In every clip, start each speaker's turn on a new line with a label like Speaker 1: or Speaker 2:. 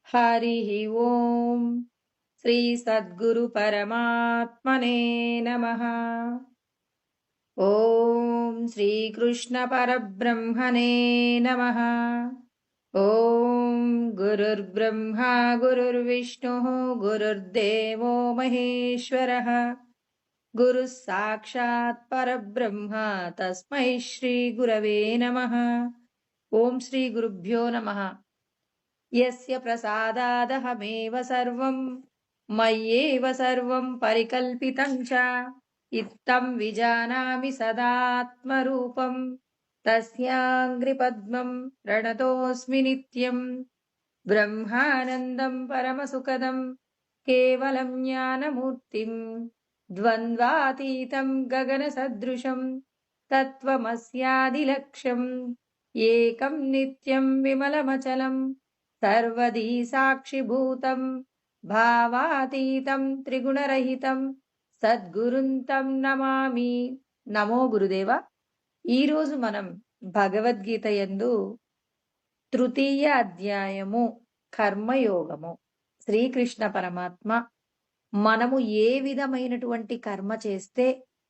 Speaker 1: हरिः ओम् श्री सद्गुरु परमात्मने नमः। ओम श्री कृष्ण परब्रह्मणे नमः। ओम गुरुर्ब्रह्मा गुरुर्विष्णुः गुरुर्देवो महेश्वरः गुरुः साक्षात् परब्रह्म तस्मै श्री गुरवे नमः। ओम श्री गुरुभ्यो नमः। यस्य प्रसादादहमेव सर्वं मय्येव सर्वं परिकल्पितं च इत्थं विजानामि सदात्मरूपं तस्याङ्घ्रिपद्मं प्रणतोऽस्मि नित्यं ब्रह्मानन्दं परमसुखदं केवलं ज्ञानमूर्तिं द्वन्द्वातीतं गगनसदृशं तत्त्वमस्यादिलक्ष्यम् एकं नित्यं विमलमचलं सर्वदी साक्षिभूतं भावातीतं त्रिगुणरहितं సద్గురుంతం నమామి. నమో గురుదేవ. ఈరోజు మనం భగవద్గీత యందు తృతీయ అధ్యాయము కర్మయోగము. శ్రీకృష్ణ పరమాత్మ మనము ఏ విధమైనటువంటి కర్మ చేస్తే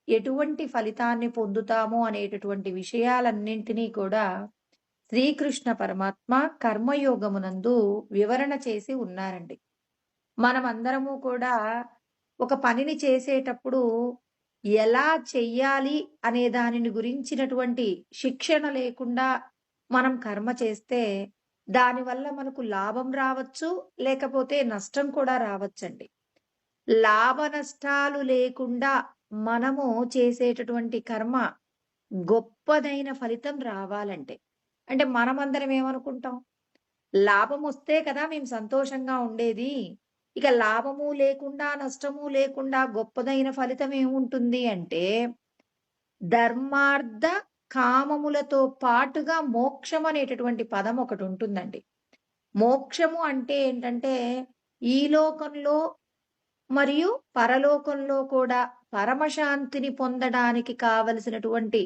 Speaker 1: ఎటువంటి ఫలితాన్ని పొందుతాము అనేటటువంటి విషయాలన్నింటినీ కూడా శ్రీకృష్ణ పరమాత్మ కర్మయోగమునందు వివరణ చేసి ఉన్నారండి. మనమందరము కూడా ఒక పనిని చేసేటప్పుడు ఎలా చెయ్యాలి అనే దానిని గురించినటువంటి శిక్షణ లేకుండా మనం కర్మ చేస్తే దానివల్ల మనకు లాభం రావచ్చు, లేకపోతే నష్టం కూడా రావచ్చండి. లాభ నష్టాలు లేకుండా మనము చేసేటటువంటి కర్మ గొప్పదైన ఫలితం రావాలంటే, అంటే మనమందరం ఏమనుకుంటాం, లాభం వస్తే కదా మేము సంతోషంగా ఉండేది, ఇక లాభము లేకుండా నష్టము లేకుండా గొప్పదైన ఫలితం ఏముంటుంది అంటే, ధర్మార్థ కామములతో పాటుగా మోక్షం అనేటటువంటి పదం ఒకటి ఉంటుందండి. మోక్షము అంటే ఏంటంటే ఈ లోకంలో మరియు పరలోకంలో కూడా పరమశాంతిని పొందడానికి కావలసినటువంటి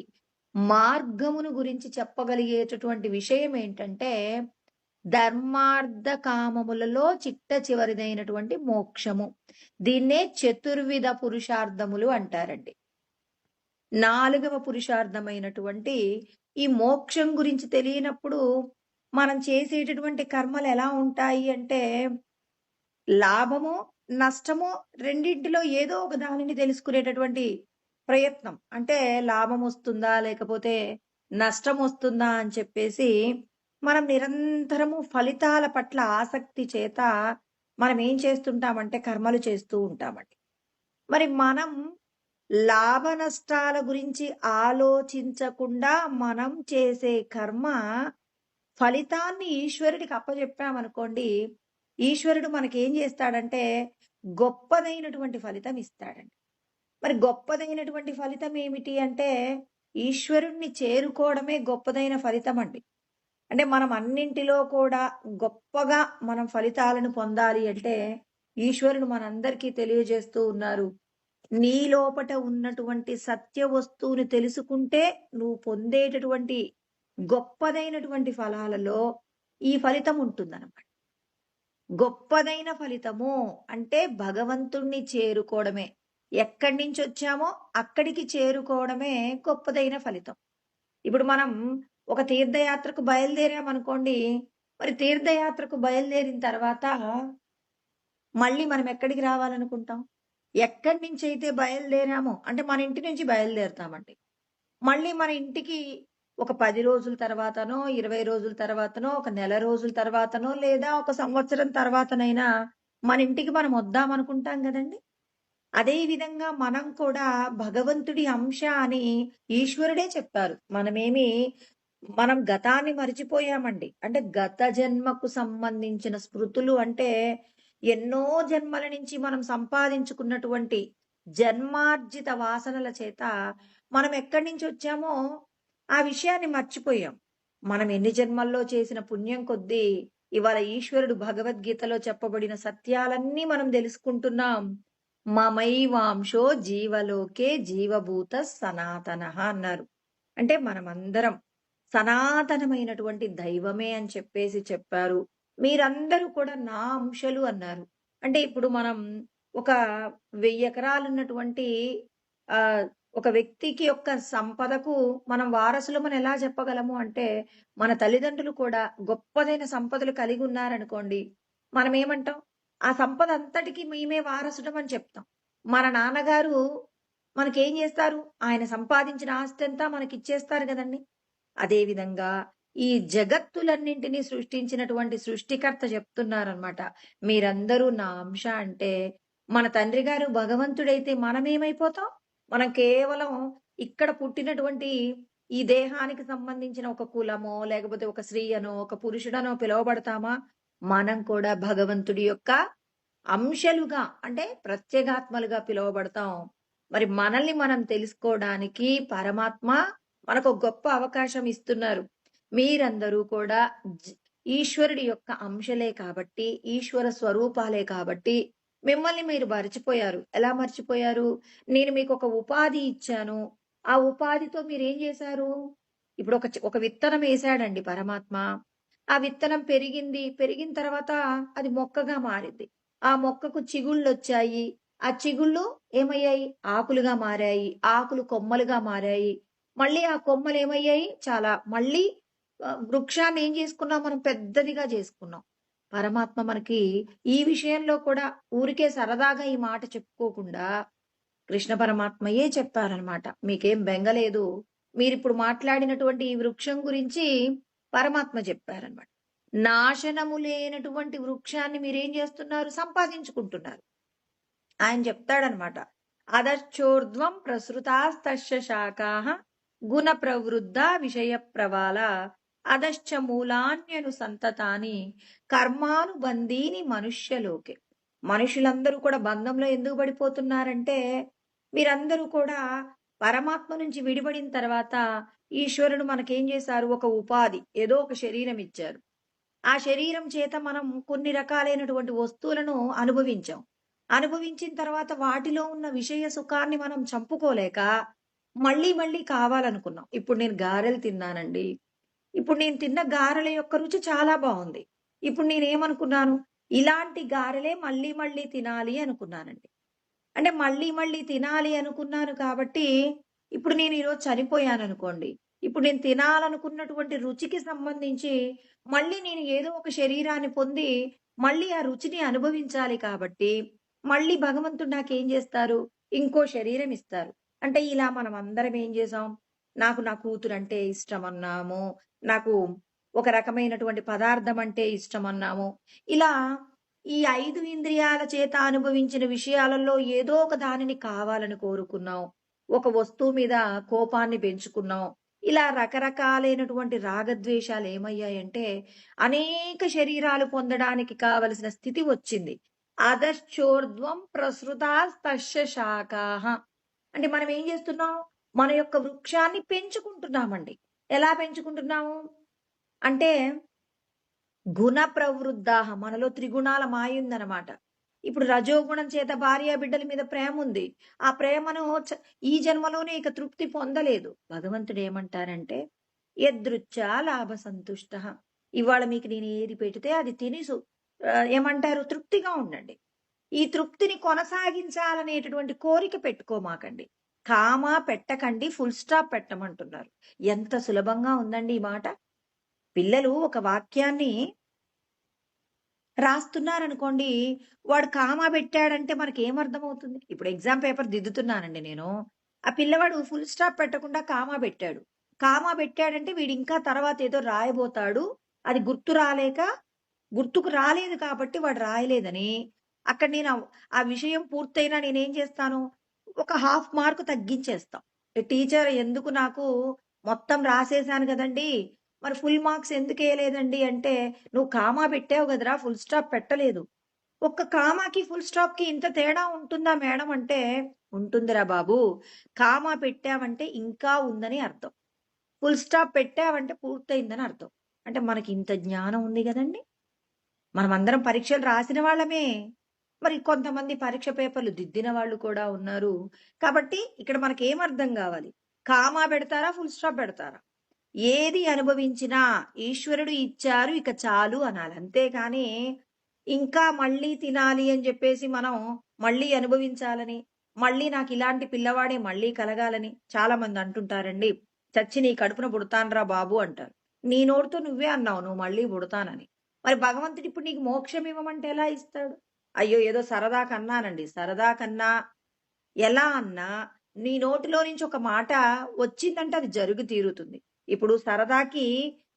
Speaker 1: మార్గమును గురించి చెప్పగలిగేటటువంటి విషయం ఏంటంటే, ధర్మార్థ కామములలో చిట్ట చివరిదైనటువంటి మోక్షము. దీన్నే చతుర్విధ పురుషార్థములు అంటారండి. 4వ పురుషార్థమైనటువంటి ఈ మోక్షం గురించి తెలియనప్పుడు మనం చేసేటటువంటి కర్మలు ఎలా ఉంటాయి అంటే, లాభము నష్టము రెండింటిలో ఏదో ఒక దానిని తెలుసుకునేటటువంటి ప్రయత్నం. అంటే లాభం వస్తుందా లేకపోతే నష్టం వస్తుందా అని చెప్పేసి మనం నిరంతరము ఫలితాల పట్ల ఆసక్తి చేత మనం ఏం చేస్తుంటామంటే కర్మలు చేస్తూ ఉంటామండి. మరి మనం లాభ నష్టాల గురించి ఆలోచించకుండా మనం చేసే కర్మ ఫలితాన్ని ఈశ్వరుడికి అప్పచెప్పామనుకోండి, ఈశ్వరుడు మనకేం చేస్తాడంటే గొప్పదైనటువంటి ఫలితం ఇస్తాడండి. మరి గొప్పదైనటువంటి ఫలితం ఏమిటి అంటే, ఈశ్వరుణ్ణి చేరుకోవడమే గొప్పదైన ఫలితం అండి. అంటే మనం అన్నింటిలో కూడా గొప్పగా మనం ఫలితాలను పొందాలి అంటే ఈశ్వరుడు మనందరికీ తెలియజేస్తూ ఉన్నారు, నీ లోపట ఉన్నటువంటి సత్య వస్తువుని తెలుసుకుంటే నువ్వు పొందేటటువంటి గొప్పదైనటువంటి ఫలాలలో ఈ ఫలితం ఉంటుందన్నమాట. గొప్పదైన ఫలితము అంటే భగవంతుణ్ణి చేరుకోవడమే. ఎక్కడి నుంచి వచ్చామో అక్కడికి చేరుకోవడమే గొప్పదైన ఫలితం. ఇప్పుడు మనం ఒక తీర్థయాత్రకు బయలుదేరామనుకోండి, మరి తీర్థయాత్రకు బయలుదేరిన తర్వాత మళ్ళీ మనం ఎక్కడికి రావాలనుకుంటాం? ఎక్కడి నుంచి అయితే బయలుదేరామో, అంటే మన ఇంటి నుంచి బయలుదేరుతామండి. మళ్ళీ మన ఇంటికి ఒక 10 రోజుల తర్వాతనో 20 రోజుల తర్వాతనో ఒక నెల రోజుల తర్వాతనో లేదా ఒక సంవత్సరం తర్వాతనైనా మన ఇంటికి మనం వద్దామనుకుంటాం కదండి. అదే విధంగా మనం కూడా భగవంతుడి అంశ అని ఈశ్వరుడే చెప్పారు. మనం గతాన్ని మరిచిపోయామండి. అంటే గత జన్మకు సంబంధించిన స్మృతులు అంటే ఎన్నో జన్మల నుంచి మనం సంపాదించుకున్నటువంటి జన్మార్జిత వాసనల చేత మనం ఎక్కడి నుంచి వచ్చామో ఆ విషయాన్ని మర్చిపోయాం. మనం ఎన్ని జన్మల్లో చేసిన పుణ్యం కొద్దీ ఇవాళ ఈశ్వరుడు భగవద్గీతలో చెప్పబడిన సత్యాలన్నీ మనం తెలుసుకుంటున్నాం. మమైవాంశో జీవలోకే జీవభూత సనాతనః అన్నారు. అంటే మనమందరం సనాతనమైనటువంటి దైవమే అని చెప్పేసి చెప్పారు. మీరందరూ కూడా నా అంశలు అన్నారు. అంటే ఇప్పుడు మనం ఒక 1000 ఎకరాలున్నటువంటి ఆహ్, ఒక వ్యక్తికి యొక్క సంపదకు మనం వారసులమని ఎలా చెప్పగలము అంటే, మన తల్లిదండ్రులు కూడా గొప్పదైన సంపదలు కలిగి ఉన్నారనుకోండి, మనమేమంటాం? ఆ సంపద అంతటికి మేమే వారసులం చెప్తాం. మన నాన్నగారు మనకేం జేస్తారు? ఆయన సంపాదించిన ఆస్తంతా మనకిచ్చేస్తారు గదండీ! అదే విధంగా ఈ జగత్తులన్నింటినీ సృష్టించినటువంటి సృష్టికర్త చెప్తున్నారనమాట. మీరందరూ నా అంశ అంటే, మన తండ్రి గారు భగవంతుడైతే మనమేమైపోతాం? మనం కేవలం ఇక్కడ పుట్టినటువంటి ఈ దేహానికి సంబంధించిన ఒక కులమో, లేకపోతే ఒక స్త్రీ అనో, ఒక పురుషుడనో పిలువబడతామా? మనం కూడా భగవంతుడి యొక్క అంశలుగా అంటే ప్రత్యేగాత్మలుగా పిలువబడతాం. మరి మనల్ని మనం తెలుసుకోవడానికి పరమాత్మ మనకొక గొప్ప అవకాశం ఇస్తున్నారు. మీరందరూ కూడా జ ఈశ్వరుడి యొక్క అంశలే కాబట్టి, ఈశ్వర స్వరూపాలే కాబట్టి, మిమ్మల్ని మీరు మర్చిపోయారు. ఎలా మర్చిపోయారు? నేను మీకొక ఉపాధి ఇచ్చాను. ఆ ఉపాధితో మీరేం జేశారు? ఇప్పుడు ఒక విత్తనం ఏసాడండి పరమాత్మ. ఆ విత్తనం పెరిగింది. పెరిగిన తర్వాత అది మొక్కగా మారింది. ఆ మొక్కకు చిగుళ్ళొచ్చాయి. ఆ చిగుళ్ళు ఏమయ్యాయి? ఆకులుగా మారాయి. ఆకులు కొమ్మలుగా మారాయి. మళ్ళీ ఆ కొమ్మలేమయ్యాయి? చాలా మళ్ళీ వృక్షాన్ని ఏం చేసుకున్నాం మనం పెద్దదిగా చేసుకున్నాం. పరమాత్మ మనకి ఈ విషయంలో కూడా ఊరికే సరదాగా ఈ మాట చెప్పుకోకుండా కృష్ణ పరమాత్మయే చెప్పారనమాట. మీకేం బెంగ లేదు. మీరిప్పుడు మాట్లాడినటువంటి ఈ వృక్షం గురించి పరమాత్మ చెప్పారనమాట. నాశనము లేనటువంటి వృక్షాన్ని మీరేం చేస్తున్నారు? సంపాదించుకుంటున్నారు. ఆయన చెప్తాడనమాట. అధశ్చోర్ధ్వం ప్రసృతాస్తస్య శాఖాః గుణ ప్రవృద్ధ విషయ ప్రవాల అధశ్చ మూలాన్యనుసంతతాని కర్మానుబంధీని మనుష్యలోకే. మనుషులందరూ కూడా బంధంలో ఎందుకు పడిపోతున్నారంటే, మీరందరూ కూడా పరమాత్మ నుంచి విడిపడిన తర్వాత ఈశ్వరుడు మనకేం చేశారు? ఒక ఉపాధి, ఏదో ఒక శరీరం ఇచ్చారు. ఆ శరీరం చేత మనం కొన్ని రకాలైనటువంటి వస్తువులను అనుభవించాం. అనుభవించిన తర్వాత వాటిలో ఉన్న విషయ సుఖాన్ని మనం చంపుకోలేక, మళ్ళీ మళ్ళీ కావాలనుకున్నాం. ఇప్పుడు నేను గారెలు తిన్నానండి. ఇప్పుడు నేను తిన్న గారెల యొక్క రుచి చాలా బావుంది. ఇప్పుడు నేనేమనుకున్నాను? ఇలాంటి గారెలే మళ్ళీ మళ్ళీ తినాలి అనుకున్నానండి. అంటే మళ్ళీ మళ్ళీ తినాలి అనుకున్నాను కాబట్టి, ఇప్పుడు నేను ఈరోజు చనిపోయాననుకోండి. ఇప్పుడు నేను తినాలనుకున్నటువంటి రుచికి సంబంధించి మళ్ళీ నేను ఏదో ఒక శరీరాన్ని పొంది, మళ్ళీ ఆ రుచిని అనుభవించాలి కాబట్టి, మళ్ళీ భగవంతుడు నాకేం జేస్తారు? ఇంకో శరీరం ఇస్తారు. అంటే ఇలా మనమందరం ఏం జేసాం? నాకు నా కూతురంటే ఇష్టమన్నాము. నాకు ఒక రకమైనటువంటి పదార్థం అంటే ఇష్టమన్నాము. ఇలా ఈ 5 ఇంద్రియాల చేత అనుభవించిన విషయాలలో ఏదో ఒక దానిని కావాలని కోరుకున్నాం. ఒక వస్తువు మీద కోపాన్ని పెంచుకున్నాం. ఇలా రకరకాలైనటువంటి రాగద్వేషాలు ఏమయ్యాయంటే, అనేక శరీరాలు పొందడానికి కావలసిన స్థితి వచ్చింది. అధశ్చోర్ధ్వం ప్రసృతాస్తస్య శాఖాః. అంటే మనం ఏం చేస్తున్నాం? మన యొక్క వృక్షాన్ని పెంచుకుంటున్నామండి. ఎలా పెంచుకుంటున్నాము? అంటే గుణ ప్రవృద్ధాః. మనలో త్రిగుణాల మాయుందనమాట. ఇప్పుడు రజోగుణం చేత భార్యాబిడ్డల మీద ప్రేముంది. ఆ ప్రేమను ఈ జన్మలోనే ఇక తృప్తి పొందలేదు. భగవంతుడేమంటారంటే, యదృచ్ఛా లాభ సంతుష్టః. ఇవాళ మీకు నేను ఏది పెడితే అది తిని ఏమంటారు? తృప్తిగా ఉండండి. ఈ తృప్తిని కొనసాగించాలనేటటువంటి కోరిక పెట్టుకోమాకండి. కామ పెట్టకండి. ఫుల్ స్టాప్ పెట్టమంటున్నారు. ఎంత సులభంగా ఉందండి ఈ మాట. పిల్లలు ఒక వాక్యాన్ని రాస్తున్నారనుకోండి, వాడు కామా పెట్టాడంటే మనకేమర్థమవుతుంది? ఇప్పుడు ఎగ్జామ్ పేపర్ దిద్దుతున్నానండి నేను. ఆ పిల్లవాడు ఫుల్ స్టాప్ పెట్టకుండా కామా పెట్టాడు. కామా పెట్టాడంటే వీడింకా తర్వాతేదో రాయబోతాడు. అది గుర్తుకు రాలేదు కాబట్టి వాడు రాయలేదని, అక్కడ నేను ఆ విషయం పూర్తయినా నేనేం చేస్తాను? ఒక హాఫ్ మార్క్ తగ్గించేస్తాం. టీచర్ ఎందుకు నాకు మొత్తం రాసేసాను గదండీ! మరి ఫుల్ మార్క్స్ ఎందుకేయలేదండి అంటే, "నువ్వు కామా పెట్టావు గదరా! ఫుల్ స్టాప్ పెట్టలేదు." ఒక్క కామాకి, ఫుల్ స్టాప్‌కి ఇంత తేడా ఉంటుందా మేడం అంటే, "ఉంటుందిరా బాబు. కామా పెట్టావంటే ఇంకా ఉందని అర్థం. ఫుల్ స్టాప్ పెట్టావంటే పూర్తయిందని అర్థం." అంటే మనకి ఇంత జ్ఞానం ఉంది గదండీ! మనమందరం పరీక్షలు రాసిన వాళ్ళమే. మరి కొంతమంది పరీక్ష పేపర్‌లు దిద్దిన వాళ్ళు కూడా ఉన్నారు. కాబట్టి ఇక్కడ మనకేం అర్థం గావాలి? కామా బెడతారా? ఫుల్ స్టాప్ బెడతారా? ఏది అనుభవించినా ఈశ్వరుడు ఇచ్చారు ఇక చాలు అనాలి. అంతేగాని ఇంకా మళ్ళీ తినాలి అని జెప్పేసి మనం మళ్ళీ అనుభవించాలని, మళ్ళీ నాకిలాంటి పిల్లవాడే మళ్ళీ కలగాలని చాలామంది అంటుంటారండి. "చచ్చి నీ కడుపున పుడతానురా బాబు" అంటారు. నీ నోటితో నువ్వే అన్నావు నువ్వు మళ్ళీ పుడతానని. మరి భగవంతుడు ఇప్పుడు నీకు మోక్షం ఇవ్వమంటే ఎలా ఇస్తాడు? అయ్యో! ఏదో సరదాకన్నానండి. సరదాకన్నా ఎలా అన్నా నీ నోటిలో నుంచి ఒక మాట వచ్చిందంటే అది జరుగు తీరుతుంది. ఇప్పుడు సరదాకి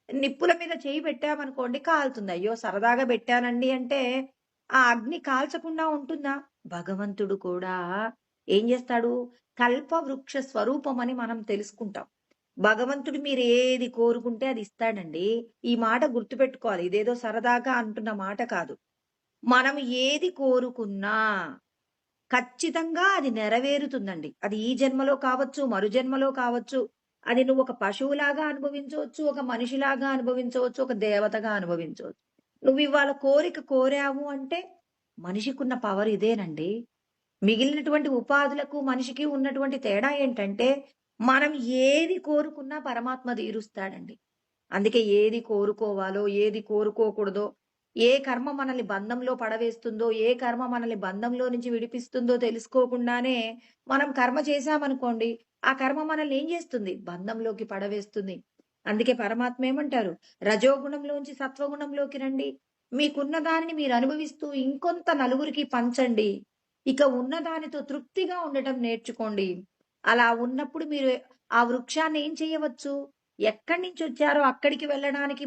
Speaker 1: నిప్పుల మీద చెయ్యి పెట్టామనుకోండి కాలుతుంది. అయ్యో! సరదాగా పెట్టానండి అంటే ఆ అగ్ని కాల్చకుండా ఉంటుందా? భగవంతుడు కూడా ఏం చేస్తాడు? కల్పవృక్ష స్వరూపమని మనం తెలుసుకుంటాం. భగవంతుడు మీరు ఏది కోరుకుంటే అది ఇస్తాడండి. ఈ మాట గుర్తుపెట్టుకోవాలి. ఇదేదో సరదాగా అంటున్న మాట కాదు. మనం ఏది కోరుకున్నా ఖచ్చితంగా అది నెరవేరుతుందండి. అది ఈ జన్మలో కావచ్చు, మరు జన్మలో కావచ్చు. అది నువ్వు ఒక పశువులాగా అనుభవించవచ్చు, ఒక మనిషిలాగా అనుభవించవచ్చు, ఒక దేవతగా అనుభవించవచ్చు. నువ్వివాళ కోరిక కోరావు అంటే మనిషికున్న పవర్ ఇదేనండి. మిగిలినటువంటి ఉపాధులకు, మనిషికి ఉన్నటువంటి తేడా ఏంటంటే, మనం ఏది కోరుకున్నా పరమాత్మ తీరుస్తాడండి. అందుకే ఏది కోరుకోవాలో, ఏది కోరుకోకూడదో, ఏ కర్మ మనల్ని బంధంలో పడవేస్తుందో, ఏ కర్మ మనల్ని బంధంలో నుంచి విడిపిస్తుందో తెలుసుకోకుండానే మనం కర్మ చేశామనుకోండి, ఆ కర్మ మనల్ని ఏం చేస్తుంది? బంధంలోకి పడవేస్తుంది. అందుకే పరమాత్మ ఏమంటారు? రజోగుణంలోంచి సత్వగుణంలోకి రండి. మీకున్న దానిని మీరు అనుభవిస్తూ ఇంకొంత నలుగురికి పంచండి. ఇక ఉన్న దానితో తృప్తిగా ఉండటం నేర్చుకోండి. అలా ఉన్నప్పుడు మీరు ఆ వృక్షాన్ని ఏం చేయవచ్చు? ఎక్కడి నుంచొచ్చారో అక్కడికి వెళ్ళడానికి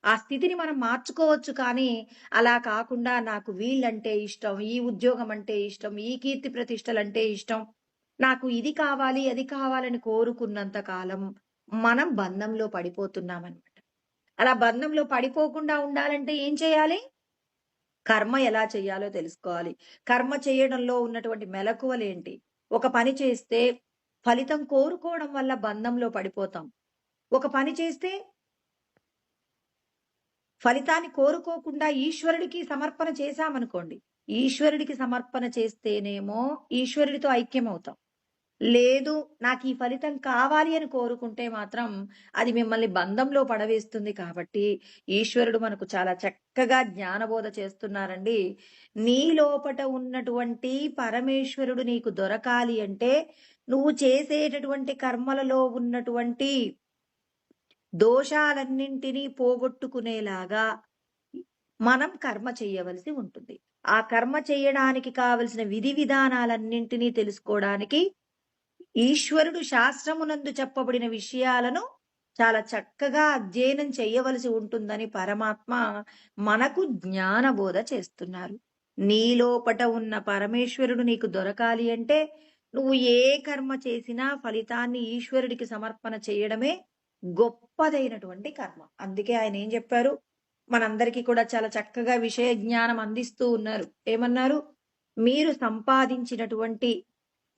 Speaker 1: ఆ స్థితిని మనం మార్చుకోవచ్చు కానీ, అలా కాకుండా నాకు వీళ్ళంటే ఇష్టం, ఈ ఉద్యోగం అంటే ఇష్టం, ఈ కీర్తి ప్రతిష్టలంటే ఇష్టం, నాకు ఇది కావాలి, అది కావాలని కోరుకున్నంత కాలం మనం బంధంలో పడిపోతున్నామనమాట. అలా బంధంలో పడిపోకుండా ఉండాలంటే ఏం చేయాలి? కర్మ ఎలా చేయాలో తెలుసుకోవాలి. కర్మ చేయడంలో ఉన్నటువంటి మెలకువలేంటి? ఒక పని చేస్తే ఫలితం కోరుకోవడం వల్ల బంధంలో పడిపోతాం. ఒక పని చేస్తే ఫలితాన్ని కోరుకోకుండా ఈశ్వరుడికి సమర్పణ చేశామనుకోండి. ఈశ్వరుడికి సమర్పణ చేస్తేనేమో ఈశ్వరుడితో ఐక్యమవుతాం. లేదు నాకీ ఫలితం కావాలి అని కోరుకుంటే మాత్రం అది మిమ్మల్ని బంధంలో పడవేస్తుంది కాబట్టి ఈశ్వరుడు మనకు చాలా చక్కగా జ్ఞానబోధ చేస్తున్నారండి. నీ లోపట ఉన్నటువంటి పరమేశ్వరుడు నీకు దొరకాలి అంటే నువ్వు చేసేటటువంటి కర్మలలో ఉన్నటువంటి దోషాలన్నింటినీ పోగొట్టుకునేలాగా మనం కర్మ చేయవలసి ఉంటుంది. ఆ కర్మ చేయడానికి కావలసిన విధి విధానాలన్నింటినీ తెలుసుకోవడానికి ఈశ్వరుడు శాస్త్రమునందు చెప్పబడిన విషయాలను చాలా చక్కగా అధ్యయనం చేయవలసి ఉంటుందని పరమాత్మ మనకు జ్ఞానబోధ చేస్తున్నారు. నీ లోపట ఉన్న పరమేశ్వరుడు నీకు దొరకాలి అంటే నువ్వు ఏ కర్మ చేసినా ఫలితాన్ని ఈశ్వరుడికి సమర్పణ చేయడమే గొప్పదైనటువంటి కర్మ. అందుకే ఆయన ఏం చెప్పారు? మనందరికీ కూడా చాలా చక్కగా విషయ జ్ఞానం అందిస్తూ ఉన్నారు. ఏమన్నారు? మీరు సంపాదించినటువంటి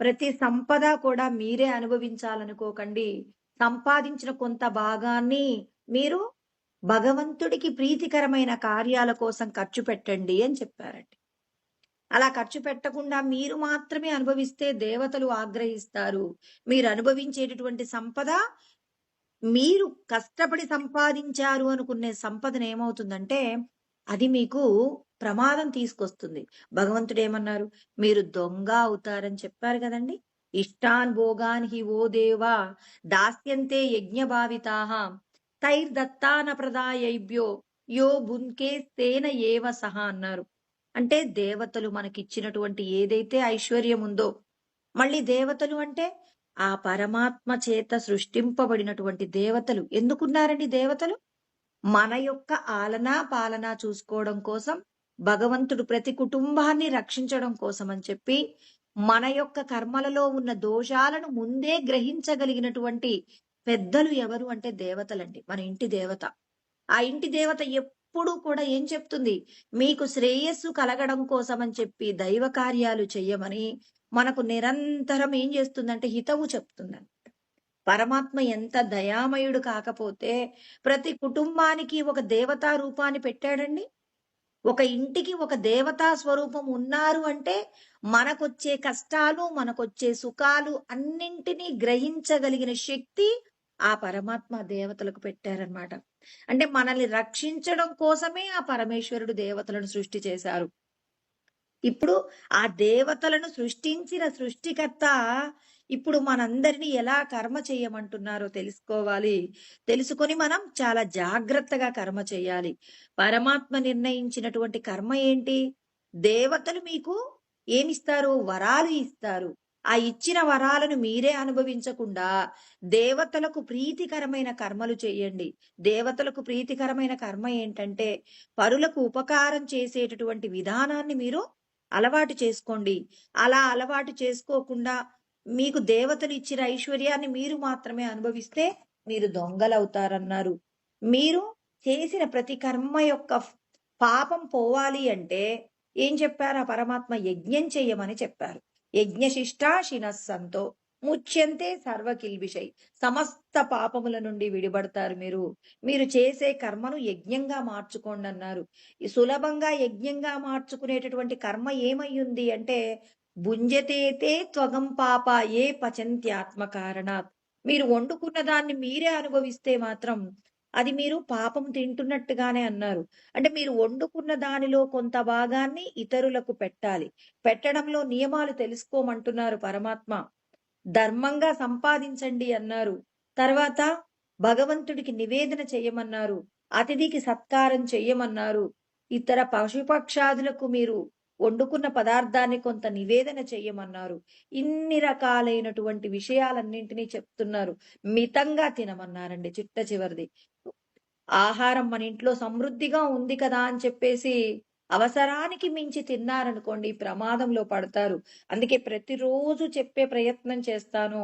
Speaker 1: ప్రతి సంపద కూడా మీరే అనుభవించాలనుకోకండి. సంపాదించిన కొంత భాగాన్ని మీరు భగవంతుడికి ప్రీతికరమైన కార్యాల కోసం ఖర్చు పెట్టండి అని చెప్పారండి. అలా ఖర్చు పెట్టకుండా మీరు మాత్రమే అనుభవిస్తే దేవతలు ఆగ్రహిస్తారు. మీరు అనుభవించేటటువంటి సంపద మీరు కష్టపడి సంపాదించారు అనుకునే సంపదన ఏమవుతుందంటే అది మీకు ప్రమాదం తీసుకొస్తుంది. భగవంతుడు ఏమన్నారు? మీరు దొంగ అవుతారని చెప్పారు కదండి. ఇష్టాన్ భోగాన్ హి ఓ దేవా దాస్యంతే యజ్ఞభావితాః తైర్దత్తాన ప్రదాయైభ్యో యో భుంకే తేన ఏవ సహా అన్నారు. అంటే దేవతలు మనకిచ్చినటువంటి ఏదైతే ఐశ్వర్యం ఉందో, మళ్ళీ దేవతలు అంటే ఆ పరమాత్మ చేత సృష్టింపబడినటువంటి దేవతలు. ఎందుకున్నారండి దేవతలు? మన యొక్క ఆలనా పాలన చూసుకోవడం కోసం, భగవంతుడు ప్రతి కుటుంబాన్ని రక్షించడం కోసం అని చెప్పి, మన యొక్క కర్మలలో ఉన్న దోషాలను ముందే గ్రహించగలిగినటువంటి పెద్దలు ఎవరు అంటే దేవతలండి. మన ఇంటి దేవత. ఆ ఇంటి దేవత ఎప్పుడూ కూడా ఏం చెప్తుంది? మీకు శ్రేయస్సు కలగడం కోసం అని చెప్పి దైవ కార్యాలు చెయ్యమని మనకు నిరంతరం ఏం చేస్తుందంటే హితవు చెప్తుందండి. పరమాత్మ ఎంత దయామయుడు కాకపోతే ప్రతి కుటుంబానికి ఒక దేవతా రూపాన్ని పెట్టాడండి. ఒక ఇంటికి ఒక దేవతా స్వరూపం ఉన్నారు అంటే మనకొచ్చే కష్టాలు, మనకొచ్చే సుఖాలు అన్నింటినీ గ్రహించగలిగిన శక్తి ఆ పరమాత్మ దేవతలకు పెట్టారనమాట. అంటే మనల్ని రక్షించడం కోసమే ఆ పరమేశ్వరుడు దేవతలను సృష్టి చేశారు. ఇప్పుడు ఆ దేవతలను సృష్టించిన సృష్టికర్త ఇప్పుడు మనందరినీ ఎలా కర్మ చేయమంటున్నారో తెలుసుకోవాలి. తెలుసుకొని మనం చాలా జాగ్రత్తగా కర్మ చేయాలి. పరమాత్మ నిర్ణయించినటువంటి కర్మ ఏంటి? దేవతలు మీకు ఏమిస్తారు? వరాలు ఇస్తారు. ఆ ఇచ్చిన వరాలను మీరే అనుభవించకుండా దేవతలకు ప్రీతికరమైన కర్మలు చేయండి. దేవతలకు ప్రీతికరమైన కర్మ ఏంటంటే పరులకు ఉపకారం చేసేటటువంటి విధానాన్ని మీరు అలవాటు చేసుకోండి. అలా అలవాటు చేసుకోకుండా మీకు దేవతలు ఇచ్చిన ఐశ్వర్యాన్ని మీరు మాత్రమే అనుభవిస్తే మీరు దొంగలవుతారన్నారు. మీరు చేసిన ప్రతి కర్మ యొక్క పాపం పోవాలి అంటే ఏం చెప్పారు ఆ పరమాత్మ? యజ్ఞం చెయ్యమని చెప్పారు. యజ్ఞశిష్టాశినస్సంతో ముచ్యంతే సర్వకిల్బిషై. సమస్త పాపముల నుండి విడిపడతారు మీరు. మీరు చేసే కర్మను యజ్ఞంగా మార్చుకోండి అన్నారు. ఈ సులభంగా యజ్ఞంగా మార్చుకునేటటువంటి కర్మ ఏమయ్యుంది అంటే భుంజతేతే త్వగం పాప ఏ పచంత్యాత్మ కారణాత్. మీరు వండుకున్న దాన్ని మీరే అనుభవిస్తే మాత్రం అది మీరు పాపం తింటున్నట్టుగానే అన్నారు. అంటే మీరు వండుకున్న దానిలో కొంత భాగాన్ని ఇతరులకు పెట్టాలి. పెట్టడంలో నియమాలు తెలుసుకోమంటున్నారు పరమాత్మ. ధర్మంగా సంపాదించండి అన్నారు. తర్వాత భగవంతుడికి నివేదన చెయ్యమన్నారు. అతిథికి సత్కారం చెయ్యమన్నారు. ఇతర పశుపక్షాదులకు మీరు వండుకున్న పదార్థాన్ని కొంత నివేదన చెయ్యమన్నారు. ఇన్ని రకాలైనటువంటి విషయాలన్నింటినీ చెప్తున్నారు. మితంగా తినమన్నారండి చిట్ట చివరిది. ఆహారం మన ఇంట్లో సమృద్ధిగా ఉంది కదా అని చెప్పేసి అవసరానికి మించి తిన్నారనుకోండి ప్రమాదంలో పడతారు. అందుకే ప్రతిరోజు చెప్పే ప్రయత్నం చేస్తాను.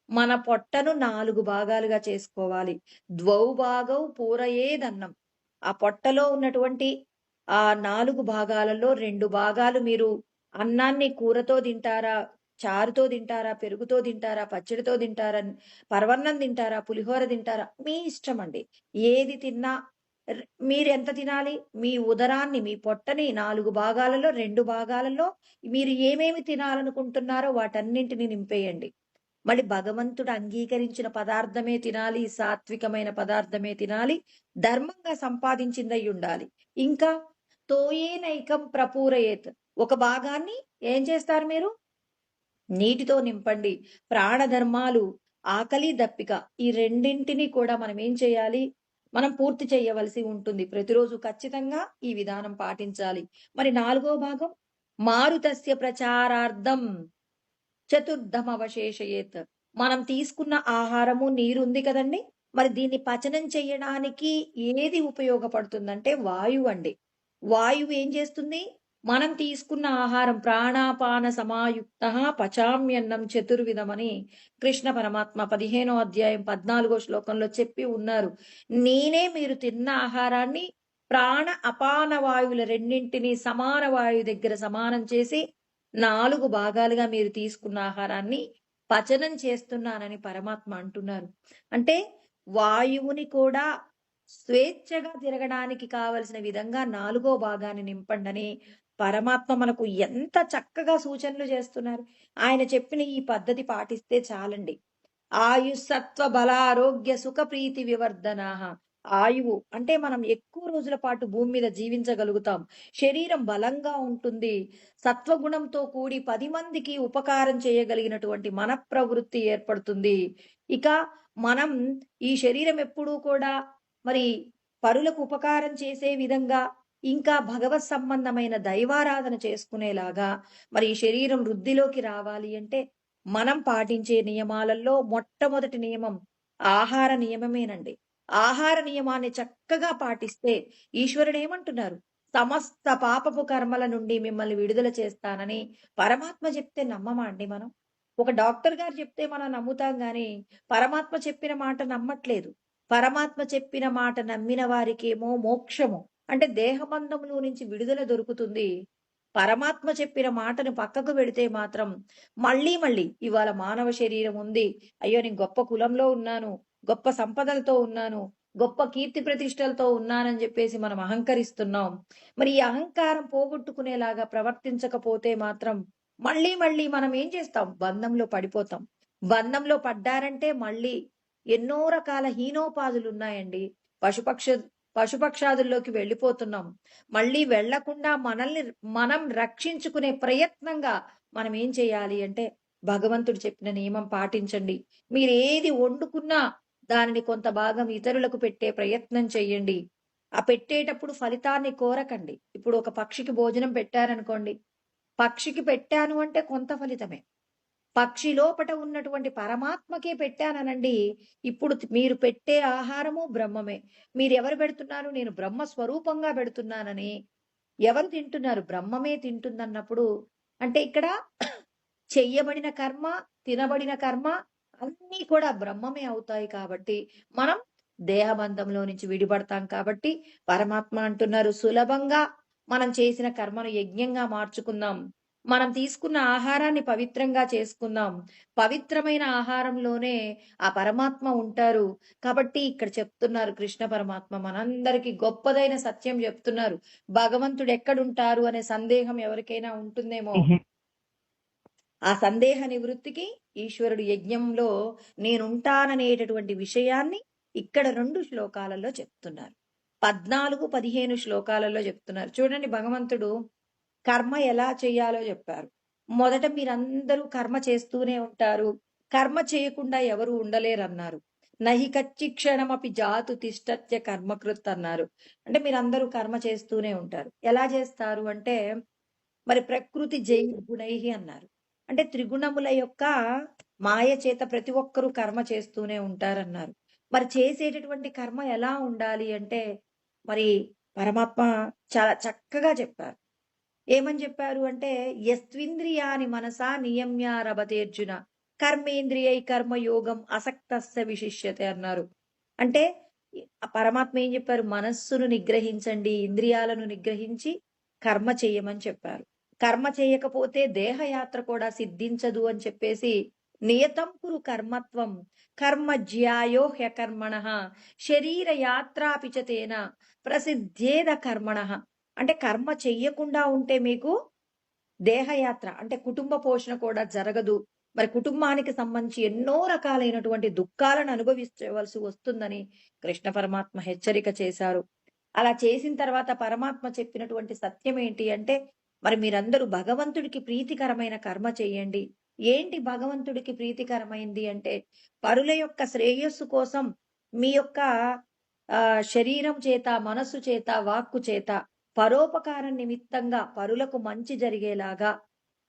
Speaker 1: మన పొట్టను 4 భాగాలుగా చేసుకోవాలి. ద్వౌ భాగౌ పూరయేదన్నం. ఆ పొట్టలో ఉన్నటువంటి ఆ 4 భాగాలలో 2 భాగాలు మీరు అన్నాన్ని కూరతో తింటారా? చారుతో తింటారా? పెరుగుతో తింటారా? పచ్చడితో తింటారా? పరవన్నం తింటారా? పులిహోర తింటారా? మీ ఇష్టమండి. ఏది తిన్నా ర్ మీరెంత తినాలి? మీ ఉదరాన్ని, మీ పొట్టని 4 భాగాలలో 2 భాగాలలో మీరు ఏమేమి తినాలనుకుంటున్నారో వాటన్నింటిని నింపేయండి. మళ్ళీ భగవంతుడు అంగీకరించిన పదార్థమే తినాలి. సాత్వికమైన పదార్థమే తినాలి. ధర్మంగా సంపాదించిందయ్యుండాలి. ఇంకా తోయేనైకం ప్రపూరయేత్. ఒక భాగాన్ని ఏం చేస్తారు మీరు? నీటితో నింపండి. ప్రాణధర్మాలు, ఆకలి, దప్పిక ఈ రెండింటిని కూడా మనం ఏం చేయాలి? మనం పూర్తి చేయవలసి ఉంటుంది. ప్రతిరోజు ఖచ్చితంగా ఈ విధానం పాటించాలి. మరి 4వ భాగం మారుతస్య ప్రచారార్థం చతుర్థమవశేషయేత్. మనం తీసుకున్న ఆహారము నీరుంది కదండి! మరి దీన్ని పచనం చెయ్యడానికి ఏది ఉపయోగపడుతుందంటే వాయువు అండి. వాయువు ఏం చేస్తుంది? మనం తీసుకున్న ఆహారం ప్రాణాపాన సమాయుక్తః పచామ్యన్నం చతుర్విధమని కృష్ణ పరమాత్మ 15వ అధ్యాయం 14వ శ్లోకంలో చెప్పి ఉన్నారు. నేనే మీరు తిన్న ఆహారాన్ని ప్రాణ అపాన వాయువుల రెండింటిని సమాన వాయువు దగ్గర సమానం చేసి 4 భాగాలుగా మీరు తీసుకున్న ఆహారాన్ని పచనం చేస్తున్నానని పరమాత్మ అంటున్నారు. అంటే వాయువుని కూడా స్వేచ్ఛగా తిరగడానికి కావలసిన విధంగా 4వ భాగాన్ని నింపండని పరమాత్మ మనకు ఎంత చక్కగా సూచనలు చేస్తున్నారు. ఆయన చెప్పిన ఈ పద్ధతి పాటిస్తే చాలండి. ఆయుస్సత్వ బలారోగ్య సుఖ ప్రీతి వివర్ధనాః. ఆయువు అంటే మనం ఎక్కువ రోజుల పాటు భూమి మీద జీవించగలుగుతాం. శరీరం బలంగా ఉంటుంది. సత్వగుణంతో కూడి 10 మందికి ఉపకారం చేయగలిగినటువంటి మన ప్రవృత్తి ఏర్పడుతుంది. ఇక మనం ఈ శరీరం ఎప్పుడూ కూడా మరి పరులకు ఉపకారం చేసే విధంగా ఇంకా భగవత్ సంబంధమైన దైవారాధన చేసుకునేలాగా మరి ఈ శరీరం వృద్ధిలోకి రావాలి అంటే మనం పాటించే నియమాలలో మొట్టమొదటి నియమం ఆహార నియమమేనండి. ఆహార నియమాన్ని చక్కగా పాటిస్తే ఈశ్వరుడు ఏమంటున్నారు? సమస్త పాపపు కర్మల నుండి మిమ్మల్ని విడుదల చేస్తానని పరమాత్మ చెప్తే నమ్మమా అండి మనం? ఒక డాక్టర్ గారు చెప్తే మనం నమ్ముతాం గాని పరమాత్మ చెప్పిన మాట నమ్మట్లేదు. పరమాత్మ చెప్పిన మాట నమ్మిన వారికేమో మోక్షము అంటే దేహబంధములో నుంచి విడుదల దొరుకుతుంది. పరమాత్మ చెప్పిన మాటను పక్కకు పెడితే మాత్రం మళ్ళీ మళ్ళీ ఇవాళ మానవ శరీరం ఉంది. అయ్యో నేను గొప్ప కులంలో ఉన్నాను, గొప్ప సంపదలతో ఉన్నాను, గొప్ప కీర్తి ప్రతిష్టలతో ఉన్నానని చెప్పేసి మనం అహంకరిస్తున్నాం. మరి ఈ అహంకారం పోగొట్టుకునేలాగా ప్రవర్తించకపోతే మాత్రం మళ్ళీ మళ్ళీ మనం ఏం చేస్తాం? బంధంలో పడిపోతాం. బంధంలో పడ్డారంటే మళ్ళీ ఎన్నో రకాల హీనోపాధులున్నాయండి. పశుపక్ష పశుపక్షాదుల్లోకి వెళ్ళిపోతున్నాం. మళ్ళీ వెళ్ళకుండా మనల్ని మనం రక్షించుకునే ప్రయత్నంగా మనం ఏం చేయాలి అంటే, భగవంతుడు చెప్పిన నియమం పాటించండి. మీరేది వండుకున్నా దానిని కొంత భాగం ఇతరులకు పెట్టే ప్రయత్నం చెయ్యండి. ఆ పెట్టేటప్పుడు ఫలితాన్ని కోరకండి. ఇప్పుడు ఒక పక్షికి భోజనం పెట్టారనుకోండి, పక్షికి పెట్టాను అంటే కొంత ఫలితమే. పక్షి లోపట ఉన్నటువంటి పరమాత్మకే పెట్టాననండి. ఇప్పుడు మీరు పెట్టే ఆహారము బ్రహ్మమే. మీరెవరు పెడుతున్నారు? నేను బ్రహ్మ స్వరూపంగా పెడుతున్నానని ఎవరు తింటున్నారు? బ్రహ్మమే తింటుందన్నప్పుడు అంటే ఇక్కడ చెయ్యబడిన కర్మ, తినబడిన కర్మ అన్నీ కూడా బ్రహ్మమే అవుతాయి కాబట్టి, మనం దేహబంధంలో నుంచి విడిపడతాం కాబట్టి, పరమాత్మ అంటున్నారు సులభంగా మనం చేసిన కర్మను యజ్ఞంగా మార్చుకుందాం. మనం తీసుకున్న ఆహారాన్ని పవిత్రంగా చేసుకుందాం. పవిత్రమైన ఆహారంలోనే ఆ పరమాత్మ ఉంటారు. కాబట్టి ఇక్కడ చెప్తున్నారు కృష్ణ పరమాత్మ మనందరికీ గొప్పదైన సత్యం చెప్తున్నారు. భగవంతుడు ఎక్కడుంటారు అనే సందేహం ఎవరికైనా ఉంటుందేమో. ఆ సందేహ నివృత్తికి ఈశ్వరుడు యజ్ఞంలో నేనుంటాననేటటువంటి విషయాన్ని ఇక్కడ 2 శ్లోకాలలో చెప్తున్నారు. 14, 15 శ్లోకాలలో చెప్తున్నారు. చూడండి భగవంతుడు కర్మ ఎలా చేయాలో చెప్పారు. మొదట మీరందరూ కర్మ చేస్తూనే ఉంటారు. కర్మ చేయకుండా ఎవరు ఉండలేరన్నారు. నహి కచ్చిక్షణమపి జాతు తిష్టత్య కర్మకృత్ అన్నారు. అంటే మీరందరూ కర్మ చేస్తూనే ఉంటారు. ఎలా చేస్తారు అంటే మరి ప్రకృతి జై గుణైహి అన్నారు. అంటే త్రిగుణముల యొక్క మాయ చేత ప్రతి ఒక్కరూ కర్మ చేస్తూనే ఉంటారన్నారు. మరి చేసేటటువంటి కర్మ ఎలా ఉండాలి అంటే మరి పరమాత్మ చాలా చక్కగా చెప్పారు. ఏమని చెప్పారు అంటే యస్త్వింద్రియాని మనసా నియమ్యారభతేర్జున కర్మేంద్రియై కర్మయోగం అసక్తస్య విశిష్యతే అన్నారు. అంటే ఆ పరమాత్మ ఏం చెప్పారు? మనస్సును నిగ్రహించండి, ఇంద్రియాలను నిగ్రహించి కర్మ చేయమని చెప్పారు. కర్మ చేయకపోతే దేహయాత్ర కూడా సిద్ధించదు అని చెప్పేసి నియతం కురు కర్మత్వం కర్మ జ్యాయో హ్యకర్మణ శరీర యాత్రాపిచతేన ప్రసిద్ధేద కర్మణ. అంటే కర్మ చెయ్యకుండా ఉంటే మీకు దేహయాత్ర అంటే కుటుంబ పోషణ కూడా జరగదు. మరి కుటుంబానికి సంబంధించి ఎన్నో రకాలైనటువంటి దుఃఖాలను అనుభవించవలసి వస్తుందని కృష్ణ పరమాత్మ హెచ్చరిక చేశారు. అలా చేసిన తర్వాత పరమాత్మ చెప్పినటువంటి సత్యం ఏంటి అంటే మరి మీరందరూ భగవంతుడికి ప్రీతికరమైన కర్మ చేయండి. ఏంటి భగవంతుడికి ప్రీతికరమైంది అంటే పరుల యొక్క శ్రేయస్సు కోసం మీ యొక్క శరీరం చేత, మనస్సు చేత, వాక్కు చేత పరోపకార నిమిత్తంగా పరులకు మంచి జరిగేలాగా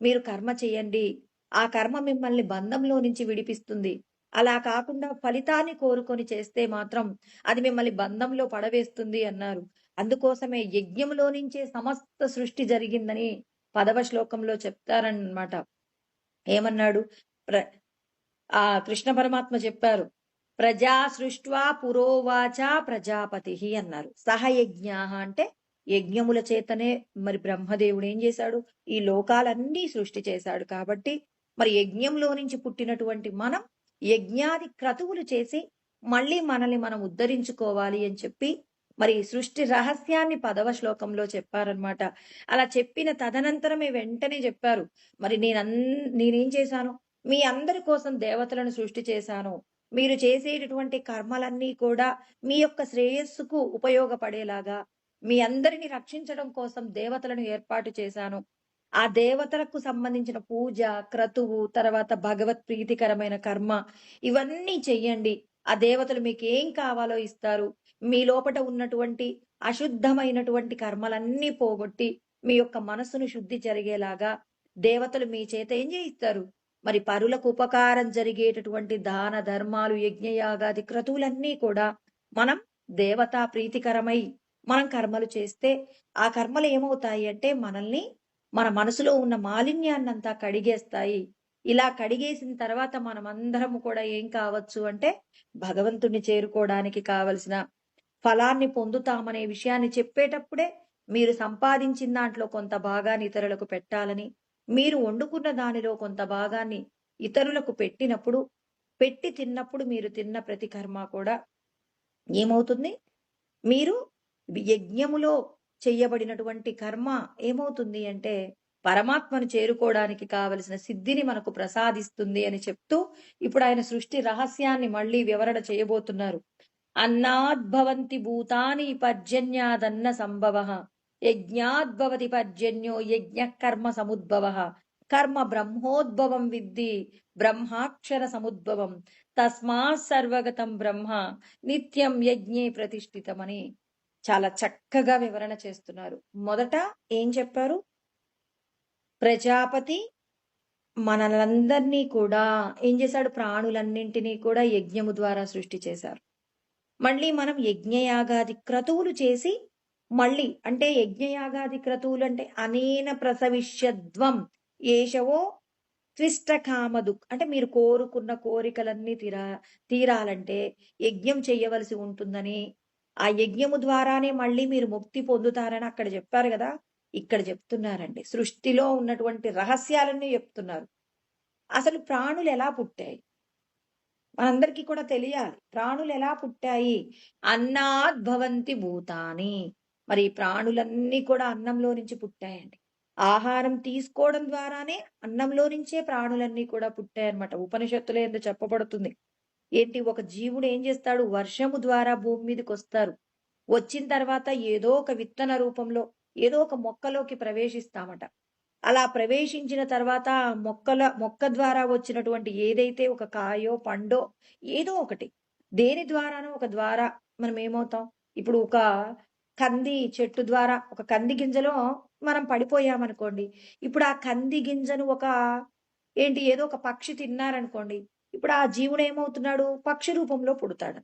Speaker 1: మీరు కర్మ చేయండి. ఆ కర్మ మిమ్మల్ని బంధంలో నుంచి విడిపిస్తుంది. అలా కాకుండా ఫలితాన్ని కోరుకొని చేస్తే మాత్రం అది మిమ్మల్ని బంధంలో పడవేస్తుంది అన్నారు. అందుకోసమే యజ్ఞంలో నుంచే సమస్త సృష్టి జరిగిందని 10వ శ్లోకంలో చెప్తారన్నమాట. ఏమన్నాడు? ప్ర కృష్ణ పరమాత్మ చెప్పారు. ప్రజా సృష్ట్వా పురోవాచ ప్రజాపతి అన్నారు. సహయజ్ఞాః అంటే యజ్ఞముల చేతనే మరి బ్రహ్మదేవుడు ఏం చేశాడు? ఈ లోకాలన్నీ సృష్టి చేశాడు. కాబట్టి మరి యజ్ఞంలో నుంచి పుట్టినటువంటి మనం యజ్ఞాది క్రతువులు చేసి మళ్ళీ మనల్ని మనం ఉద్ధరించుకోవాలి అని చెప్పి మరి సృష్టి రహస్యాన్ని 10వ శ్లోకంలో చెప్పారనమాట. అలా చెప్పిన తదనంతరమే వెంటనే చెప్పారు. మరి నేనేం చేశాను? మీ అందరి కోసం దేవతలను సృష్టి చేశాను. మీరు చేసేటటువంటి కర్మలన్నీ కూడా మీ యొక్క శ్రేయస్సుకు ఉపయోగపడేలాగా మీ అందరిని రక్షించడం కోసం దేవతలను ఏర్పాటు చేశాను. ఆ దేవతలకు సంబంధించిన పూజ, క్రతువు, తర్వాత భగవత్ ప్రీతికరమైన కర్మ ఇవన్నీ చెయ్యండి. ఆ దేవతలు మీకు ఏం కావాలో ఇస్తారు. మీ లోపట ఉన్నటువంటి అశుద్ధమైనటువంటి కర్మలన్నీ పోగొట్టి మీ యొక్క మనసును శుద్ధి జరిగేలాగా దేవతలు మీ చేత ఏం చేయిస్తారు? మరి పరులకు ఉపకారం జరిగేటటువంటి దాన ధర్మాలు, యజ్ఞయాగాది క్రతువులన్నీ కూడా మనం దేవతా ప్రీతికరమై మనం కర్మలు చేస్తే ఆ కర్మలు ఏమవుతాయి అంటే మనల్ని మన మనసులో ఉన్న మాలిన్యాన్నంతా కడిగేస్తాయి. ఇలా కడిగేసిన తర్వాత మనమందరము కూడా ఏం కావచ్చు అంటే భగవంతుణ్ణి చేరుకోవడానికి కావలసిన ఫలాన్ని పొందుతామనే విషయాన్ని చెప్పేటప్పుడే మీరు సంపాదించిన దాంట్లో కొంత భాగాన్ని ఇతరులకు పెట్టాలని, మీరు వండుకున్న దానిలో కొంత భాగాన్ని ఇతరులకు పెట్టినప్పుడు, పెట్టి తిన్నప్పుడు మీరు తిన్న ప్రతి కర్మ కూడా ఏమవుతుంది? మీరు యజ్ఞములో చెయ్యబడినటువంటి కర్మ ఏమవుతుంది అంటే పరమాత్మను చేరుకోవడానికి కావలసిన సిద్ధిని మనకు ప్రసాదిస్తుంది అని చెప్తూ ఇప్పుడు ఆయన సృష్టి రహస్యాన్ని మళ్ళీ వివరణ చేయబోతున్నారు. అన్నాద్భవంతి భూతాని పర్జన్యాదన్న సంభవ, యజ్ఞాద్భవతి పర్జన్యో యజ్ఞ కర్మ సముద్భవ, కర్మ బ్రహ్మోద్భవం విద్ధి బ్రహ్మాక్షర సముద్భవం, తస్మాత్ సర్వగతం బ్రహ్మ నిత్యం యజ్ఞే ప్రతిష్ఠితమని చాలా చక్కగా వివరణ చేస్తున్నారు. మొదట ఏం చెప్పారు? ప్రజాపతి మనలందరినీ కూడా ఏం చేశాడు? ప్రాణులన్నింటినీ కూడా యజ్ఞము ద్వారా సృష్టి చేశారు. మళ్ళీ మనం యజ్ఞయాగాది క్రతువులు చేసి మళ్ళీ అంటే యజ్ఞయాగాది క్రతువులు అంటే అనేన ప్రసవిష్యద్వం ఏషవో క్లిష్టకామదు, అంటే మీరు కోరుకున్న కోరికలన్నీ తీరాలంటే యజ్ఞం చెయ్యవలసి ఉంటుందని, ఆ యజ్ఞము ద్వారానే మళ్ళీ మీరు ముక్తి పొందుతారని అక్కడ చెప్పారు కదా, ఇక్కడ చెప్తున్నారండి. సృష్టిలో ఉన్నటువంటి రహస్యాలన్నీ చెప్తున్నారు. అసలు ప్రాణులు ఎలా పుట్టాయి మనందరికీ కూడా తెలియాలి. ప్రాణులు ఎలా పుట్టాయి? అన్నాద్భవంతి భూతాని. మరి ప్రాణులన్నీ కూడా అన్నంలో నుంచి పుట్టాయండి. ఆహారం తీసుకోవడం ద్వారానే అన్నంలో నుంచే ప్రాణులన్నీ కూడా పుట్టాయన్నమాట. ఉపనిషత్తులో ఎందుకు చెప్పబడుతుంది ఏంటి? ఒక జీవుడు ఏం చేస్తాడు? వర్షము ద్వారా భూమి మీదకి వస్తారు. వచ్చిన తర్వాత ఏదో ఒక విత్తన రూపంలో ఏదో ఒక మొక్కలోకి ప్రవేశిస్తామట. అలా ప్రవేశించిన తర్వాత మొక్క ద్వారా వచ్చినటువంటి ఏదైతే ఒక కాయో పండో ఏదో ఒకటి దేని ద్వారానో ఒక ద్వారా మనం ఏమవుతాం? ఇప్పుడు ఒక కంది చెట్టు ద్వారా ఒక కంది గింజలో మనం పడిపోయామనుకోండి, ఇప్పుడు ఆ కంది గింజను ఏదో ఒక పక్షి తిన్నారనుకోండి, ఇప్పుడు ఆ జీవుడు ఏమవుతున్నాడు? పక్షి రూపంలో పుడతాడు.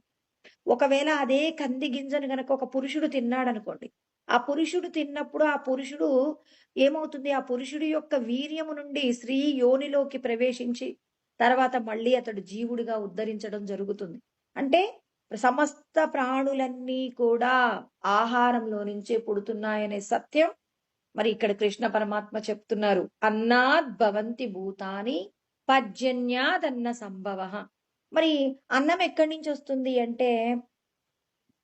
Speaker 1: ఒకవేళ అదే కంది గింజను గనక ఒక పురుషుడు తిన్నాడనుకోండి, ఆ పురుషుడు తిన్నప్పుడు ఆ పురుషుడు ఏమవుతుంది? ఆ పురుషుడి యొక్క వీర్యము నుండి స్త్రీ యోనిలోకి ప్రవేశించి తర్వాత మళ్ళీ అతడు జీవుడిగా ఉద్ధరించడం జరుగుతుంది. అంటే సమస్త ప్రాణులన్నీ కూడా ఆహారంలో నుంచే పుడుతున్నాయనే సత్యం మరి ఇక్కడ కృష్ణ పరమాత్మ చెప్తున్నారు. అన్నాద్ భవంతి భూతాని పర్జన్యాదన్న సంభవ. మరి అన్నం ఎక్కడి నుంచి వస్తుంది అంటే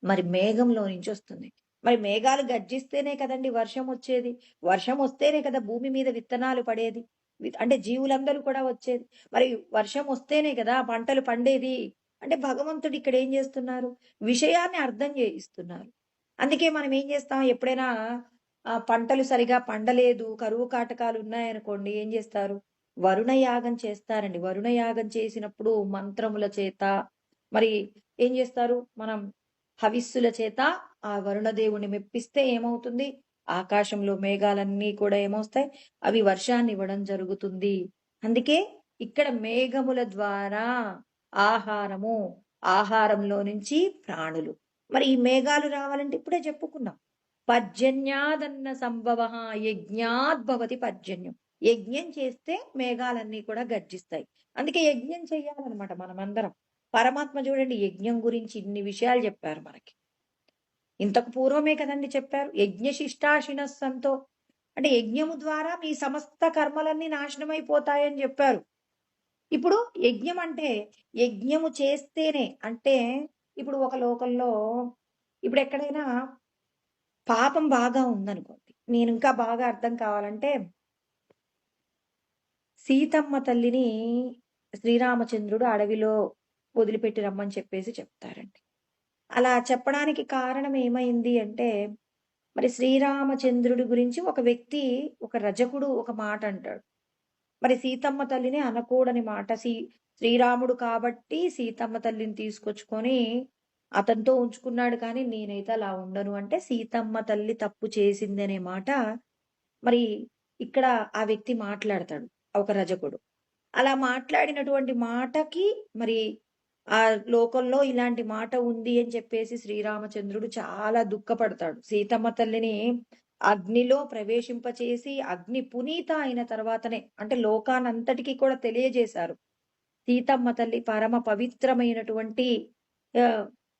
Speaker 1: మరి మేఘంలో నుంచి వస్తుంది. మరి మేఘాలు గర్జిస్తేనే కదండి వర్షం వచ్చేది. వర్షం వస్తేనే కదా భూమి మీద విత్తనాలు పడేది. అంటే జీవులందరూ కూడా వచ్చేది. మరి వర్షం వస్తేనే కదా పంటలు పండేది. అంటే భగవంతుడు ఇక్కడ ఏం చేస్తున్నారు? విషయాన్ని అర్థం చేయిస్తున్నారు. అందుకే మనం ఏం చేస్తాం? ఎప్పుడైనా పంటలు సరిగా పండలేదు, కరువు కాటకాలు ఉన్నాయనుకోండి, ఏం చేస్తారు? వరుణ యాగం చేస్తారండి. వరుణ యాగం చేసినప్పుడు మంత్రముల చేత మరి ఏం చేస్తారు? మనం హవిస్సుల చేత ఆ వరుణదేవుని మెప్పిస్తే ఏమవుతుంది? ఆకాశంలో మేఘాలన్నీ కూడా ఏమొస్తాయి? అవి వర్షాన్ని ఇవ్వడం జరుగుతుంది. అందుకే ఇక్కడ మేఘముల ద్వారా ఆహారంలో నుంచి ప్రాణులు. మరి ఈ మేఘాలు రావాలంటే ఇప్పుడే చెప్పుకున్నాం. పర్జన్యాదన్న సంభవ యజ్ఞాద్భవతి పర్జన్యం. యజ్ఞం చేస్తే మేఘాలన్నీ కూడా గర్జిస్తాయి. అందుకే యజ్ఞం చెయ్యాలన్నమాట మనమందరం. పరమాత్మ చూడండి యజ్ఞం గురించి ఇన్ని విషయాలు చెప్పారు మనకి. ఇంతకు పూర్వమే కదండి చెప్పారు. యజ్ఞ శిష్టాశినస్సంతో, అంటే యజ్ఞము ద్వారా మీ సమస్త కర్మలన్నీ నాశనమైపోతాయని చెప్పారు. ఇప్పుడు యజ్ఞం అంటే యజ్ఞము చేస్తేనే, అంటే ఇప్పుడు ఒక లోకంలో ఇప్పుడు ఎక్కడైనా పాపం బాగా ఉందనుకోండి, నేను ఇంకా బాగా అర్థం కావాలంటే సీతమ్మ తల్లిని శ్రీరామచంద్రుడు అడవిలో వదిలిపెట్టి రమ్మని చెప్పేసి చెప్తారండి. అలా చెప్పడానికి కారణం ఏమైంది అంటే మరి శ్రీరామచంద్రుడి గురించి ఒక వ్యక్తి, ఒక రజకుడు ఒక మాట అంటాడు. మరి సీతమ్మ తల్లిని అనకూడని మాట. శ్రీరాముడు కాబట్టి సీతమ్మ తల్లిని తీసుకొచ్చుకొని అతనితో ఉంచుకున్నాడు, కానీ నేనైతే అలా ఉండను అంటే సీతమ్మ తల్లి తప్పు చేసిందనే మాట మరి ఇక్కడ ఆ వ్యక్తి మాట్లాడతాడు, ఒక రజకుడు. అలా మాట్లాడినటువంటి మాటకి మరి ఆ లోకంలో ఇలాంటి మాట ఉంది అని చెప్పేసి శ్రీరామచంద్రుడు చాలా దుఃఖపడతాడు. సీతమ్మ తల్లిని అగ్నిలో ప్రవేశింపచేసి అగ్ని పునీత అయిన తర్వాతనే, అంటే లోకానంతటికీ కూడా తెలియజేశారు, సీతమ్మ తల్లి పరమ పవిత్రమైనటువంటి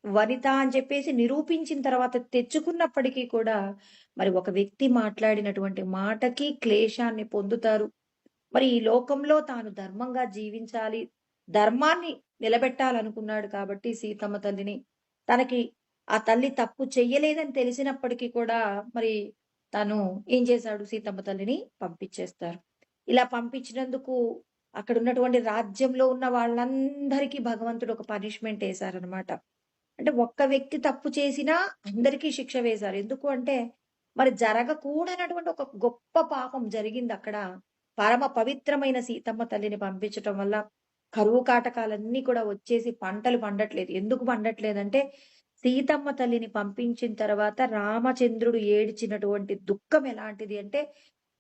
Speaker 1: వనిత అని చెప్పేసి నిరూపించిన తర్వాత తెచ్చుకున్నప్పటికీ కూడా మరి ఒక వ్యక్తి మాట్లాడినటువంటి మాటకి క్లేశాన్ని పొందుతారు. మరి ఈ లోకంలో తాను ధర్మంగా జీవించాలి, ధర్మాన్ని నిలబెట్టాలనుకున్నాడు కాబట్టి సీతమ్మ తల్లిని, తనకి ఆ తల్లి తప్పు చెయ్యలేదని తెలిసినప్పటికీ కూడా మరి తను ఏం చేశాడు సీతమ్మ తల్లిని పంపించేస్తారు. ఇలా పంపించినందుకు అక్కడున్నటువంటి రాజ్యంలో ఉన్న వాళ్ళందరికీ భగవంతుడు ఒక పనిష్మెంట్ యేసారనమాట. అంటే ఒక్క వ్యక్తి తప్పు చేసినా అందరికీ శిక్ష వేశారు. ఎందుకు అంటే మరి జరగకూడనటువంటి ఒక గొప్ప పాపం జరిగిందక్కడ. పరమ పవిత్రమైన సీతమ్మ తల్లిని పంపించటం వల్ల కరువు కాటకాలన్నీ కూడా వచ్చేసి పంటలు పండట్లేదు. ఎందుకు పండట్లేదంటే సీతమ్మ తల్లిని పంపించిన తర్వాత రామచంద్రుడు ఏడ్చినటువంటి దుఃఖం ఎలాంటిది అంటే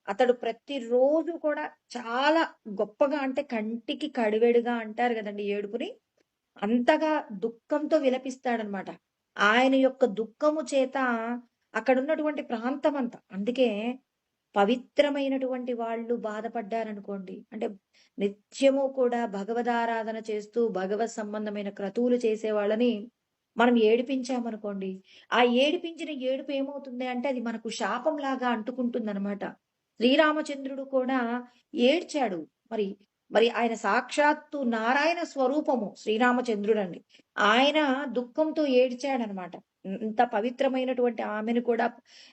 Speaker 1: అతడు ప్రతిరోజు కూడా చాలా గొప్పగా అంటే కంటికి కడివెడుగా అంటారు గదండీ ఏడుపుని. అంతగా దుఃఖంతో విలపిస్తాడనమాట. ఆయన యొక్క దుఃఖము చేత అక్కడున్నటువంటి ప్రాంతమంతా అందుకే పవిత్రమైనటువంటి వాళ్ళు బాధపడ్డారనుకోండి, అంటే నిత్యము కూడా భగవదారాధన చేస్తూ భగవత్ సంబంధమైన క్రతువులు చేసే వాళ్ళని మనం ఏడిపించామనుకోండి, ఆ ఏడిపించిన ఏడుపు ఏమవుతుంది అంటే అది మనకు శాపంలాగా అంటుకుంటుందనమాట. శ్రీరామచంద్రుడు కూడా ఏడ్చాడు. మరి మరి ఆయన సాక్షాత్తు నారాయణ స్వరూపము శ్రీరామచంద్రుడండి. ఆయన దుఃఖంతో ఏడ్చాడనమాట. ఇంత పవిత్రమైనటువంటి ఆమెను కూడా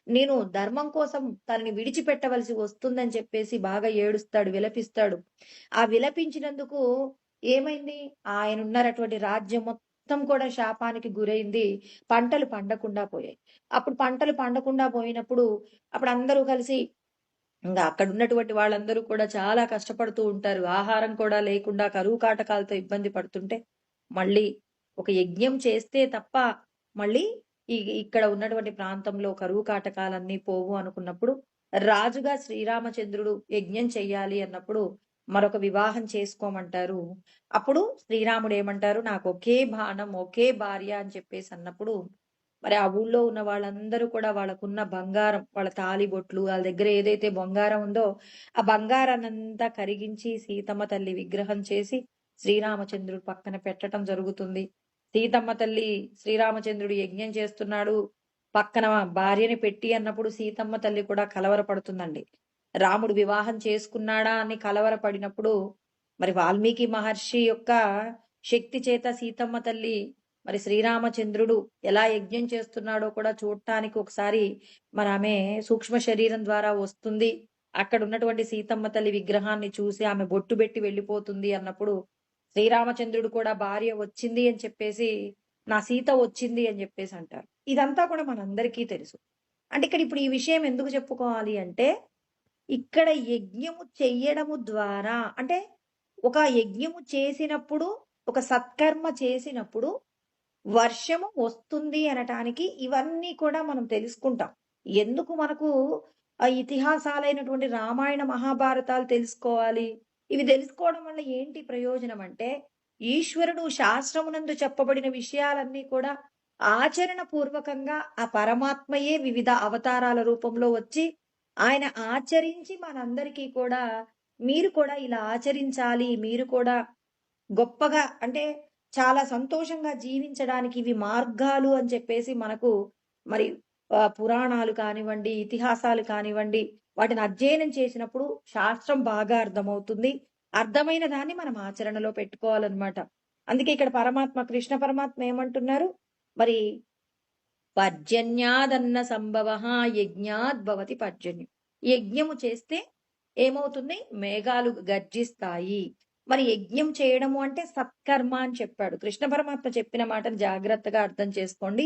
Speaker 1: నేను ధర్మం కోసం తనని విడిచిపెట్టవలసి వస్తుందని చెప్పేసి బాగా ఏడుస్తాడు, విలపిస్తాడు. ఆ విలపించినందుకు ఏమైంది? ఆయనున్నటువంటి రాజ్యం మొత్తం కూడా శాపానికి గురైంది. పంటలు పండకుండా పోయాయి. అప్పుడు పంటలు పండకుండా పోయినప్పుడు అప్పుడు అందరూ కలిసి అక్కడున్నటువంటి వాళ్ళందరూ కూడా చాలా కష్టపడుతూ ఉంటారు. ఆహారం కూడా లేకుండా కరువు కాటకాలతో ఇబ్బంది పడుతుంటే, మళ్ళీ ఒక యజ్ఞం చేస్తే తప్ప మళ్ళీ ఇక్కడ ఉన్నటువంటి ప్రాంతంలో కరువు కాటకాలన్నీ పోవు అనుకున్నప్పుడు, రాజుగా శ్రీరామచంద్రుడు యజ్ఞం చెయ్యాలి అన్నప్పుడు మరొక వివాహం చేసుకోమంటారు. అప్పుడు శ్రీరాముడు ఏమంటారు, నాకు ఒకే బాణం, ఒకే భార్య అని చెప్పేసి అన్నప్పుడు మరి ఆ ఊళ్ళో ఉన్న వాళ్ళందరూ కూడా వాళ్ళకున్న బంగారం, వాళ్ళ తాళిబొట్లు, వాళ్ళ దగ్గర ఏదైతే బంగారం ఉందో, ఆ బంగారాన్నంతా కరిగించి సీతమ్మ తల్లి విగ్రహం చేసి శ్రీరామచంద్రుడు పక్కన పెట్టటం జరుగుతుంది. సీతమ్మ తల్లి శ్రీరామచంద్రుడు యజ్ఞం చేస్తున్నాడు, పక్కన భార్యని పెట్టి అన్నప్పుడు సీతమ్మ తల్లి కూడా కలవరపడుతుందండి. రాముడు వివాహం చేసుకున్నాడా అని కలవరపడినప్పుడు మరి వాల్మీకి మహర్షి యొక్క శక్తి చేత సీతమ్మ తల్లి మరి శ్రీరామచంద్రుడు ఎలా యజ్ఞం చేస్తున్నాడో కూడా చూడటానికి ఒకసారి మరి ఆమె సూక్ష్మ శరీరం ద్వారా వస్తుంది. అక్కడ ఉన్నటువంటి సీతమ్మ తల్లి విగ్రహాన్ని చూసి ఆమె బొట్టు పెట్టి వెళ్ళిపోతుంది అన్నప్పుడు శ్రీరామచంద్రుడు కూడా భార్య వచ్చింది అని చెప్పేసి నా సీత వచ్చింది అని చెప్పేసి అంటారు. ఇదంతా కూడా మనందరికీ తెలుసు. అంటే ఇక్కడ ఇప్పుడు ఈ విషయం ఎందుకు చెప్పుకోవాలి అంటే ఇక్కడ యజ్ఞము చెయ్యడము ద్వారా అంటే ఒక యజ్ఞము చేసినప్పుడు ఒక సత్కర్మ చేసినప్పుడు వర్షము వస్తుంది అనటానికి ఇవన్నీ కూడా మనం తెలుసుకుంటాం. ఎందుకు మనకు ఆ ఇతిహాసాలైనటువంటి రామాయణ మహాభారతాలు తెలుసుకోవాలి? ఇవి తెలుసుకోవడం వల్ల ఏంటి ప్రయోజనం అంటే ఈశ్వరుడు శాస్త్రమునందు చెప్పబడిన విషయాలన్నీ కూడా ఆచరణ పూర్వకంగా ఆ పరమాత్మయే వివిధ అవతారాల రూపంలో వచ్చి ఆయన ఆచరించి మనందరికీ కూడా మీరు కూడా ఇలా ఆచరించాలి, మీరు కూడా గొప్పగా అంటే చాలా సంతోషంగా జీవించడానికి ఇవి మార్గాలు అని చెప్పేసి మనకు మరి పురాణాలు కానివ్వండి, ఇతిహాసాలు కానివ్వండి, వాటిని అధ్యయనం చేసినప్పుడు శాస్త్రం బాగా అర్థమవుతుంది. అర్థమైన దాన్ని మనం ఆచరణలో పెట్టుకోవాలన్నమాట. అందుకే ఇక్కడ పరమాత్మ కృష్ణ పరమాత్మ ఏమంటున్నారు మరి పర్జన్యాదన్న సంభవ యజ్ఞాద్ భవతి పర్జన్యం. యజ్ఞము చేస్తే ఏమవుతుంది? మేఘాలు గర్జిస్తాయి. మరి యజ్ఞం చేయడము అంటే సత్కర్మ అని చెప్పాడు. కృష్ణ పరమాత్మ చెప్పిన మాటను జాగ్రత్తగా అర్థం చేసుకోండి.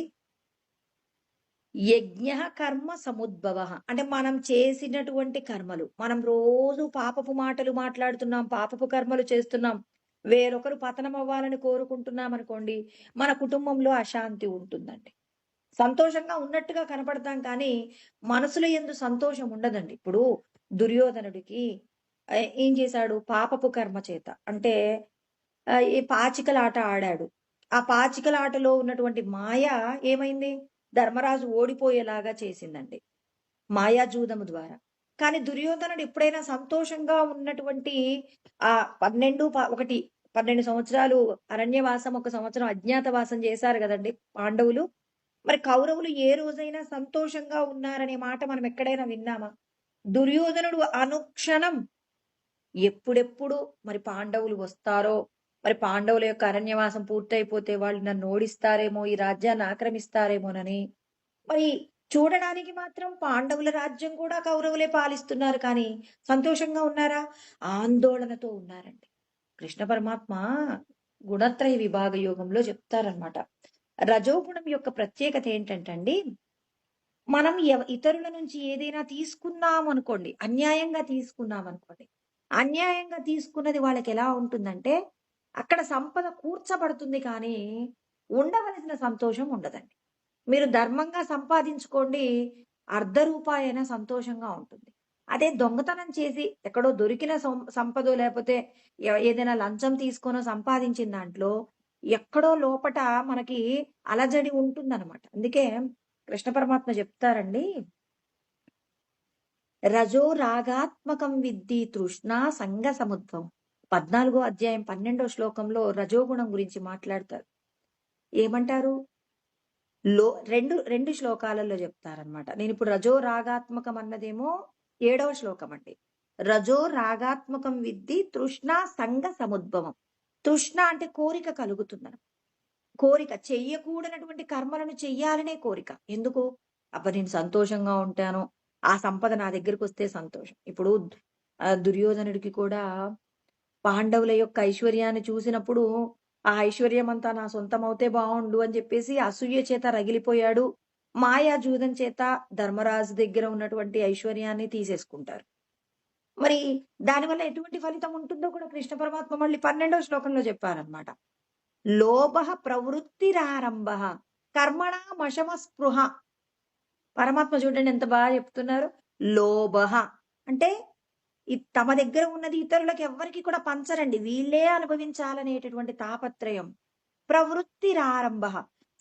Speaker 1: యజ్ఞ కర్మ సముద్భవ అంటే మనం చేసినటువంటి కర్మలు, మనం రోజు పాపపు మాటలు మాట్లాడుతున్నాం, పాపపు కర్మలు చేస్తున్నాం, వేరొకరు పతనం అవ్వాలని కోరుకుంటున్నాం అనుకోండి, మన కుటుంబంలో అశాంతి ఉంటుందండి. సంతోషంగా ఉన్నట్టుగా కనపడతాం కానీ మనసులో ఎందు సంతోషం ఉండదండి. ఇప్పుడు దుర్యోధనుడికి ఏం చేశాడు? పాపపు కర్మ చేత అంటే ఈ పాచికల ఆట ఆడాడు. ఆ పాచికల ఆటలో ఉన్నటువంటి మాయ ఏమైంది? ధర్మరాజు ఓడిపోయేలాగా చేసిందండి మాయాజూదము ద్వారా. కానీ దుర్యోధనుడు ఎప్పుడైనా సంతోషంగా ఉన్నటువంటి ఆ 12 సంవత్సరాలు అరణ్యవాసం, 1 సంవత్సరం అజ్ఞాతవాసం చేశారు కదండి పాండవులు. మరి కౌరవులు ఏ రోజైనా సంతోషంగా ఉన్నారనే మాట మనం ఎక్కడైనా విన్నామా? దుర్యోధనుడు అనుక్షణం ఎప్పుడెప్పుడు మరి పాండవులు వస్తారో, మరి పాండవుల యొక్క అరణ్యవాసం పూర్తయిపోతే వాళ్ళు నన్ను ఓడిస్తారేమో, ఈ రాజ్యాన్ని ఆక్రమిస్తారేమోనని మరి చూడడానికి మాత్రం పాండవుల రాజ్యం కూడా కౌరవులే పాలిస్తున్నారు కానీ సంతోషంగా ఉన్నారా? ఆందోళనతో ఉన్నారండి. కృష్ణ పరమాత్మ గుణత్రయ విభాగ యోగంలో చెప్తారనమాట. రజోగుణం యొక్క ప్రత్యేకత ఏంటంటండి, మనం ఇతరుల నుంచి ఏదైనా తీసుకున్నాం అనుకోండి, అన్యాయంగా తీసుకున్నాం అనుకోండి. అన్యాయంగా తీసుకున్నది వాళ్ళకి ఎలా ఉంటుందంటే, అక్కడ సంపద కూర్చబడుతుంది కానీ, ఉండవలసిన సంతోషం ఉండదండి. మీరు ధర్మంగా సంపాదించుకోండి, అర్ధ రూపాయైనా సంతోషంగా ఉంటుంది. అదే దొంగతనం చేసి ఎక్కడో దొరికిన సంపదో లేపోతే ఏదైనా లంచం తీసుకొనో సంపాదించిన దాంట్లో ఎక్కడో లోపట మనకి అలజడి ఉంటుందనమాట. అందుకే కృష్ణ పరమాత్మ చెప్తారండి, రజో రాగాత్మకం విద్ధి తృష్ణా సంగ సముద్భవం. 14వ అధ్యాయం 12వ శ్లోకంలో రజోగుణం గురించి మాట్లాడతారు. ఏమంటారు? రెండు శ్లోకాలలో చెప్తారనమాట. నేను ఇప్పుడు రజో రాగాత్మకం అన్నదేమో 7వ శ్లోకం అండి. రజో రాగాత్మకం విద్ధి తృష్ణ సంగ సముద్భవం. తృష్ణ అంటే కోరిక కలుగుతుందన. కోరిక చెయ్యకూడనటువంటి కర్మలను చెయ్యాలనే కోరిక. ఎందుకు? నేను సంతోషంగా ఉంటాను, ఆ సంపద నా దగ్గరికి వస్తే సంతోషం. ఇప్పుడు దుర్యోధనుడికి కూడా పాండవుల యొక్క ఐశ్వర్యాన్ని చూసినప్పుడు ఆ ఐశ్వర్యం అంతా నా సొంతం అవుతే బాగుండు అని చెప్పేసి అసూయ చేత రగిలిపోయాడు. మాయా జూదం చేత ధర్మరాజు దగ్గర ఉన్నటువంటి ఐశ్వర్యాన్ని తీసేసుకుంటారు. మరి దానివల్ల ఎటువంటి ఫలితం ఉంటుందో కూడా కృష్ణ పరమాత్మ మళ్ళీ 12వ శ్లోకంలో చెప్పారనమాట. లోభ ప్రవృత్తిరారంభ కర్మణ మశమ స్పృహ. పరమాత్మ చూడండి ఎంత బాగా చెప్తున్నారు. లోభ అంటే తమ దగ్గర ఉన్నది ఇతరులకు ఎవ్వరికి కూడా పంచరండి, వీళ్ళే అనుభవించాలనేటటువంటి తాపత్రయం. ప్రవృత్తిరారంభ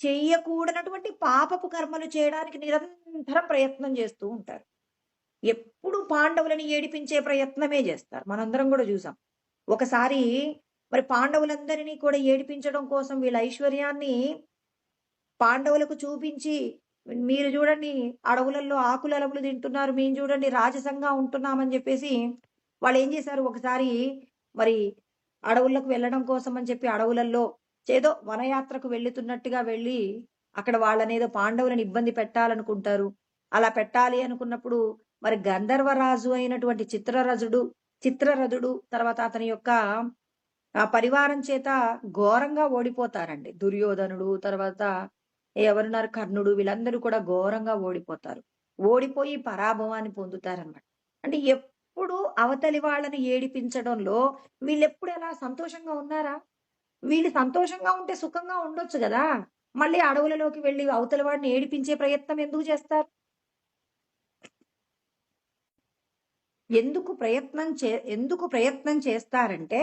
Speaker 1: చెయ్యకూడనటువంటి పాపపు కర్మలు చేయడానికి నిరంతరం ప్రయత్నం చేస్తూ ఉంటారు. ఎప్పుడు పాండవులని ఏడిపించే ప్రయత్నమే చేస్తారు. మనందరం కూడా చూసాం. ఒకసారి మరి పాండవులందరినీ కూడా ఏడిపించడం కోసం వీళ్ళ ఐశ్వర్యాన్ని పాండవులకు చూపించి, మీరు చూడండి అడవులలో ఆకులలములు తింటున్నారు, మేము చూడండి రాజసంగా ఉంటున్నామని చెప్పేసి వాళ్ళు ఏం చేశారు, ఒకసారి మరి అడవులకు వెళ్ళడం కోసం అని చెప్పి అడవులలో ఏదో వనయాత్రకు వెళ్తున్నట్టుగా వెళ్ళి అక్కడ వాళ్ళనేదో పాండవులను ఇబ్బంది పెట్టాలనుకుంటారు. అలా పెట్టాలి అనుకున్నప్పుడు మరి గంధర్వరాజు అయినటువంటి చిత్రరథుడు తర్వాత అతని యొక్క పరివారం చేత ఘోరంగా ఓడిపోతారండి. దుర్యోధనుడు తర్వాత ఎవరున్నారు, కర్ణుడు, వీళ్ళందరూ కూడా ఘోరంగా ఓడిపోతారు. ఓడిపోయి పరాభవాన్ని పొందుతారనమాట. అంటే ఎప్పుడు అవతలి వాళ్ళని ఏడిపించడంలో వీళ్ళెప్పుడు ఎలా సంతోషంగా ఉన్నారా? వీళ్ళు సంతోషంగా ఉంటే సుఖంగా ఉండొచ్చు కదా, మళ్ళీ అడవులలోకి వెళ్ళి అవతలి వాడిని ఏడిపించే ప్రయత్నం ఎందుకు చేస్తారు? ఎందుకు ప్రయత్నం చేస్తారంటే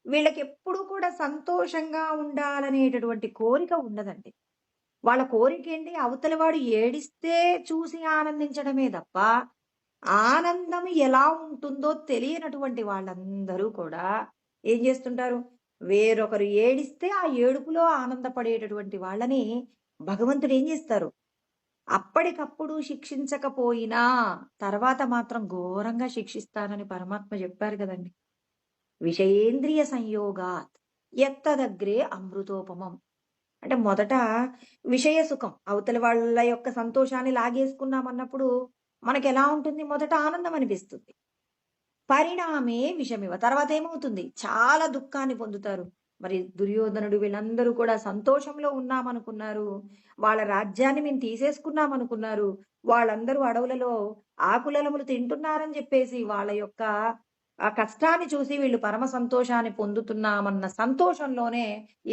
Speaker 1: వీళ్ళకి ఎప్పుడు కూడా సంతోషంగా ఉండాలనేటటువంటి కోరిక ఉండదండి. వాళ్ళ కోరిక ఏంటి, అవతలి వాడు ఏడిస్తే చూసి ఆనందించడమే తప్ప ఆనందం ఎలా ఉంటుందో తెలియనటువంటి వాళ్ళందరూ కూడా ఏం చేస్తుంటారు, వేరొకరు ఏడిస్తే ఆ ఏడుపులో ఆనందపడేటటువంటి వాళ్ళని భగవంతుడు ఏం చేస్తారు, అప్పటికప్పుడు శిక్షించకపోయినా తర్వాత మాత్రం ఘోరంగా శిక్షిస్తానని పరమాత్మ చెప్పారు కదండి. విషయేంద్రియ సంయోగాత్ ఎత్తదగ్రే అమృతోపమం. అంటే మొదట విషయ సుఖం, అవతలి వాళ్ళ యొక్క సంతోషాన్ని లాగేసుకున్నామన్నప్పుడు మనకి ఎలా ఉంటుంది, మొదట ఆనందం అనిపిస్తుంది. పరిణామే విషమివ, తర్వాత ఏమవుతుంది, చాలా దుఃఖాన్ని పొందుతారు. మరి దుర్యోధనుడు వీళ్ళందరూ కూడా సంతోషంలో ఉన్నామనుకున్నారు, వాళ్ళ రాజ్యాన్ని మేము తీసేసుకున్నామనుకున్నారు, వాళ్ళందరూ అడవులలో ఆకులలములు తింటున్నారని చెప్పేసి వాళ్ళ యొక్క ఆ కష్టాన్ని చూసి వీళ్ళు పరమ సంతోషాన్ని పొందుతున్నామన్న సంతోషంలోనే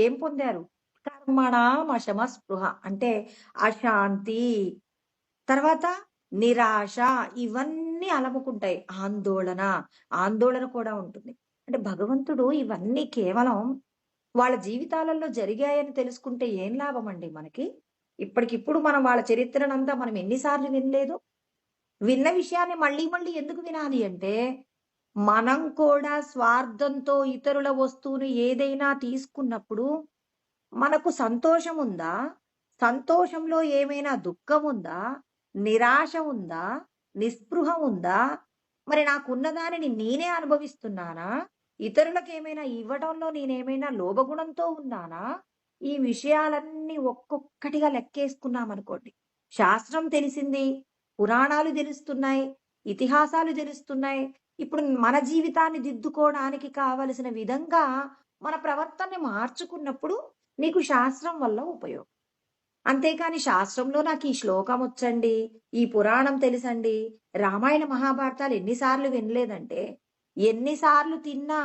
Speaker 1: ఏం పొందారు, కర్మణామశమ స్పృహ అంటే అశాంతి, తర్వాత నిరాశ, ఇవన్నీ అలముకుంటాయి. ఆందోళన కూడా ఉంటుంది. అంటే భగవంతుడు ఇవన్నీ కేవలం వాళ్ళ జీవితాలలో జరిగాయని తెలుసుకుంటే ఏం లాభం అండి మనకి? ఇప్పటికిప్పుడు మనం వాళ్ళ చరిత్రనంతా మనం ఎన్నిసార్లు వినలేదు? విన్న విషయాన్ని మళ్ళీ మళ్ళీ ఎందుకు వినాలి అంటే, మనం కూడా స్వార్థంతో ఇతరుల వస్తువును ఏదైనా తీసుకున్నప్పుడు మనకు సంతోషం ఉందా? సంతోషంలో ఏమైనా దుఃఖం ఉందా? నిరాశ ఉందా? నిస్పృహ ఉందా? మరి నాకున్న దానిని నేనే అనుభవిస్తున్నానా? ఇతరులకు ఏమైనా ఇవ్వడంలో నేనేమైనా లోభగుణంతో ఉన్నానా? ఈ విషయాలన్నీ ఒక్కొక్కటిగా లెక్కేసుకున్నామనుకోండి, శాస్త్రం తెలిసింది, పురాణాలు తెలుస్తున్నాయి, ఇతిహాసాలు తెలుస్తున్నాయి. ఇప్పుడు మన జీవితాన్ని దిద్దుకోవడానికి కావలసిన విధంగా మన ప్రవర్తనని మార్చుకున్నప్పుడు నీకు శాస్త్రం వల్ల ఉపయోగం. అంతేకాని శాస్త్రంలో నాకీ శ్లోకమొచ్చండి, ఈ పురాణం తెలుసండి, రామాయణ మహాభారతాలు ఎన్ని సార్లు వినలేదంటే, ఎన్ని సార్లు తిన్నా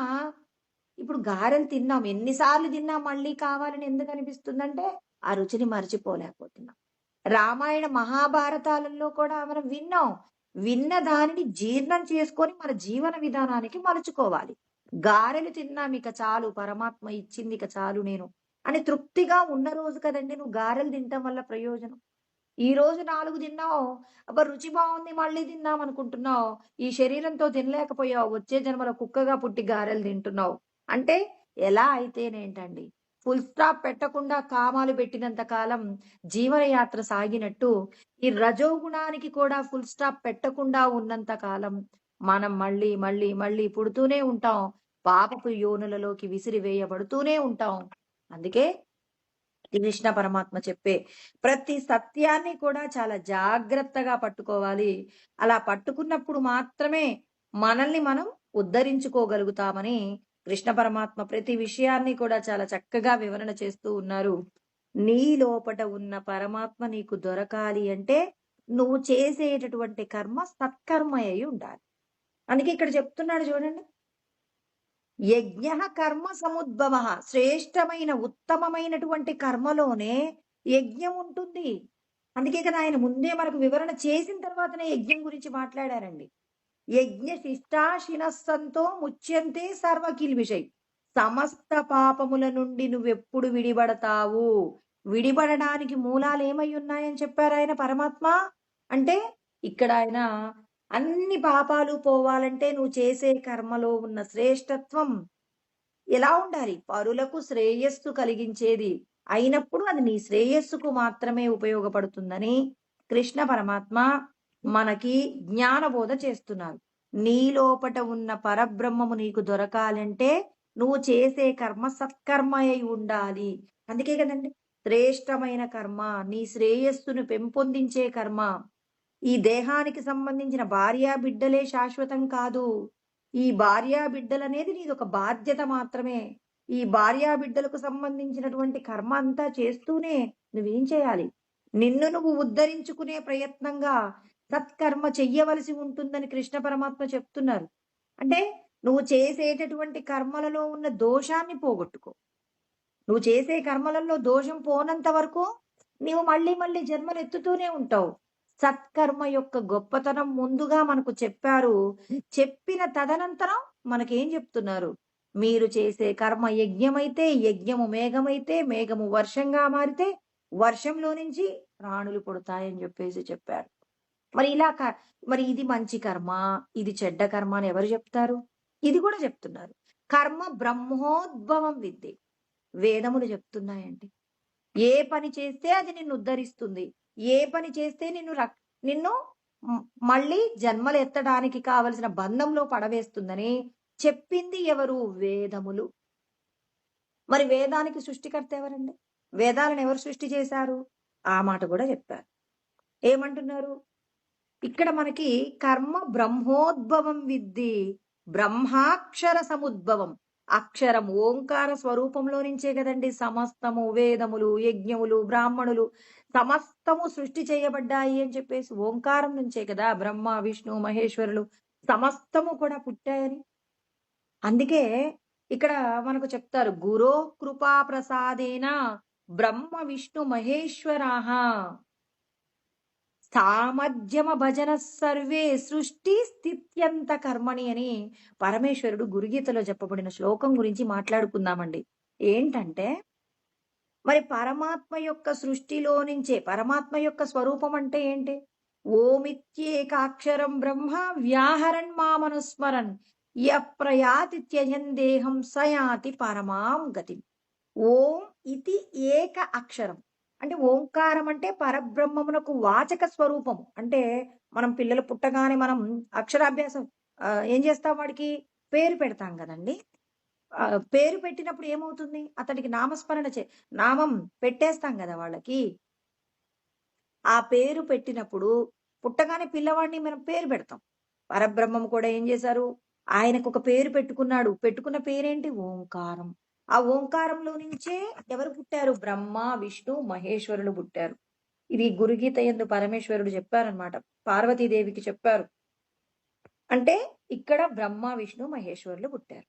Speaker 1: ఇప్పుడు గారెలు తిన్నాం. ఎన్ని సార్లు తిన్నా మళ్ళీ కావాలని ఎందుకనిపిస్తుందంటే, ఆ రుచిని మర్చిపోలేకపోతున్నాం. రామాయణ మహాభారతాలలో కూడా మనం విన్నాం. విన్న దానిని జీర్ణం చేసుకొని మన జీవన విధానానికి మలుచుకోవాలి. గారెలు తిన్నాం ఇక చాలు, పరమాత్మ ఇచ్చింది ఇక చాలు నేను అని తృప్తిగా ఉన్న రోజు కదండీ నువ్వు గారెలు తినటం వల్ల ప్రయోజనం. ఈరోజు 4 తిన్నావు, అబ్బా! రుచి బావుంది మళ్ళీ తిందాం అనుకుంటున్నావు. ఈ శరీరంతో తినలేకపోయావు. వచ్చే జన్మలో కుక్కగా పుట్టి గారెలు తింటున్నావు. అంటే ఎలా అయితేనేంటండి? ఫుల్ స్టాప్ పెట్టకుండా కామాలు పెట్టినంత కాలం జీవనయాత్ర సాగినట్టు, ఈ రజోగుణానికి కూడా ఫుల్ స్టాప్ పెట్టకుండా ఉన్నంత కాలం మనం మళ్ళీ, మళ్ళీ, మళ్ళీ పుడుతూనే ఉంటాం. పాపపు యోనులలోకి విసిరివేయబడుతూనే ఉంటాం. అందుకే కృష్ణ పరమాత్మ చెప్పే ప్రతి సత్యాన్ని కూడా చాలా జాగ్రత్తగా పట్టుకోవాలి. అలా పట్టుకున్నప్పుడు మాత్రమే మనల్ని మనం ఉద్ధరించుకోగలుగుతామని కృష్ణ పరమాత్మ ప్రతి విషయాన్ని కూడా చాలా చక్కగా వివరణ చేస్తూ ఉన్నారు. నీ లోపట ఉన్న పరమాత్మ నీకు దొరకాలి అంటే నువ్వు చేసేటటువంటి కర్మ సత్కర్మ అయి ఉండాలి. అందుకే ఇక్కడ చెప్తున్నాడు చూడండి. యజ్ఞ కర్మ సముద్భవ, శ్రేష్టమైన ఉత్తమమైనటువంటి కర్మలోనే యజ్ఞం ఉంటుంది. అందుకే కదా ఆయన ముందే మనకు వివరణ చేసిన తర్వాతనే యజ్ఞం గురించి మాట్లాడారండి. యజ్ఞ శిష్టాశినస్సంతో ముచ్యంతే సర్వకిల్బిషై. సమస్త పాపముల నుండి నువ్వెప్పుడు విడిపడతావు? విడిపడడానికి మూలాలు ఏమై ఉన్నాయని చెప్పారు ఆయన పరమాత్మ. అంటే ఇక్కడ ఆయన అన్ని పాపాలు పోవాలంటే నువ్వు చేసే కర్మలో ఉన్న శ్రేష్టత్వం ఎలా ఉండాలి? పరులకు శ్రేయస్సు కలిగించేది అయినప్పుడు అది నీ శ్రేయస్సుకు మాత్రమే ఉపయోగపడుతుందని కృష్ణ పరమాత్మ మనకి జ్ఞానబోధ చేస్తున్నారు. నీ లోపట ఉన్న పరబ్రహ్మము నీకు దొరకాలంటే నువ్వు చేసే కర్మ సత్కర్మ అయి ఉండాలి. అందుకే కదండి శ్రేష్టమైన కర్మ, నీ శ్రేయస్సును పెంపొందించే కర్మ. ఈ దేహానికి సంబంధించిన భార్యా బిడ్డలే శాశ్వతం కాదు. ఈ భార్యా బిడ్డలనేది నీదొక బాధ్యత మాత్రమే. ఈ భార్యా బిడ్డలకు సంబంధించినటువంటి కర్మ అంతా చేస్తూనే నువ్వేం చేయాలి? నిన్ను నువ్వు ఉద్ధరించుకునే ప్రయత్నంగా సత్కర్మ చెయ్యవలసి ఉంటుందని కృష్ణ పరమాత్మ చెప్తున్నారు. అంటే నువ్వు చేసేటటువంటి కర్మలలో ఉన్న దోషాన్ని పోగొట్టుకో. నువ్వు చేసే కర్మలలో దోషం పోనంత వరకు నీవు మళ్ళీ మళ్ళీ జన్మలు ఎత్తుతూనే ఉంటావు. సత్కర్మ యొక్క గొప్పతనం ముందుగా మనకు చెప్పారు. చెప్పిన తదనంతరం మనకేం చెప్తున్నారు? మీరు చేసే కర్మ యజ్ఞమైతే, యజ్ఞము మేఘమైతే, మేఘము వర్షంగా మారితే, వర్షంలో నుంచి ప్రాణులు పుడతాయని చెప్పారు. మరి ఇలా మరి ఇది మంచి కర్మ, ఇది చెడ్డ కర్మ అని ఎవరు చెప్తారు? ఇది కూడా చెప్తున్నారు. కర్మ బ్రహ్మోద్భవం విద్యే. వేదములు చెప్తున్నాయండి. ఏ పని చేస్తే అది నిన్ను ఉద్ధరిస్తుంది, ఏ పని చేస్తే నిన్ను మళ్ళీ జన్మలు ఎత్తడానికి కావలసిన బంధంలో పడవేస్తుందని చెప్పింది ఎవరు? వేదములు. మరి వేదానికి సృష్టికర్త ఎవరండి? వేదాలను ఎవరు సృష్టి చేశారు? ఆ మాట కూడా చెప్పారు. ఏమంటున్నారు? ఇక్కడ మనకి కర్మ బ్రహ్మోద్భవం విద్ది, బ్రహ్మాక్షర సముద్భవం. అక్షరం ఓంకార స్వరూపంలో నుంచే కదండి సమస్తము, వేదములు, యజ్ఞములు, బ్రాహ్మణులు సమస్తము సృష్టి చేయబడ్డాయి అని చెప్పేసి ఓంకారం నుంచే కదా బ్రహ్మ, విష్ణు, మహేశ్వరులు సమస్తము కూడా పుట్టాయని. అందుకే ఇక్కడ మనకు చెప్తారు, గురో కృపా ప్రసాదేన బ్రహ్మ విష్ణు మహేశ్వరాహ సామధ్యమ భజన సర్వే సృష్టి స్థిత్యంత కర్మణి అని పరమేశ్వరుడు గురుగీతలో చెప్పబడిన శ్లోకం గురించి మాట్లాడుకుందామండి. ఏంటంటే మరి పరమాత్మ యొక్క సృష్టిలో నుంచే, పరమాత్మ యొక్క స్వరూపం అంటే ఏంటి? ఓమిత్యేకాక్షరం బ్రహ్మ వ్యాహరన్ మామనుస్మరన్ యప్రయాతి త్యజన్ దేహం సయాతి పరమాం గతి. ఓం ఇది ఏక అక్షరం అంటే ఓంకారం అంటే పరబ్రహ్మమునకు వాచక స్వరూపము. అంటే మనం పిల్లలు పుట్టగానే మనం అక్షరాభ్యాసం ఏం చేస్తాం? వాడికి పేరు పెడతాం కదండి. పేరు పెట్టినప్పుడు ఏమవుతుంది? అతడికి నామస్మరణ నామం పెట్టేస్తాం కదా వాళ్ళకి. ఆ పేరు పెట్టినప్పుడు పుట్టగానే పిల్లవాడిని మనం పేరు పెడతాం. పరబ్రహ్మం కూడా ఏం చేశారు? ఆయనకొక పేరు పెట్టుకున్నాడు. పెట్టుకున్న పేరేంటి? ఓంకారం. ఆ ఓంకారంలో నుంచే ఎవరు పుట్టారు? బ్రహ్మ, విష్ణు, మహేశ్వరులు పుట్టారు. ఇది గురుగీత యందు పరమేశ్వరుడు చెప్పారనమాట. పార్వతీదేవికి చెప్పారు. అంటే ఇక్కడ బ్రహ్మ, విష్ణు, మహేశ్వరులు పుట్టారు.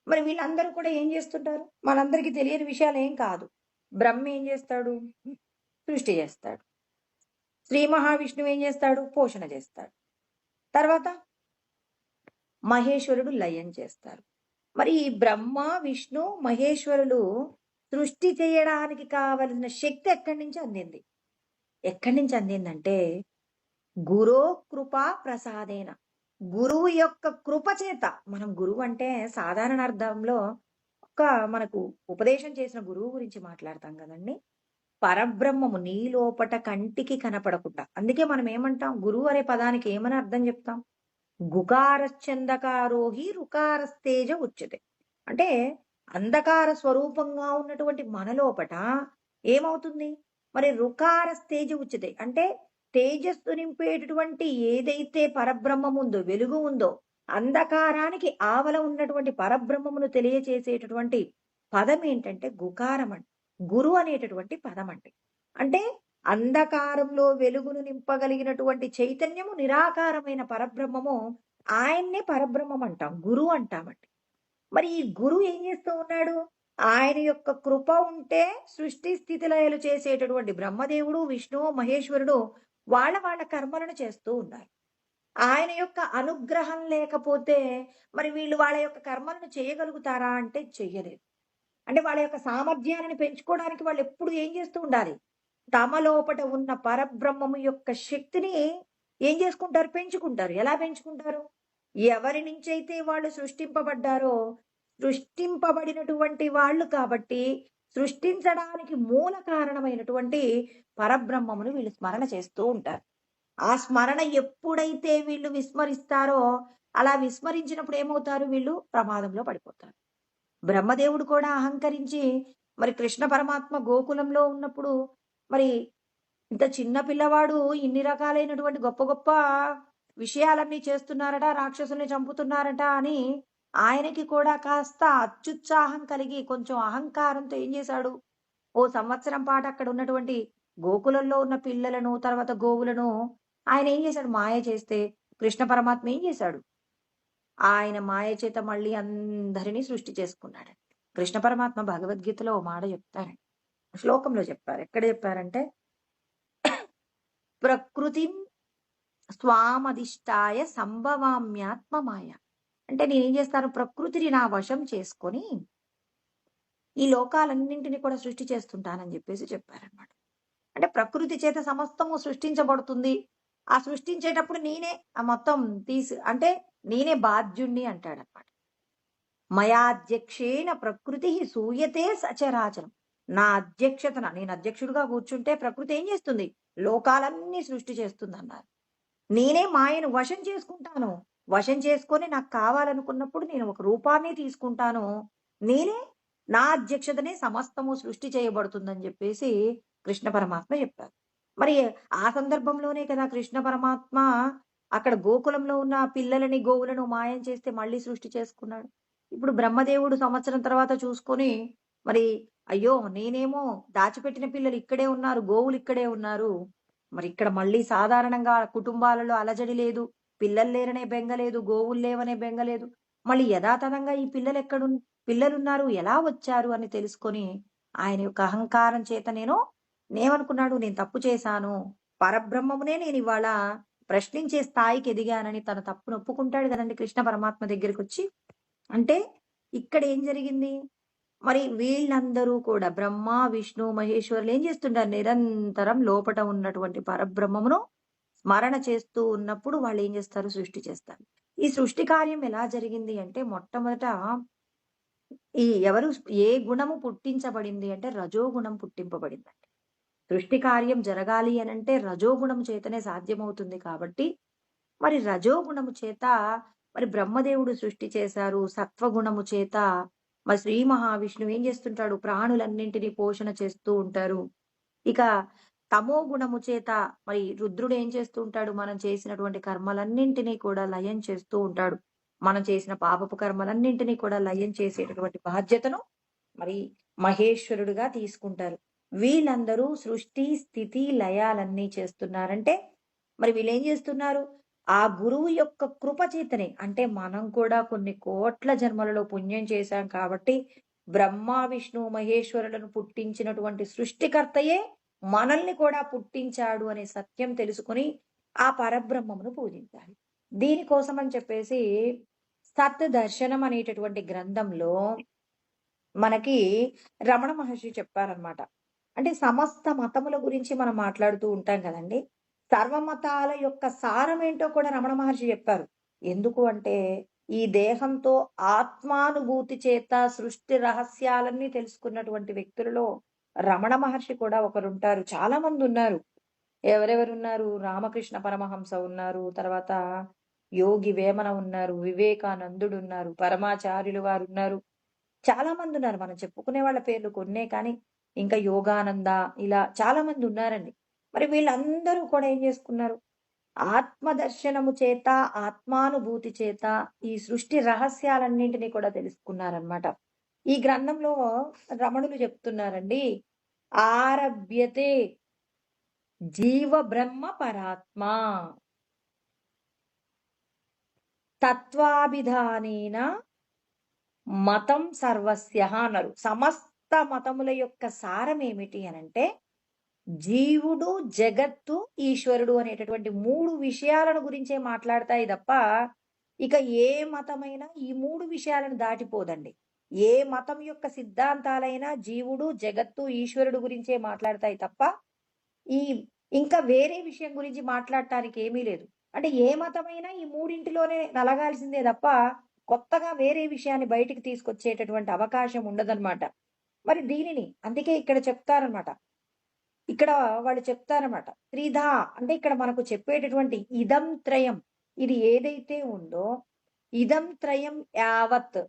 Speaker 1: మరి వీళ్ళందరూ కూడా ఏం చేస్తుంటారు? మనందరికీ తెలియని విషయాలేం కాదు. బ్రహ్మ ఏం చేస్తాడు? సృష్టి చేస్తాడు. శ్రీ మహావిష్ణువు ఏం చేస్తాడు? పోషణ చేస్తాడు. తర్వాత మహేశ్వరుడు లయం చేస్తారు. మరి ఈ బ్రహ్మ, విష్ణు, మహేశ్వరులు సృష్టి చేయడానికి కావలసిన శక్తి ఎక్కడి నుంచి అందింది? ఎక్కడి నుంచి అందిందంటే గురో కృపా ప్రసాదేన. గురువు యొక్క కృప చేత. మనం గురువు అంటే సాధారణ అర్థంలో ఒక మనకు ఉపదేశం చేసిన గురువు గురించి మాట్లాడతాం కదండి. పరబ్రహ్మము నీ లోపట కంటికి కనపడకుండా. అందుకే మనం ఏమంటాం? గురువు అనే పదానికి ఏమని అర్థం చెప్తాం? గుకారశ్చందకారోహి రుకారస్తేజ ఉచ్యతే. అంటే అంధకార స్వరూపంగా ఉన్నటువంటి మన లోపట ఏమవుతుంది? మరి రుకార తేజ ఉచ్యతే. అంటే తేజస్సు నింపేటటువంటి ఏదైతే పరబ్రహ్మం ఉందో, వెలుగు ఉందో, అంధకారానికి ఆవల ఉన్నటువంటి పరబ్రహ్మమును తెలియచేసేటటువంటి పదం ఏంటంటే గుకారం అండి. గురు అనేటటువంటి పదం అండి. అంటే అంధకారంలో వెలుగును నింపగలిగినటువంటి చైతన్యము నిరాకారమైన పరబ్రహ్మము, ఆయన్నే పరబ్రహ్మం అంటాం. గురు అంటామండి. మరి ఈ గురువు ఏం చేస్తూ ఉన్నాడు? ఆయన యొక్క కృప ఉంటే సృష్టి స్థితి లయలు చేసేటటువంటి బ్రహ్మదేవుడు, విష్ణువు, మహేశ్వరుడు వాళ్ళ వాళ్ళ కర్మలను చేస్తూ ఉన్నారు. ఆయన యొక్క అనుగ్రహం లేకపోతే మరి వీళ్ళు వాళ్ళ యొక్క కర్మలను చేయగలుగుతారా అంటే చెయ్యలేరు. అంటే వాళ్ళ యొక్క సామర్థ్యాన్ని పెంచుకోవడానికి వాళ్ళు ఎప్పుడు ఏం చేస్తూ ఉండాలి? తమ లోపట ఉన్న పరబ్రహ్మము యొక్క శక్తిని ఏం చేసుకుంటారు? పెంచుకుంటారు. ఎలా పెంచుకుంటారు? ఎవరి నుంచైతే వాళ్ళు సృష్టింపబడ్డారో, సృష్టింపబడినటువంటి వాళ్ళు కాబట్టి సృష్టించడానికి మూల కారణమైనటువంటి పరబ్రహ్మమును వీళ్ళు స్మరణ చేస్తూ ఉంటారు. ఆ స్మరణ ఎప్పుడైతే వీళ్ళు విస్మరిస్తారో, అలా విస్మరించినప్పుడు ఏమవుతారు? వీళ్ళు ప్రమాదంలో పడిపోతారు. బ్రహ్మదేవుడు కూడా అహంకరించి మరి కృష్ణ పరమాత్మ గోకులంలో ఉన్నప్పుడు మరి ఇంత చిన్న పిల్లవాడు ఇన్ని రకాలైనటువంటి గొప్ప గొప్ప విషయాలన్నీ చేస్తున్నారట, రాక్షసుల్ని చంపుతున్నారట అని ఆయనకి కూడా కాస్త అత్యుత్సాహం కలిగి కొంచెం అహంకారంతో ఏం చేశాడు? ఓ సంవత్సరం పాటు అక్కడ ఉన్నటువంటి గోకులంలో ఉన్న పిల్లలను, తర్వాత గోవులను ఆయన ఏం చేశాడు? మాయ చేస్తే కృష్ణ పరమాత్మ ఏం చేశాడు? ఆయన మాయ చేత మళ్ళీ అందరినీ సృష్టి చేసుకున్నాడు. కృష్ణ పరమాత్మ భగవద్గీతలో ఓ మాట చెప్తారండి. శ్లోకంలో చెప్పారు. ఎక్కడ చెప్పారంటే ప్రకృతి స్వామధిష్టాయ సంభవామ్యాత్మ మాయ. అంటే నేనేం చేస్తాను? ప్రకృతిని నా వశం చేసుకొని ఈ లోకాలన్నింటినీ కూడా సృష్టి చేస్తుంటానని చెప్పేసి చెప్పారనమాట. అంటే ప్రకృతి చేత సమస్తము సృష్టించబడుతుంది. ఆ సృష్టించేటప్పుడు నేనే ఆ మొత్తం అంటే నేనే బాధ్యుణ్ణి అంటాడనమాట. మయాధ్యక్షేణ ప్రకృతి సూయతే సచరాచరం. నా అధ్యక్షతన నేను అధ్యక్షుడిగా కూర్చుంటే ప్రకృతి ఏం చేస్తుంది? లోకాలన్నీ సృష్టి చేస్తుంది అన్నారు. నేనే మాయను వశం చేసుకుంటాను. వశం చేసుకొని నాకు కావాలనుకున్నప్పుడు నేను ఒక రూపాన్ని తీసుకుంటాను. నేనే నా అధ్యక్షతనే సమస్తము సృష్టి చేయబడుతుందని చెప్పేసి కృష్ణ పరమాత్మ చెప్పారు. మరి ఆ సందర్భంలోనే కదా కృష్ణ పరమాత్మ అక్కడ గోకులంలో ఉన్న పిల్లలని, గోవులను మాయం చేస్తే మళ్ళీ సృష్టి చేసుకున్నాడు. ఇప్పుడు బ్రహ్మదేవుడు సంవత్సరం తర్వాత చూసుకొని మరి అయ్యో! నేనేమో దాచిపెట్టిన పిల్లలు ఇక్కడే ఉన్నారు, గోవులు ఇక్కడే ఉన్నారు. మరి ఇక్కడ మళ్ళీ సాధారణంగా కుటుంబాలలో అలజడి లేదు. పిల్లలు లేరనే బెంగ లేదు. గోవులు లేవనే బెంగ లేదు. మళ్ళీ యథాతథంగా ఈ పిల్లలున్నారు ఎలా వచ్చారు అని తెలుసుకొని ఆయన యొక్క అహంకారం చేత నేనేమనుకున్నాడు? నేను తప్పు చేశాను. పరబ్రహ్మమునే నేనివాళ ప్రశ్నించే స్థాయికి ఎదిగానని తన తప్పును ఒప్పుకుంటాడు కదండీ కృష్ణ పరమాత్మ దగ్గరికొచ్చి. అంటే ఇక్కడ ఏం జరిగింది? మరి వీళ్ళందరూ కూడా బ్రహ్మ, విష్ణు, మహేశ్వరులు ఏం చేస్తుంటారు? నిరంతరం లోపట ఉన్నటువంటి పరబ్రహ్మమును స్మరణ చేస్తూ ఉన్నప్పుడు వాళ్ళు ఏం చేస్తారు? సృష్టి చేస్తారు. ఈ సృష్టి కార్యం ఎలా జరిగింది అంటే మొట్టమొదట ఏ గుణము పుట్టించబడింది అంటే రజోగుణం పుట్టింపబడిందండి. సృష్టి కార్యం జరగాలి అనంటే రజోగుణం చేతనే సాధ్యమవుతుంది కాబట్టి మరి రజోగుణము చేత మరి బ్రహ్మదేవుడు సృష్టి చేశారు. సత్వగుణము చేత మరి శ్రీ మహావిష్ణువు ఏం చేస్తుంటాడు? ప్రాణులన్నింటినీ పోషణ చేస్తూ ఉంటారు. ఇక తమో గుణము చేత మరి రుద్రుడు ఏం చేస్తూ ఉంటాడు? మనం చేసినటువంటి కర్మలన్నింటినీ కూడా లయం చేస్తూ ఉంటాడు. మనం చేసిన పాపపు కర్మలన్నింటినీ కూడా లయం చేసేటటువంటి బాధ్యతను మరి మహేశ్వరుడుగా తీసుకుంటారు. వీళ్ళందరూ సృష్టి, స్థితి, లయాలన్నీ చేస్తున్నారంటే మరి వీళ్ళేం చేస్తున్నారు? ఆ గురువు యొక్క కృప చేతనే అంటే మనం కూడా కొన్ని కోట్ల జన్మలలో పుణ్యం చేశాం కాబట్టి బ్రహ్మ, విష్ణు, మహేశ్వరులను పుట్టించినటువంటి సృష్టికర్తయే మనల్ని కూడా పుట్టించాడు అనే సత్యం తెలుసుకొని ఆ పరబ్రహ్మమును పూజించాలి. దీనికోసం అని చెప్పేసి సత్ దర్శనం అనేటటువంటి గ్రంథంలో మనకి రమణ మహర్షి చెప్పారనమాట. అంటే సమస్త మతముల గురించి మనం మాట్లాడుతూ ఉంటాం కదండీ! సర్వమతాల యొక్క సారమేంటో కూడా రమణ మహర్షి చెప్పారు. ఎందుకు అంటే, ఈ దేహంతో ఆత్మానుభూతి చేత సృష్టి రహస్యాలన్నీ తెలుసుకున్నటువంటి వ్యక్తులలో రమణ మహర్షి కూడా ఒకరుంటారు. చాలా మందున్నారు. ఎవరెవరున్నారు? రామకృష్ణ పరమహంస ఉన్నారు. తర్వాత యోగి వేమన ఉన్నారు. వివేకానందుడున్నారు. పరమాచార్యులు వారున్నారు. చాలా మందున్నారు. మనం చెప్పుకునే వాళ్ళ పేర్లు కొన్నే కానీ, ఇంకా యోగానంద ఇలా చాలా మందున్నారండి. మరి వీళ్ళందరూ కూడా ఏం చేసుకున్నారు? ఆత్మ దర్శనము చేత, ఆత్మానుభూతి చేత ఈ సృష్టి రహస్యాలన్నింటినీ కూడా తెలుసుకున్నారనమాట. ఈ గ్రంథంలో రమణులు చెప్తున్నారండి. ఆరభ్యతే జీవ బ్రహ్మ పరాత్మ తత్వాభిధానేన మతం సర్వస్య అన్నారు. సమస్త మతముల యొక్క సారం ఏమిటి అనంటే జీవుడు, జగత్తు, ఈశ్వరుడు అనేటటువంటి 3 విషయాలను గురించే మాట్లాడతాయి తప్ప ఇక ఏ మతమైనా ఈ 3 విషయాలను దాటిపోదండి. ఏ మతం యొక్క సిద్ధాంతాలైనా జీవుడు, జగత్తు, ఈశ్వరుడు గురించే మాట్లాడతాయి తప్ప ఈ ఇంకా వేరే విషయం గురించి మాట్లాడటానికి ఏమీ లేదు. అంటే ఏ మతమైనా ఈ మూడింటిలోనే నలగాల్సిందే తప్ప కొత్తగా వేరే విషయాన్ని బయటికి తీసుకొచ్చేటటువంటి అవకాశం ఉండదన్నమాట. మరి దీనిని అందుకే ఇక్కడ చెప్తారనమాట. ఇక్కడ వాళ్ళు చెప్తారన్నమాట. త్రిధా అంటే ఇక్కడ మనకు చెప్పేటటువంటి ఇదం త్రయం ఇది ఏదైతే ఉందో ఇదం త్రయం యావత్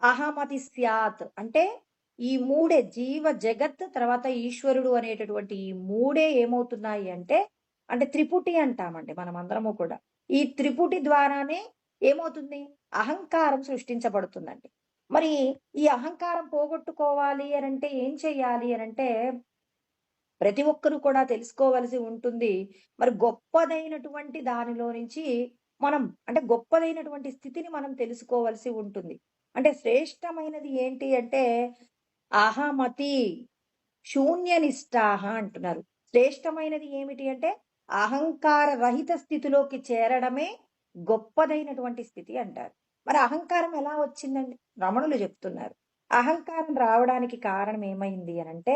Speaker 1: అహమతి స్యాత్ అంటే ఈ మూడే జీవ జగత్ తర్వాత ఈశ్వరుడు అనేటటువంటి ఈ మూడే ఏమవుతున్నాయి అంటే త్రిపుటి అంటామండి మనం అందరము కూడా. ఈ త్రిపుటి ద్వారానే ఏమవుతుంది? అహంకారం సృష్టించబడుతుందండి. మరి ఈ అహంకారం పోగొట్టుకోవాలి అనంటే ఏం చెయ్యాలి అనంటే ప్రతి ఒక్కరూ కూడా తెలుసుకోవలసి ఉంటుంది. మరి గొప్పదైనటువంటి దానిలో నుంచి మనం అంటే గొప్పదైనటువంటి స్థితిని మనం తెలుసుకోవలసి ఉంటుంది. అంటే శ్రేష్టమైనది ఏంటి అంటే అహమతి శూన్యనిష్టాహ అంటున్నారు. శ్రేష్టమైనది ఏమిటి అంటే అహంకార రహిత స్థితిలోకి చేరడమే గొప్పదైనటువంటి స్థితి అంటారు. మరి అహంకారం ఎలా వచ్చిందండి? రమణులు చెప్తున్నారు. అహంకారం రావడానికి కారణం ఏమైంది అనంటే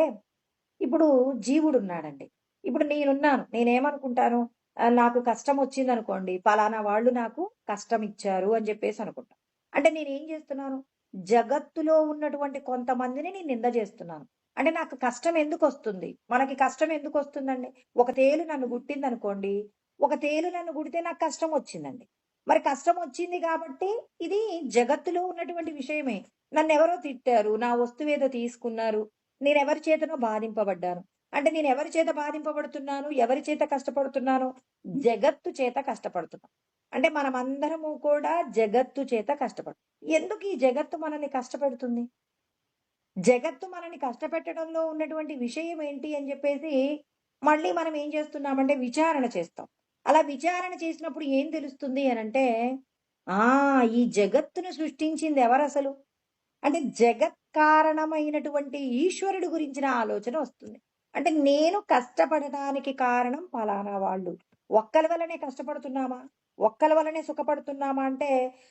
Speaker 1: ఇప్పుడు జీవుడున్నాడండి. ఇప్పుడు నేనున్నాను. నేనేమనుకుంటాను? నాకు కష్టం వచ్చిందనుకోండి, పలానా వాళ్ళు నాకు కష్టం ఇచ్చారు అని జెప్పేసి అనుకుంటా. అంటే నేనేం జేస్తున్నాను? జగత్తులో ఉన్నటువంటి కొంతమందిని నేను నింద జేస్తున్నాను. అంటే నాకు కష్టం ఎందుకొస్తుంది? మనకి కష్టం ఎందుకొస్తుందండి? ఒక తేలు నన్ను గుట్టిందనుకోండి, ఒక తేలు నన్ను గుడితే నాకు కష్టం వచ్చిందండి. మరి కష్టం వచ్చింది గాబట్టి ఇది జగత్తులో ఉన్నటువంటి విషయమే. నన్నెవరో తిట్టారు, నా వస్తువేదో తీసుకున్నారు. నేనెవరి చేతనో బాధింపబడ్డాను. అంటే నేనెవరి చేత బాధింపబడుతున్నాను? ఎవరి చేత కష్టపడుతున్నాను? జగత్తు చేత కష్టపడుతున్నాను. అంటే మనమందరము కూడా జగత్తు చేత ఎందుకు ఈ జగత్తు మనల్ని కష్టపెడుతుంది? జగత్తు మనల్ని కష్టపెట్టడంలో ఉన్నటువంటి విషయం ఏంటి అని జెప్పేసి మళ్ళీ మనం ఏం చేస్తున్నామంటే విచారణ చేస్తాం. అలా విచారణ చేసినప్పుడు ఏం తెలుస్తుంది అనంటే, ఆ! ఈ జగత్తును సృష్టించింది ఎవరసలు? అంటే జగత్ కారణమైనటువంటి ఈశ్వరుడు గురించిన ఆలోచన వస్తుంది. అంటే నేను కష్టపడటానికి కారణం ఫలానా వాళ్ళు. ఒక్కల వల్లనే కష్టపడుతున్నామా? ఒక్కల వల్లనే సుఖపడుతున్నామా అంటే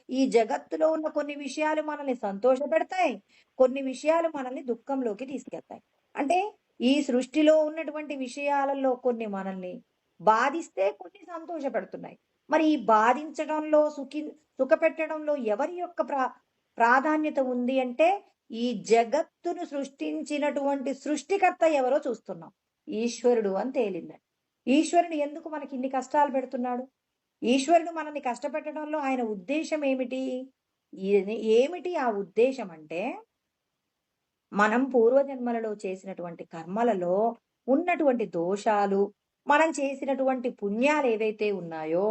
Speaker 1: ఈ జగత్తులో ఉన్న కొన్ని విషయాలు మనల్ని సంతోషపెడతాయి. కొన్ని విషయాలు మనల్ని దుఃఖంలోకి తీసుకెళ్తాయి. అంటే ఈ సృష్టిలో ఉన్నటువంటి విషయాలలో కొన్ని మనల్ని బాధిస్తే కొన్ని సంతోషపెడుతున్నాయి. మరి ఈ బాధించడంలో సుఖపెట్టడంలో ఎవరి యొక్క ప్రాధాన్యత ఉంది అంటే ఈ జగత్తును సృష్టించినటువంటి సృష్టికర్త ఎవరో చూస్తున్నాం. ఈశ్వరుడు అని తేలిందండి. ఈశ్వరుడు ఎందుకు మనకి ఇన్ని కష్టాలు పెడుతున్నాడు? ఈశ్వరుడు మనల్ని కష్టపెట్టడంలో ఆయన ఉద్దేశం ఏమిటి? ఏమిటి ఆ ఉద్దేశం అంటే మనం పూర్వజన్మలలో చేసినటువంటి కర్మలలో ఉన్నటువంటి దోషాలు, మనం చేసినటువంటి పుణ్యాలు ఏవైతే ఉన్నాయో,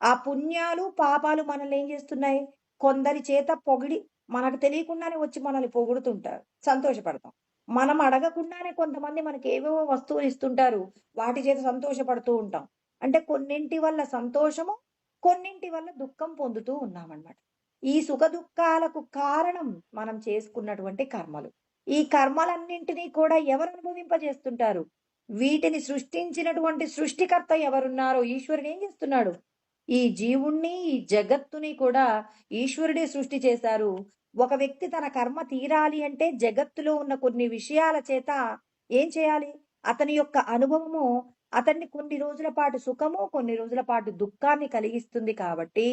Speaker 1: ఆ పుణ్యాలు, పాపాలు మనల్ని ఏం చేస్తున్నాయి? కొందరి చేత పొగిడి మనకు తెలియకుండానే వచ్చి మనల్ని పొగుడుతుంటారు. సంతోషపడతాం. మనం అడగకుండానే కొంతమంది మనకి ఏవేవో వస్తువులు ఇస్తుంటారు. వాటి చేత సంతోషపడుతూ ఉంటాం. అంటే కొన్నింటి వల్ల సంతోషము, కొన్నింటి వల్ల దుఃఖం పొందుతూ ఉన్నామన్నమాట. ఈ సుఖదుఖాలకు కారణం మనం చేసుకున్నటువంటి కర్మలు. ఈ కర్మలన్నింటినీ కూడా ఎవరు అనుభవింపజేస్తుంటారు? వీటిని సృష్టించినటువంటి సృష్టికర్త ఎవరున్నారో ఈశ్వరుడు ఏం చేస్తున్నాడు? ఈ జీవుణ్ణి, ఈ జగత్తుని కూడా ఈశ్వరుడే సృష్టి చేశారు. ఒక వ్యక్తి తన కర్మ తీరాలి అంటే జగత్తులో ఉన్న కొన్ని విషయాల చేత ఏం చేయాలి? అతని యొక్క అనుభవము అతన్ని కొన్ని రోజుల పాటు సుఖము, కొన్ని రోజుల పాటు దుఃఖాన్ని కలిగిస్తుంది కాబట్టి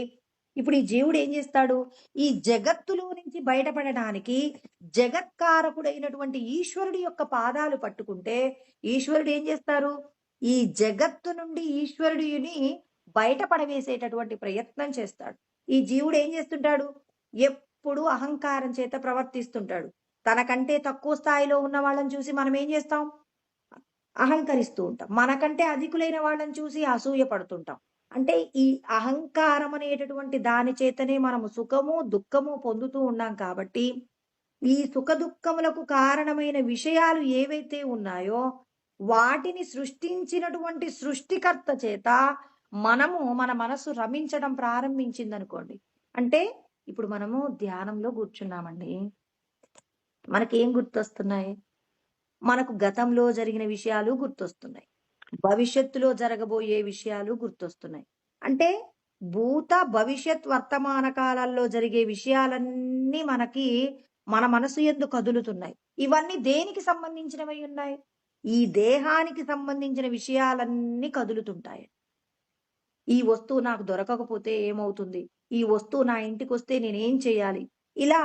Speaker 1: ఇప్పుడు ఈ జీవుడు ఏం చేస్తాడు? ఈ జగత్తులో నుంచి బయటపడడానికి జగత్కారకుడైనటువంటి ఈశ్వరుడి యొక్క పాదాలు పట్టుకుంటే ఈశ్వరుడు ఏం చేస్తారు? ఈ జగత్తు నుండి ఈశ్వరుడిని బయట పడవేసేటటువంటి ప్రయత్నం చేస్తాడు. ఈ జీవుడు ఏం చేస్తుంటాడు? ఎప్పుడు అహంకారం చేత ప్రవర్తిస్తుంటాడు. తనకంటే తక్కువ స్థాయిలో ఉన్న వాళ్ళని చూసి మనం ఏం చేస్తాం? అహంకరిస్తూ ఉంటాం. మనకంటే అధికులైన వాళ్ళని చూసి అసూయ పడుతుంటాం. అంటే ఈ అహంకారం అనేటటువంటి దాని చేతనే మనము సుఖము, దుఃఖము పొందుతూ ఉన్నాం కాబట్టి, ఈ సుఖ దుఃఖములకు కారణమైన విషయాలు ఏవైతే ఉన్నాయో, వాటిని సృష్టించినటువంటి సృష్టికర్త చేత మనము మన మనసు రమించడం ప్రారంభించిందనుకోండి. అంటే ఇప్పుడు మనము ధ్యానంలో కూర్చున్నామండి. మనకేం గుర్తొస్తున్నాయి? మనకు గతంలో జరిగిన విషయాలు గుర్తొస్తున్నాయి. భవిష్యత్తులో జరగబోయే విషయాలు గుర్తొస్తున్నాయి. అంటే భూత, భవిష్యత్, వర్తమాన కాలాల్లో జరిగే విషయాలన్నీ మనకి మన మనసు యందు కదులుతున్నాయి. ఇవన్నీ దేనికి సంబంధించినవై ఉన్నాయి? ఈ దేహానికి సంబంధించిన విషయాలన్నీ కదులుతుంటాయి. ఈ వస్తువు నాకు దొరకకపోతే ఏమవుతుంది? ఈ వస్తువు నా ఇంటికొస్తే నేనేం చేయాలి? ఇలా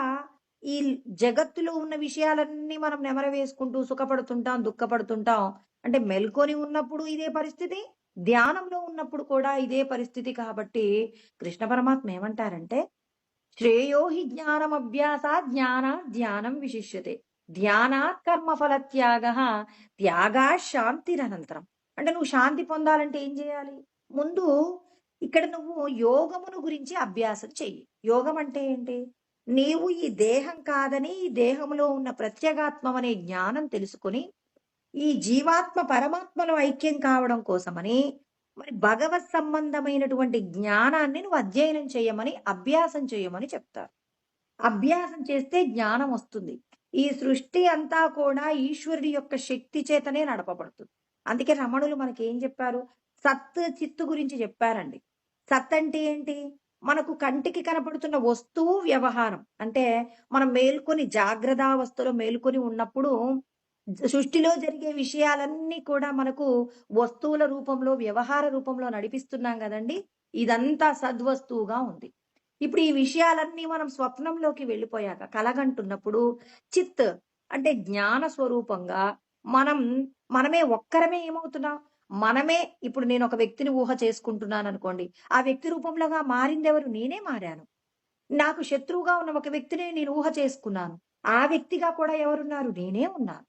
Speaker 1: ఈ జగత్తులో ఉన్న విషయాలన్నీ మనం నెమరవేసుకుంటూ సుఖపడుతుంటాం, దుఃఖపడుతుంటాం. అంటే మెల్కొని ఉన్నప్పుడు ఇదే పరిస్థితి, ధ్యానంలో ఉన్నప్పుడు కూడా ఇదే పరిస్థితి కాబట్టి కృష్ణ పరమాత్మ ఏమంటారంటే, శ్రేయో హి జ్ఞానమభ్యాసాత్ జ్ఞానాత్ ధ్యానం విశిష్యతే. ధ్యానాత్ కర్మఫల త్యాగాత్ శాంతిరనంతరం. అంటే నువ్వు శాంతి పొందాలంటే ఏం చేయాలి? ముందు ఇక్కడ నువ్వు యోగమును గురించి అభ్యాసం చెయ్యి. యోగం అంటే ఏంటి? నీవు ఈ దేహం కాదని, ఈ దేహంలో ఉన్న ప్రత్యేగాత్మం అనే జ్ఞానం తెలుసుకొని, ఈ జీవాత్మ పరమాత్మలో ఐక్యం కావడం కోసమని, మరి భగవత్ సంబంధమైనటువంటి జ్ఞానాన్ని నువ్వు అధ్యయనం చేయమని, అభ్యాసం చేయమని చెప్తారు. అభ్యాసం చేస్తే జ్ఞానం వస్తుంది. ఈ సృష్టి అంతా కూడా ఈశ్వరుడి యొక్క శక్తి చేతనే నడపబడుతుంది. అందుకే రమణులు మనకి ఏం చెప్పారు? సత్, చిత్తు గురించి చెప్పారండి. సత్ అంటే ఏంటి? మనకు కంటికి కనపడుతున్న వస్తువు, వ్యవహారం. అంటే మనం మేల్కొని జాగ్రత్తావస్థలో మేల్కొని ఉన్నప్పుడు సృష్టిలో జరిగే విషయాలన్నీ కూడా మనకు వస్తువుల రూపంలో, వ్యవహార రూపంలో నడిపిస్తున్నాం కదండి. ఇదంతా సద్వస్తువుగా ఉంది. ఇప్పుడు ఈ విషయాలన్నీ మనం స్వప్నంలోకి వెళ్ళిపోయాక కలగంటున్నప్పుడు చిత్ అంటే జ్ఞాన స్వరూపంగా మనమే ఒక్కరమే ఏమవుతున్నాం? మనమే ఇప్పుడు నేను ఒక వ్యక్తిని ఊహ చేసుకుంటున్నాను అనుకోండి. ఆ వ్యక్తి రూపంలోగా మారిందెవరు? నేనే మారాను. నాకు శత్రువుగా ఉన్న ఒక వ్యక్తిని నేను ఊహ చేసుకున్నాను. ఆ వ్యక్తిగా కూడా ఎవరున్నారు? నేనే ఉన్నాను.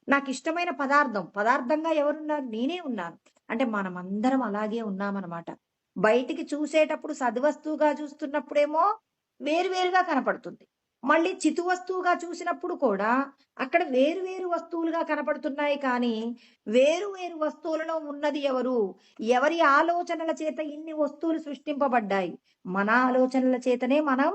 Speaker 1: నాకిష్టమైన పదార్థంగా ఎవరున్నారు? నేనే ఉన్నాను. అంటే మనమందరం అలాగే ఉన్నామనమాట. బయటికి చూసేటప్పుడు సద్వస్తువుగా చూస్తున్నప్పుడేమో వేరువేరుగా కనపడుతుంది. మళ్ళీ చితు వస్తువుగా చూసినప్పుడు కూడా అక్కడ వేరు వేరు వస్తువులుగా కనపడుతున్నాయి కానీ, వేరు వేరు వస్తువులలో ఉన్నది ఎవరు? ఎవరి ఆలోచనల చేత ఇన్ని వస్తువులు సృష్టింపబడ్డాయి? మన ఆలోచనల చేతనే మనం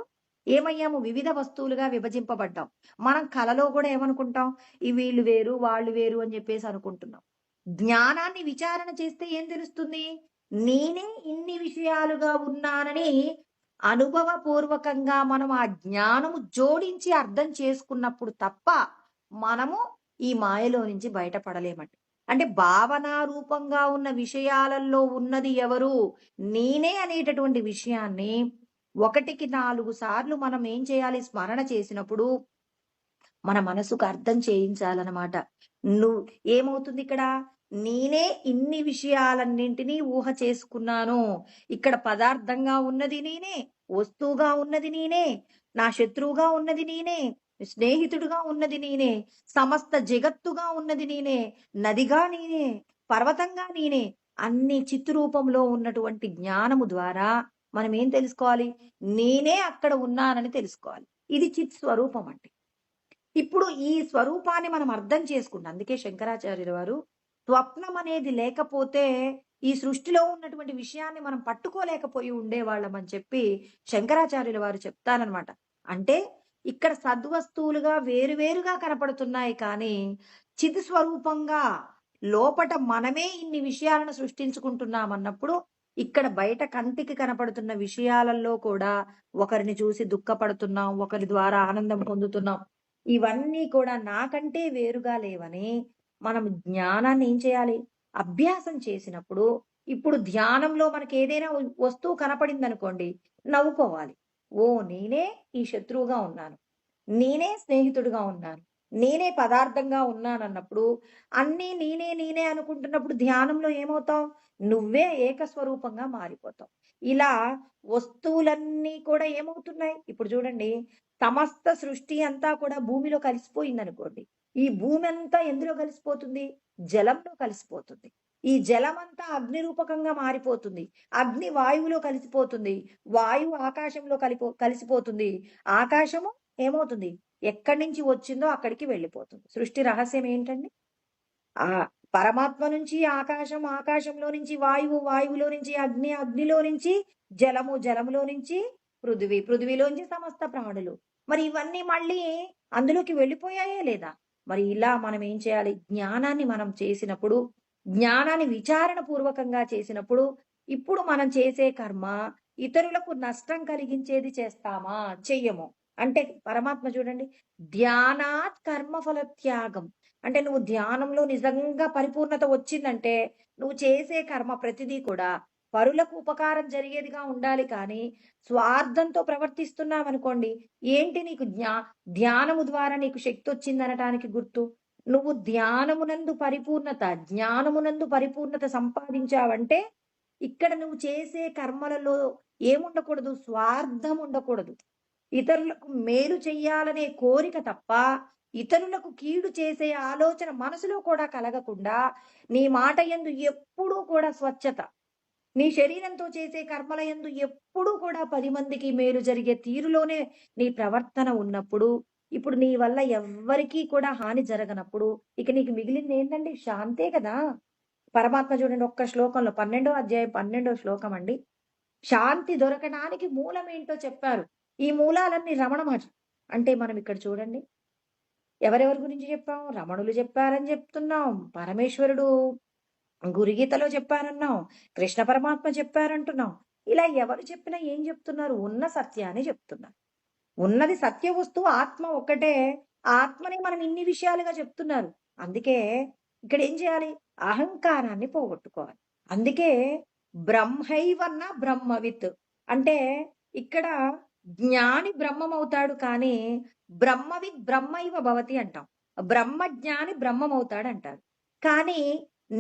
Speaker 1: ఏమయ్యాము? వివిధ వస్తువులుగా విభజింపబడ్డాం. మనం కలలో కూడా ఏమనుకుంటాం? ఈ వీళ్ళు వేరు, వాళ్ళు వేరు అని చెప్పేసి అనుకుంటున్నాం. జ్ఞానాన్ని విచారణ చేస్తే ఏం తెలుస్తుంది? నేనే ఇన్ని విషయాలుగా ఉన్నానని అనుభవపూర్వకంగా మనం ఆ జ్ఞానము జోడించి అర్థం చేసుకున్నప్పుడు తప్ప మనము ఈ మాయలో నుంచి బయటపడలేమండి. అంటే భావనా రూపంగా ఉన్న విషయాలలో ఉన్నది ఎవరు? నేనే అనేటటువంటి విషయాన్ని 1కి 4 సార్లు మనం ఏం చేయాలి? స్మరణ చేసినప్పుడు మన మనసుకు అర్థం చేయించాలన్నమాట. నువ్వు ఏమవుతుంది ఇక్కడ? నేనే ఇన్ని విషయాలన్నింటినీ ఊహ చేసుకున్నాను. ఇక్కడ పదార్థంగా ఉన్నది నేనే, వస్తువుగా ఉన్నది నేనే, నా శత్రువుగా ఉన్నది నేనే, స్నేహితుడుగా ఉన్నది నేనే, సమస్త జగత్తుగా ఉన్నది నేనే, నదిగా నేనే, పర్వతంగా నేనే. అన్ని చిత్తు రూపంలో ఉన్నటువంటి జ్ఞానము ద్వారా మనం ఏం తెలుసుకోవాలి? నేనే అక్కడ ఉన్నానని తెలుసుకోవాలి. ఇది చిత్ స్వరూపం అంటే. ఇప్పుడు ఈ స్వరూపాన్ని మనం అర్థం చేసుకుంటాం. అందుకే శంకరాచార్యుల వారు స్వప్నం అనేది లేకపోతే ఈ సృష్టిలో ఉన్నటువంటి విషయాన్ని మనం పట్టుకోలేకపోయి ఉండేవాళ్ళం అని చెప్పి శంకరాచార్యుల వారు చెప్తారనమాట. అంటే ఇక్కడ సద్వస్తువులుగా వేరువేరుగా కనపడుతున్నాయి కానీ చిత్ స్వరూపంగా లోపట మనమే ఇన్ని విషయాలను సృష్టించుకుంటున్నామన్నప్పుడు ఇక్కడ బయట కంటికి కనపడుతున్న విషయాలలో కూడా ఒకరిని చూసి దుఃఖపడుతున్నాం, ఒకరి ద్వారా ఆనందం పొందుతున్నాం. ఇవన్నీ కూడా నాకంటే వేరుగా లేవని మనం జ్ఞానాన్ని ఏం చేయాలి? అభ్యాసం చేసినప్పుడు ఇప్పుడు ధ్యానంలో మనకేదైనా వస్తువు కనపడిందనుకోండి, నవ్వుకోవాలి. ఓహ్! నేనే ఈ శత్రువుగా ఉన్నాను. నేనే స్నేహితుడిగా ఉన్నాను. నేనే పదార్థంగా ఉన్నానన్నప్పుడు అన్నీ నేనే నేనే అనుకుంటున్నప్పుడు ధ్యానంలో ఏమవుతావు? నువ్వే ఏకస్వరూపంగా మారిపోతావు. ఇలా వస్తువులన్నీ కూడా ఏమవుతున్నాయి? ఇప్పుడు చూడండి, సమస్త సృష్టి అంతా కూడా భూమిలో కలిసిపోయిందనుకోండి. ఈ భూమి అంతా ఎందులో కలిసిపోతుంది? జలంలో కలిసిపోతుంది. ఈ జలమంతా అగ్ని రూపకంగా మారిపోతుంది. అగ్ని వాయువులో కలిసిపోతుంది. వాయువు ఆకాశంలో కలిసిపోతుంది. ఆకాశము ఏమవుతుంది? ఎక్కడి నుంచి వచ్చిందో అక్కడికి వెళ్ళిపోతుంది. సృష్టి రహస్యం ఏంటండి? ఆ పరమాత్మ నుంచి ఆకాశం, ఆకాశంలో నుంచి వాయువు, వాయువులో నుంచి అగ్ని, అగ్నిలో నుంచి జలము, జలములో నుంచి పృథివీ, పృథివీలోంచి సమస్త ప్రాణులు. మరి ఇవన్నీ మళ్ళీ అందులోకి వెళ్ళిపోయాయా లేదా? మరి ఇలా మనం ఏం చేయాలి? జ్ఞానాన్ని మనం చేసినప్పుడు, జ్ఞానాన్ని విచారణ పూర్వకంగా చేసినప్పుడు, ఇప్పుడు మనం చేసే కర్మ ఇతరులకు నష్టం కలిగించేది చేస్తామా? చెయ్యము. అంటే పరమాత్మ చూడండి, ధ్యానాత్ కర్మఫల త్యాగం. అంటే నువ్వు ధ్యానంలో నిజంగా పరిపూర్ణత వచ్చిందంటే నువ్వు చేసే కర్మ ప్రతిదీ కూడా పరులకు ఉపకారం జరిగేదిగా ఉండాలి కానీ స్వార్థంతో ప్రవర్తిస్తున్నావనుకోండి, ఏంటి నీకు ధ్యానము ద్వారా నీకు శక్తి వచ్చిందనటానికి గుర్తు? నువ్వు ధ్యానమునందు పరిపూర్ణత, జ్ఞానమునందు పరిపూర్ణత సంపాదించావంటే ఇక్కడ నువ్వు చేసే కర్మలలో ఏముండకూడదు? స్వార్థం ఉండకూడదు. ఇతరులకు మేలు చెయ్యాలనే కోరిక తప్ప ఇతరులకు కీడు చేసే ఆలోచన మనసులో కూడా కలగకుండా నీ మాట యందు ఎప్పుడూ కూడా స్వచ్ఛత, నీ శరీరంతో చేసే కర్మల యందు ఎప్పుడూ కూడా 10 మందికి మేలు జరిగే తీరులోనే నీ ప్రవర్తన ఉన్నప్పుడు, ఇప్పుడు నీ వల్ల ఎవ్వరికీ కూడా హాని జరగనప్పుడు ఇక నీకు మిగిలింది ఏంటండి? శాంతే కదా! పరమాత్మ చూడండి, ఒక్క శ్లోకంలో 12వ అధ్యాయం 12వ శ్లోకం అండి. శాంతి దొరకడానికి మూలమేంటో చెప్పారు. ఈ మూలాలన్నీ రమణ మహర్షి. అంటే మనం ఇక్కడ చూడండి, ఎవరెవరి గురించి చెప్పాం? రమణులు చెప్పారని చెప్తున్నాం. పరమేశ్వరుడు గురుగీతలో చెప్పారన్నాం. కృష్ణ పరమాత్మ చెప్పారంటున్నాం. ఇలా ఎవరు చెప్పినా ఏం చెప్తున్నారు? ఉన్న సత్యాన్ని చెప్తున్నారు. ఉన్నది సత్య వస్తువు ఆత్మ ఒక్కటే. ఆత్మని మనం ఇన్ని విషయాలుగా చెప్తున్నారు. అందుకే ఇక్కడ ఏం చేయాలి? అహంకారాన్ని పోగొట్టుకోవాలి. అందుకే బ్రహ్మైవన్న బ్రహ్మవిత్. అంటే ఇక్కడ జ్ఞాని బ్రహ్మమవుతాడు కానీ బ్రహ్మవిత్ బ్రహ్మైవ భవతి అంటాం. బ్రహ్మజ్ఞాని బ్రహ్మమవుతాడు అంటారు. కానీ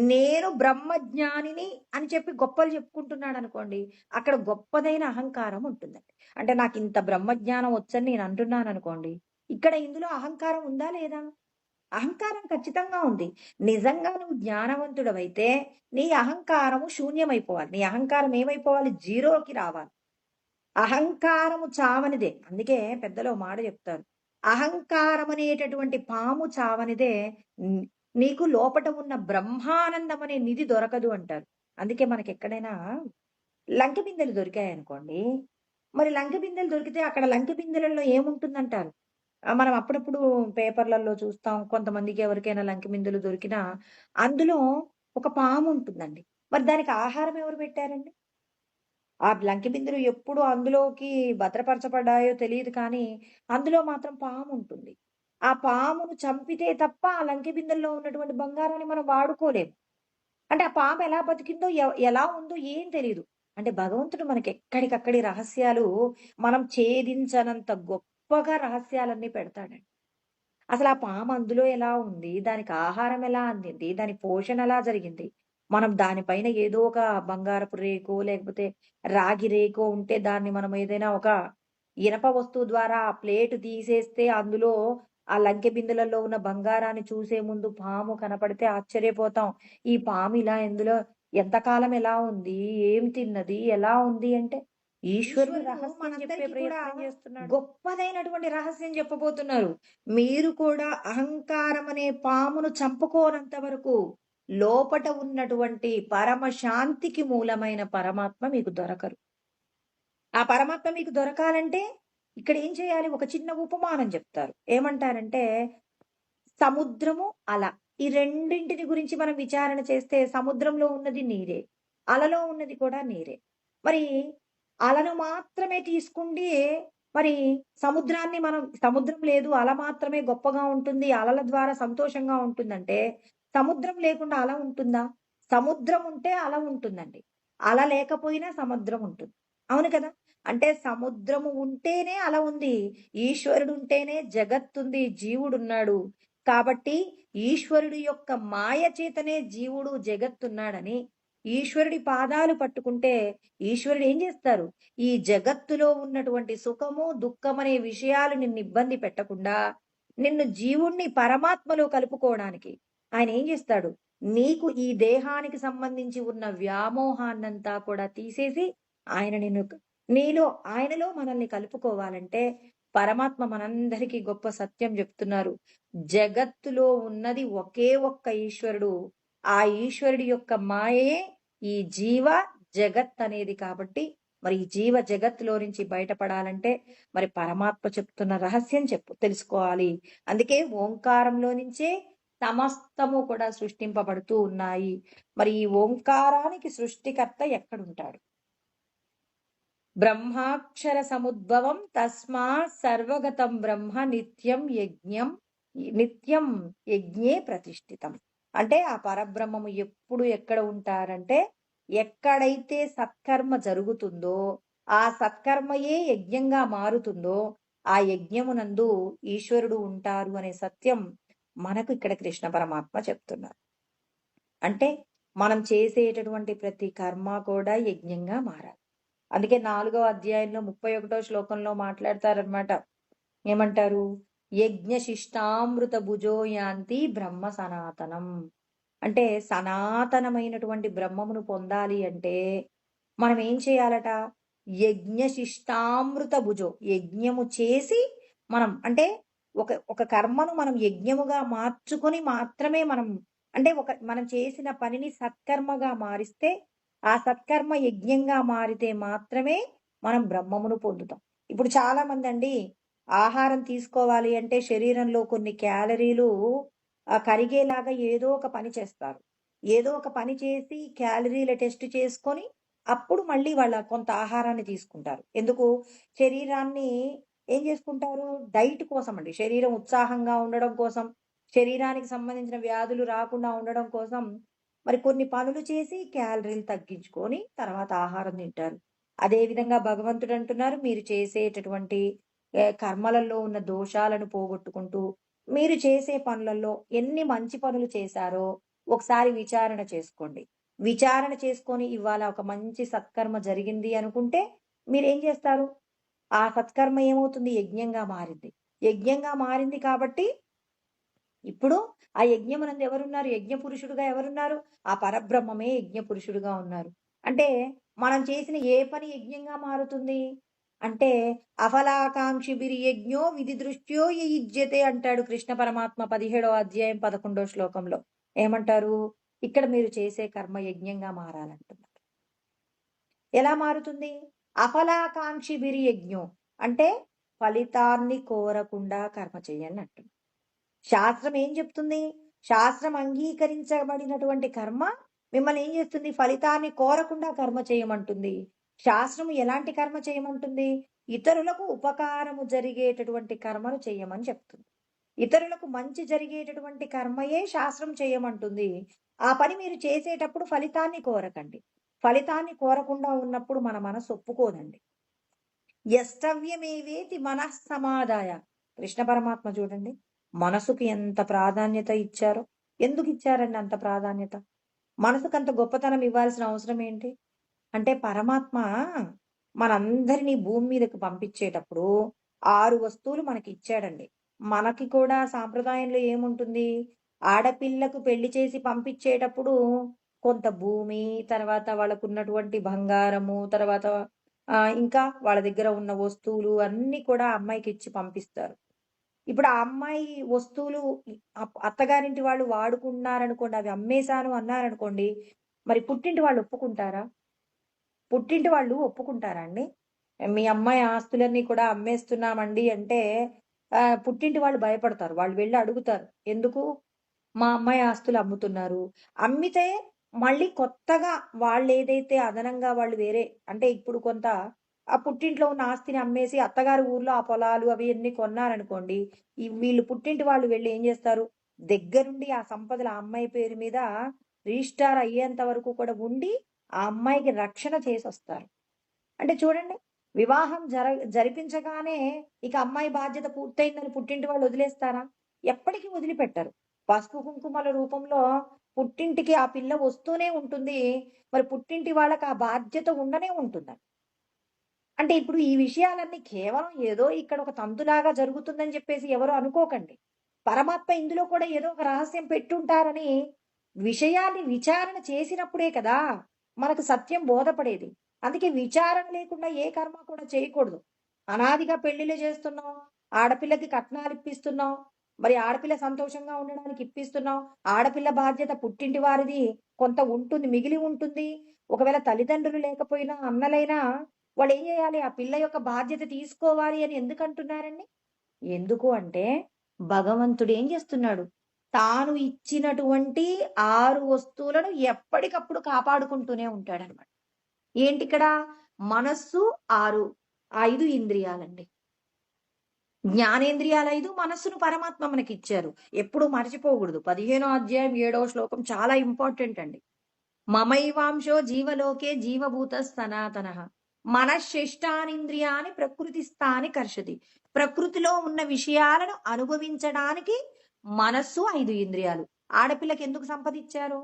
Speaker 1: నేను బ్రహ్మజ్ఞానిని అని చెప్పి గొప్పలు చెప్పుకుంటున్నాడు అనుకోండి, అక్కడ గొప్పదైన అహంకారం ఉంటుందండి. అంటే నాకు ఇంత బ్రహ్మజ్ఞానం వచ్చని నేను అంటున్నాను అనుకోండి, ఇక్కడ ఇందులో అహంకారం ఉందా లేదా? అహంకారం ఖచ్చితంగా ఉంది. నిజంగా నువ్వు జ్ఞానవంతుడవైతే నీ అహంకారము శూన్యమైపోవాలి. నీ అహంకారం ఏమైపోవాలి? జీరోకి రావాలి. అహంకారము చావనిదే. అందుకే పెద్దలు ఓ మాట చెప్తారు. అహంకారం అనేటటువంటి పాము చావనిదే, న్ నీకు లోపట ఉన్న బ్రహ్మానందం అనే నిధి దొరకదు అంటారు. అందుకే మనకెక్కడైనా లంకె బిందెలు దొరికాయనుకోండి, మరి లంకె బిందెలు దొరికితే అక్కడ లంకె బిందెలలో ఏముంటుందంటారు? మనం అప్పుడప్పుడు పేపర్‌లలో చూస్తాం. కొంతమందికి ఎవరికైనా లంకె బిందెలు దొరికినా అందులో ఒక పాము ఉంటుందండి. మరి దానికి ఆహారం ఎవరు పెట్టారండి? ఆ లంకె బిందెలు ఎప్పుడు అందులోకి భద్రపరచబడ్డాయో తెలీదు కానీ, అందులో మాత్రం పాముంటుంది. ఆ పామును చంపితే తప్ప ఆ లంకె బిందెల్లో ఉన్నటువంటి బంగారాన్ని మనం వాడుకోలేము. అంటే ఆ పాము ఎలా బతికిందో, ఎలా ఉందో ఏం తెలీదు. అంటే భగవంతుడు మనకెక్కడికక్కడి రహస్యాలు మనం ఛేదించనంత గొప్పగా రహస్యాలన్నీ పెడతాడండి. అసలు ఆ పాము అందులో ఎలా ఉంది? దానికి ఆహారం ఎలా అందింది? దాని పోషణ ఎలా జరిగింది? మనం దానిపైన ఏదో ఒక బంగారపు రేకో, లేకపోతే రాగి రేకో ఉంటే దాన్ని మనం ఏదైనా ఒక ఇనప వస్తువు ద్వారా ఆ ప్లేట్ తీసేస్తే అందులో ఆ లంకె బిందెలలో ఉన్న బంగారాన్ని చూసే ముందు పాము కనపడితే ఆశ్చర్యపోతాం. ఈ పాము ఇలా ఇందులో ఎంతకాలం ఎలా ఉంది? ఏం తిన్నది? ఎలా ఉంది? అంటే ఈశ్వరుడు రహస్యం చెప్పే ప్రయత్నం చేస్తున్నాడు. గొప్పదైనటువంటి రహస్యం చెప్పబోతున్నారు. మీరు కూడా అహంకారం అనే పామును చంపుకోనంత వరకు లోపట ఉన్నటువంటి పరమ శాంతికి మూలమైన పరమాత్మ మీకు దొరకరు. ఆ పరమాత్మ మీకు దొరకాలంటే ఇక్కడ ఏం చేయాలి? ఒక చిన్న ఉపమానం చెప్తారు. ఏమంటారంటే సముద్రము, అల. ఈ రెండింటిని గురించి మనం విచారణ చేస్తే సముద్రంలో ఉన్నది నీరే. అలలో ఉన్నది కూడా నీరే. మరి అలను మాత్రమే తీసుకుంటే మరి సముద్రం లేదు, అల మాత్రమే గొప్పగా ఉంటుంది, అలల ద్వారా సంతోషంగా ఉంటుందంటే సముద్రం లేకుండా అల ఉంటుందా? సముద్రం ఉంటే అల ఉంటుందండి. అల లేకపోయినా సముద్రం ఉంటుంది. అవును కదా! అంటే సముద్రము ఉంటేనే అల ఉంది. ఈశ్వరుడు ఉంటేనే జగత్తుంది, జీవుడున్నాడు. కాబట్టి ఈశ్వరుడి యొక్క మాయ చేతనే జీవుడు జగత్తున్నాడని ఈశ్వరుడి పాదాలు పట్టుకుంటే ఈశ్వరుడు ఏం చేస్తారు? ఈ జగత్తులో ఉన్నటువంటి సుఖము, దుఃఖమనే విషయాలు నిన్ను ఇబ్బంది పెట్టకుండా నిన్ను జీవుణ్ణి పరమాత్మలో కలుపుకోవడానికి ఆయన ఏం చేస్తాడు? నీకు ఈ దేహానికి సంబంధించి ఉన్న వ్యామోహాన్నంతా కూడా తీసేసి ఆయన ఆయనలో మనల్ని కలుపుకోవాలంటే పరమాత్మ మనందరికీ గొప్ప సత్యం చెప్తున్నారు. జగత్తులో ఉన్నది ఒకే ఒక్క ఈశ్వరుడు. ఆ ఈశ్వరుడి యొక్క మాయే ఈ జీవ జగత్ అనేది. కాబట్టి మరి ఈ జీవ జగత్తులో నుంచి బయటపడాలంటే మరి పరమాత్మ చెప్తున్న రహస్యం తెలుసుకోవాలి. అందుకే ఓంకారంలో నుంచే సమస్తము కూడా సృష్టింపబడుతూ ఉన్నాయి. మరి ఈ ఓంకారానికి సృష్టికర్త ఎక్కడుంటాడు? బ్రహ్మాక్షర సముద్భవం తస్మాత్ సర్వగతం బ్రహ్మ నిత్యం యజ్ఞే ప్రతిష్ఠితం. అంటే ఆ పరబ్రహ్మము ఎప్పుడు ఎక్కడ ఉంటారంటే ఎక్కడైతే సత్కర్మ జరుగుతుందో ఆ సత్కర్మయే యజ్ఞంగా మారుతుందో ఆ యజ్ఞమునందు ఈశ్వరుడు ఉంటారు అనే సత్యం మనకు ఇక్కడ కృష్ణ పరమాత్మ చెప్తున్నారు. అంటే మనం చేసేటటువంటి ప్రతి కర్మ కూడా యజ్ఞంగా మారాలి. అందుకే 4వ అధ్యాయంలో 31వ శ్లోకంలో మాట్లాడతారనమాట. ఏమంటారు? యజ్ఞ శిష్టామృత భుజో యాంతి బ్రహ్మ సనాతనం. అంటే సనాతనమైనటువంటి బ్రహ్మమును పొందాలి అంటే మనం ఏం చేయాలట? యజ్ఞ శిష్టామృత భుజో, యజ్ఞము చేసి మనం అంటే ఒక కర్మను మనం యజ్ఞముగా మార్చుకొని మాత్రమే మనం చేసిన పనిని సత్కర్మగా మారిస్తే ఆ సత్కర్మ యజ్ఞంగా మారితే మాత్రమే మనం బ్రహ్మమును పొందుతాం. ఇప్పుడు చాలా మంది అండి ఆహారం తీసుకోవాలి అంటే శరీరంలో కొన్ని క్యాలరీలు కరిగేలాగా ఏదో ఒక పని చేస్తారు. ఏదో ఒక పని చేసి క్యాలరీల టెస్ట్ చేసుకొని అప్పుడు మళ్ళీ వాళ్ళ కొంత ఆహారాన్ని తీసుకుంటారు. ఎందుకు? శరీరాన్ని ఏం చేసుకుంటారు? డైట్ కోసం అండి. శరీరం ఉత్సాహంగా ఉండడం కోసం, శరీరానికి సంబంధించిన వ్యాధులు రాకుండా ఉండడం కోసం మరి కొన్ని పనులు చేసి క్యాలరీలు తగ్గించుకొని తర్వాత ఆహారం తింటారు. అదే విధంగా భగవంతుడు అంటున్నారు, మీరు చేసేటటువంటి కర్మలలో ఉన్న దోషాలను పోగొట్టుకుంటూ మీరు చేసే పనులలో ఎన్ని మంచి పనులు చేశారో ఒకసారి విచారణ చేసుకోండి. విచారణ చేసుకొని ఇవాళ ఒక మంచి సత్కర్మ జరిగింది అనుకుంటే మీరేం చేస్తారు? ఆ సత్కర్మ ఏమవుతుంది? యజ్ఞంగా మారింది. యజ్ఞంగా మారింది కాబట్టి ఇప్పుడు ఆ యజ్ఞమునందు ఎవరున్నారు? యజ్ఞ పురుషుడుగా ఎవరున్నారు? ఆ పరబ్రహ్మమే యజ్ఞ పురుషుడుగా ఉన్నారు. అంటే మనం చేసిన ఏ పని యజ్ఞంగా మారుతుంది? అంటే అఫలాకాంక్షిభిర్ యజ్ఞో విధి దృష్ట్యో యయుజ్యతే అంటాడు కృష్ణ పరమాత్మ 17వ అధ్యాయం 11వ శ్లోకంలో. ఏమంటారు? ఇక్కడ మీరు చేసే కర్మ యజ్ఞంగా మారాలంటున్నారు. ఎలా మారుతుంది? అఫలాకాంక్షిభిర్ యజ్ఞో అంటే ఫలితాన్ని కోరకుండా కర్మ చేయండి అంటుంది. శాస్త్రం ఏం చెప్తుంది? శాస్త్రం అంగీకరించబడినటువంటి కర్మ మిమ్మల్ని ఏం చేస్తుంది? ఫలితాన్ని కోరకుండా కర్మ చేయమంటుంది. శాస్త్రం ఎలాంటి కర్మ చేయమంటుంది? ఇతరులకు ఉపకారము జరిగేటటువంటి కర్మను చేయమని చెప్తుంది. ఇతరులకు మంచి జరిగేటటువంటి కర్మయే శాస్త్రం చేయమంటుంది. ఆ పని మీరు చేసేటప్పుడు ఫలితాన్ని కోరకండి. ఫలితాన్ని కోరకుండా ఉన్నప్పుడు మన మనసు ఒప్పుకోదండి. యష్టవ్యమేవేతి మనఃసమాదాయ. కృష్ణ పరమాత్మ చూడండి మనసుకు ఎంత ప్రాధాన్యత ఇచ్చారో. ఎందుకు ఇచ్చారండి అంత ప్రాధాన్యత? మనసుకు అంత గొప్పతనం ఇవ్వాల్సిన అవసరం ఏంటి? అంటే పరమాత్మ మనందరినీ భూమి మీదకి పంపించేటప్పుడు 6 వస్తువులు మనకిచ్చాడండి. మనకి కూడా సాంప్రదాయంలో ఏముంటుంది? ఆడపిల్లకు పెళ్లి చేసి పంపించేటప్పుడు కొంత భూమి, తర్వాత వాళ్ళకున్నటువంటి బంగారము, తర్వాత ఇంకా వాళ్ళ దగ్గర ఉన్న వస్తువులు అన్నీ కూడా అమ్మాయికిచ్చి పంపిస్తారు. ఇప్పుడు ఆ అమ్మాయి వస్తువులు అత్తగారింటి వాళ్ళు వాడుకున్నారనుకోండి, అవి అమ్మేశాను అన్నారనుకోండి, మరి పుట్టింటి వాళ్ళు ఒప్పుకుంటారా? పుట్టింటి వాళ్ళు ఒప్పుకుంటారా అండి? మీ అమ్మాయి ఆస్తులన్నీ కూడా అమ్మేస్తున్నామండి అంటే పుట్టింటి వాళ్ళు భయపడతారు. వాళ్ళు వెళ్లి అడుగుతారు. ఎందుకు? మా అమ్మాయి ఆస్తులు అమ్ముతున్నారు. అమ్మితే మళ్ళీ కొత్తగా వాళ్ళేదైతే అదనంగా వాళ్ళు వేరే అంటే ఇప్పుడు కొంత ఆ పుట్టింట్లో ఉన్న ఆస్తిని అమ్మేసి అత్తగారి ఊర్లో ఆ పొలాలు అవి కొన్నారనుకోండి. వీళ్ళు పుట్టింటి వాళ్ళు వెళ్లి ఏం చేస్తారు? దగ్గరుండి ఆ సంపదలు ఆ అమ్మాయి పేరు మీద రిజిస్టార్ అయ్యేంత వరకు కూడా ఉండి ఆ అమ్మాయికి రక్షణ చేసొస్తారు. అంటే చూడండి, వివాహం జరిపించగానే ఇక అమ్మాయి బాధ్యత పూర్తయిందని పుట్టింటి వాళ్ళు వదిలేస్తారా? ఎప్పటికి వదిలిపెట్టరు. పసుపు, కుంకుమల రూపంలో పుట్టింటికి ఆ పిల్ల వస్తూనే ఉంటుంది. మరి పుట్టింటి వాళ్ళకి ఆ బాధ్యత ఉండనే ఉంటుందండి. అంటే ఇప్పుడు ఈ విషయాలన్నీ కేవలం ఏదో ఇక్కడ ఒక తంతులాగా జరుగుతుందని చెప్పేసి ఎవరు అనుకోకండి. పరమాత్మ ఇందులో కూడా ఏదో ఒక రహస్యం పెట్టుంటారని విషయాన్ని విచారణ చేసినప్పుడే కదా మనకు సత్యం బోధపడేది. అందుకే విచారణ లేకుండా ఏ కర్మ కూడా చేయకూడదు. అనాదిగా పెళ్లిళ్ళు చేస్తున్నాం. ఆడపిల్లకి కట్నాలు ఇప్పిస్తున్నాం. మరి ఆడపిల్ల సంతోషంగా ఉండడానికి ఇప్పిస్తున్నాం. ఆడపిల్ల బాధ్యత పుట్టింటి వారిది కొంత ఉంటుంది, మిగిలి ఉంటుంది. ఒకవేళ తల్లిదండ్రులు లేకపోయినా అన్నలైనా వాళ్ళేం జేయాలి? ఆ పిల్ల యొక్క బాధ్యత తీసుకోవాలి అని ఎందుకంటున్నారండి? ఎందుకు అంటే, భగవంతుడు ఏం జేస్తున్నాడు? తాను ఇచ్చినటువంటి 6 వస్తువులను ఎప్పటికప్పుడు కాపాడుకుంటూనే ఉంటాడనమాట. ఏంటిక్కడ? మనస్సు 6, 5 ఇంద్రియాలండి. జ్ఞానేంద్రియాలు 5, మనస్సును పరమాత్మ మనకిచ్చారు. ఎప్పుడు మర్చిపోకూడదు. 15వ అధ్యాయం 7వ శ్లోకం చాలా ఇంపార్టెంట్ అండి. మమైవాంశో జీవలోకే జీవభూత సనాతనః మనశ్శిష్టానింద్రియాని ప్రకృతిస్థాని కర్షతి. ప్రకృతిలో ఉన్న విషయాలను అనుభవించడానికి మనస్సు 5 ఇంద్రియాలు. ఆడపిల్లకి ఎందుకు సంపదిచ్చారు?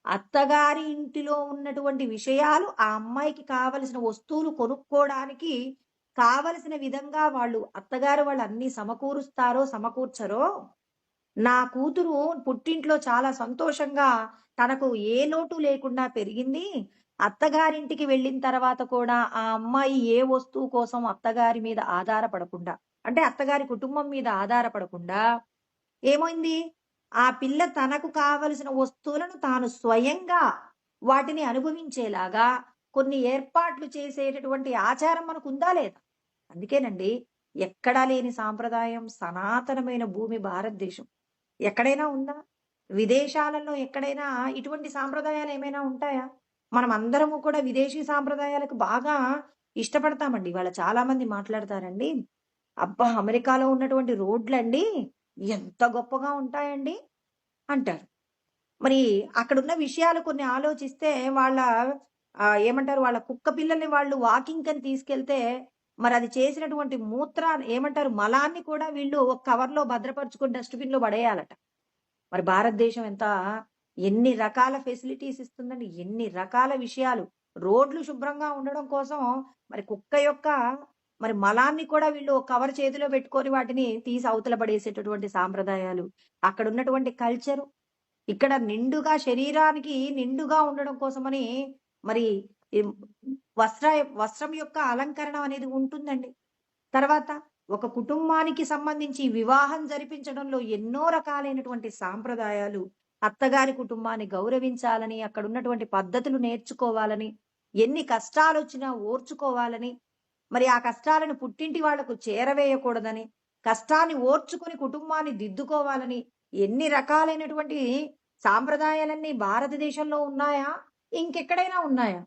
Speaker 1: అత్తగారి ఇంటిలో ఉన్నటువంటి విషయాలు ఆ అమ్మాయికి కావలసిన వస్తువులు కొనుక్కోవడానికి కావలసిన విధంగా అత్తగారు వాళ్ళు అన్ని సమకూరుస్తారో సమకూర్చరో, నా కూతురు పుట్టింట్లో చాలా సంతోషంగా తనకు ఏ లోటు లేకుండా పెరిగింది. అత్తగారింటికి వెళ్ళిన తర్వాత కూడా ఆ అమ్మాయి ఏ వస్తువు కోసం అత్తగారి మీద ఆధారపడకుండా, అంటే అత్తగారి కుటుంబం మీద ఆధారపడకుండా ఏమైంది? ఆ పిల్ల తనకు కావలసిన వస్తువులను తాను స్వయంగా వాటిని అనుభవించేలాగా కొన్ని ఏర్పాట్లు చేసేటటువంటి ఆచారం మనకుందా లేదా? అందుకేనండి ఎక్కడా లేని సాంప్రదాయం సనాతనమైన భూమి భారతదేశం. ఎక్కడైనా ఉందా? విదేశాలలో ఎక్కడైనా ఇటువంటి సాంప్రదాయాలు ఏమైనా ఉంటాయా? మనం అందరము కూడా విదేశీ సాంప్రదాయాలకు బాగా ఇష్టపడతామండి. ఇవాళ చాలా మంది మాట్లాడతారండి. అబ్బా! అమెరికాలో ఉన్నటువంటి రోడ్లండి ఎంత గొప్పగా ఉంటాయండి అంటారు. మరి అక్కడున్న విషయాలు కొన్ని ఆలోచిస్తే ఏమంటారు వాళ్ళ కుక్క పిల్లల్ని వాళ్ళు వాకింగ్‌కని తీసుకెళ్తే మరది చేసినటువంటి ఏమంటారు మలాన్ని కూడా వీళ్ళు ఒక కవర్‌లో భద్రపరుచుకొని డస్ట్‌బిన్‌లో పడేయాలట. మరి భారతదేశం ఎన్ని రకాల ఫెసిలిటీస్ ఇస్తుందండి. ఎన్ని రకాల విషయాలు. రోడ్లు శుభ్రంగా ఉండడం కోసం మరి కుక్క యొక్క మరి మలాన్ని కూడా వీళ్ళు కవర్ చేతిలో పెట్టుకొని వాటిని తీసి అవతల పడేసేటటువంటి సాంప్రదాయాలు. అక్కడున్నటువంటి కల్చరు. ఇక్కడ శరీరానికి నిండుగా ఉండడం కోసమని మరి ఈ వస్త్ర వస్త్రం యొక్క అలంకరణ అనేది ఉంటుందండి. తర్వాత ఒక కుటుంబానికి సంబంధించి వివాహం జరిపించడంలో ఎన్నో రకాలైనటువంటి సాంప్రదాయాలు, అత్తగారి కుటుంబాన్ని గౌరవించాలని, అక్కడున్నటువంటి పద్ధతులు నేర్చుకోవాలని, ఎన్ని కష్టాలొచ్చినా ఓర్చుకోవాలని, మరి ఆ కష్టాలను పుట్టింటి వాళ్లకు చేరవేయకూడదని, కష్టాన్ని ఓర్చుకొని కుటుంబాన్ని దిద్దుకోవాలని, ఎన్ని రకాలైనటువంటి సాంప్రదాయాలన్నీ భారతదేశంలో ఉన్నాయా? ఇంకెక్కడైనా ఉన్నాయా?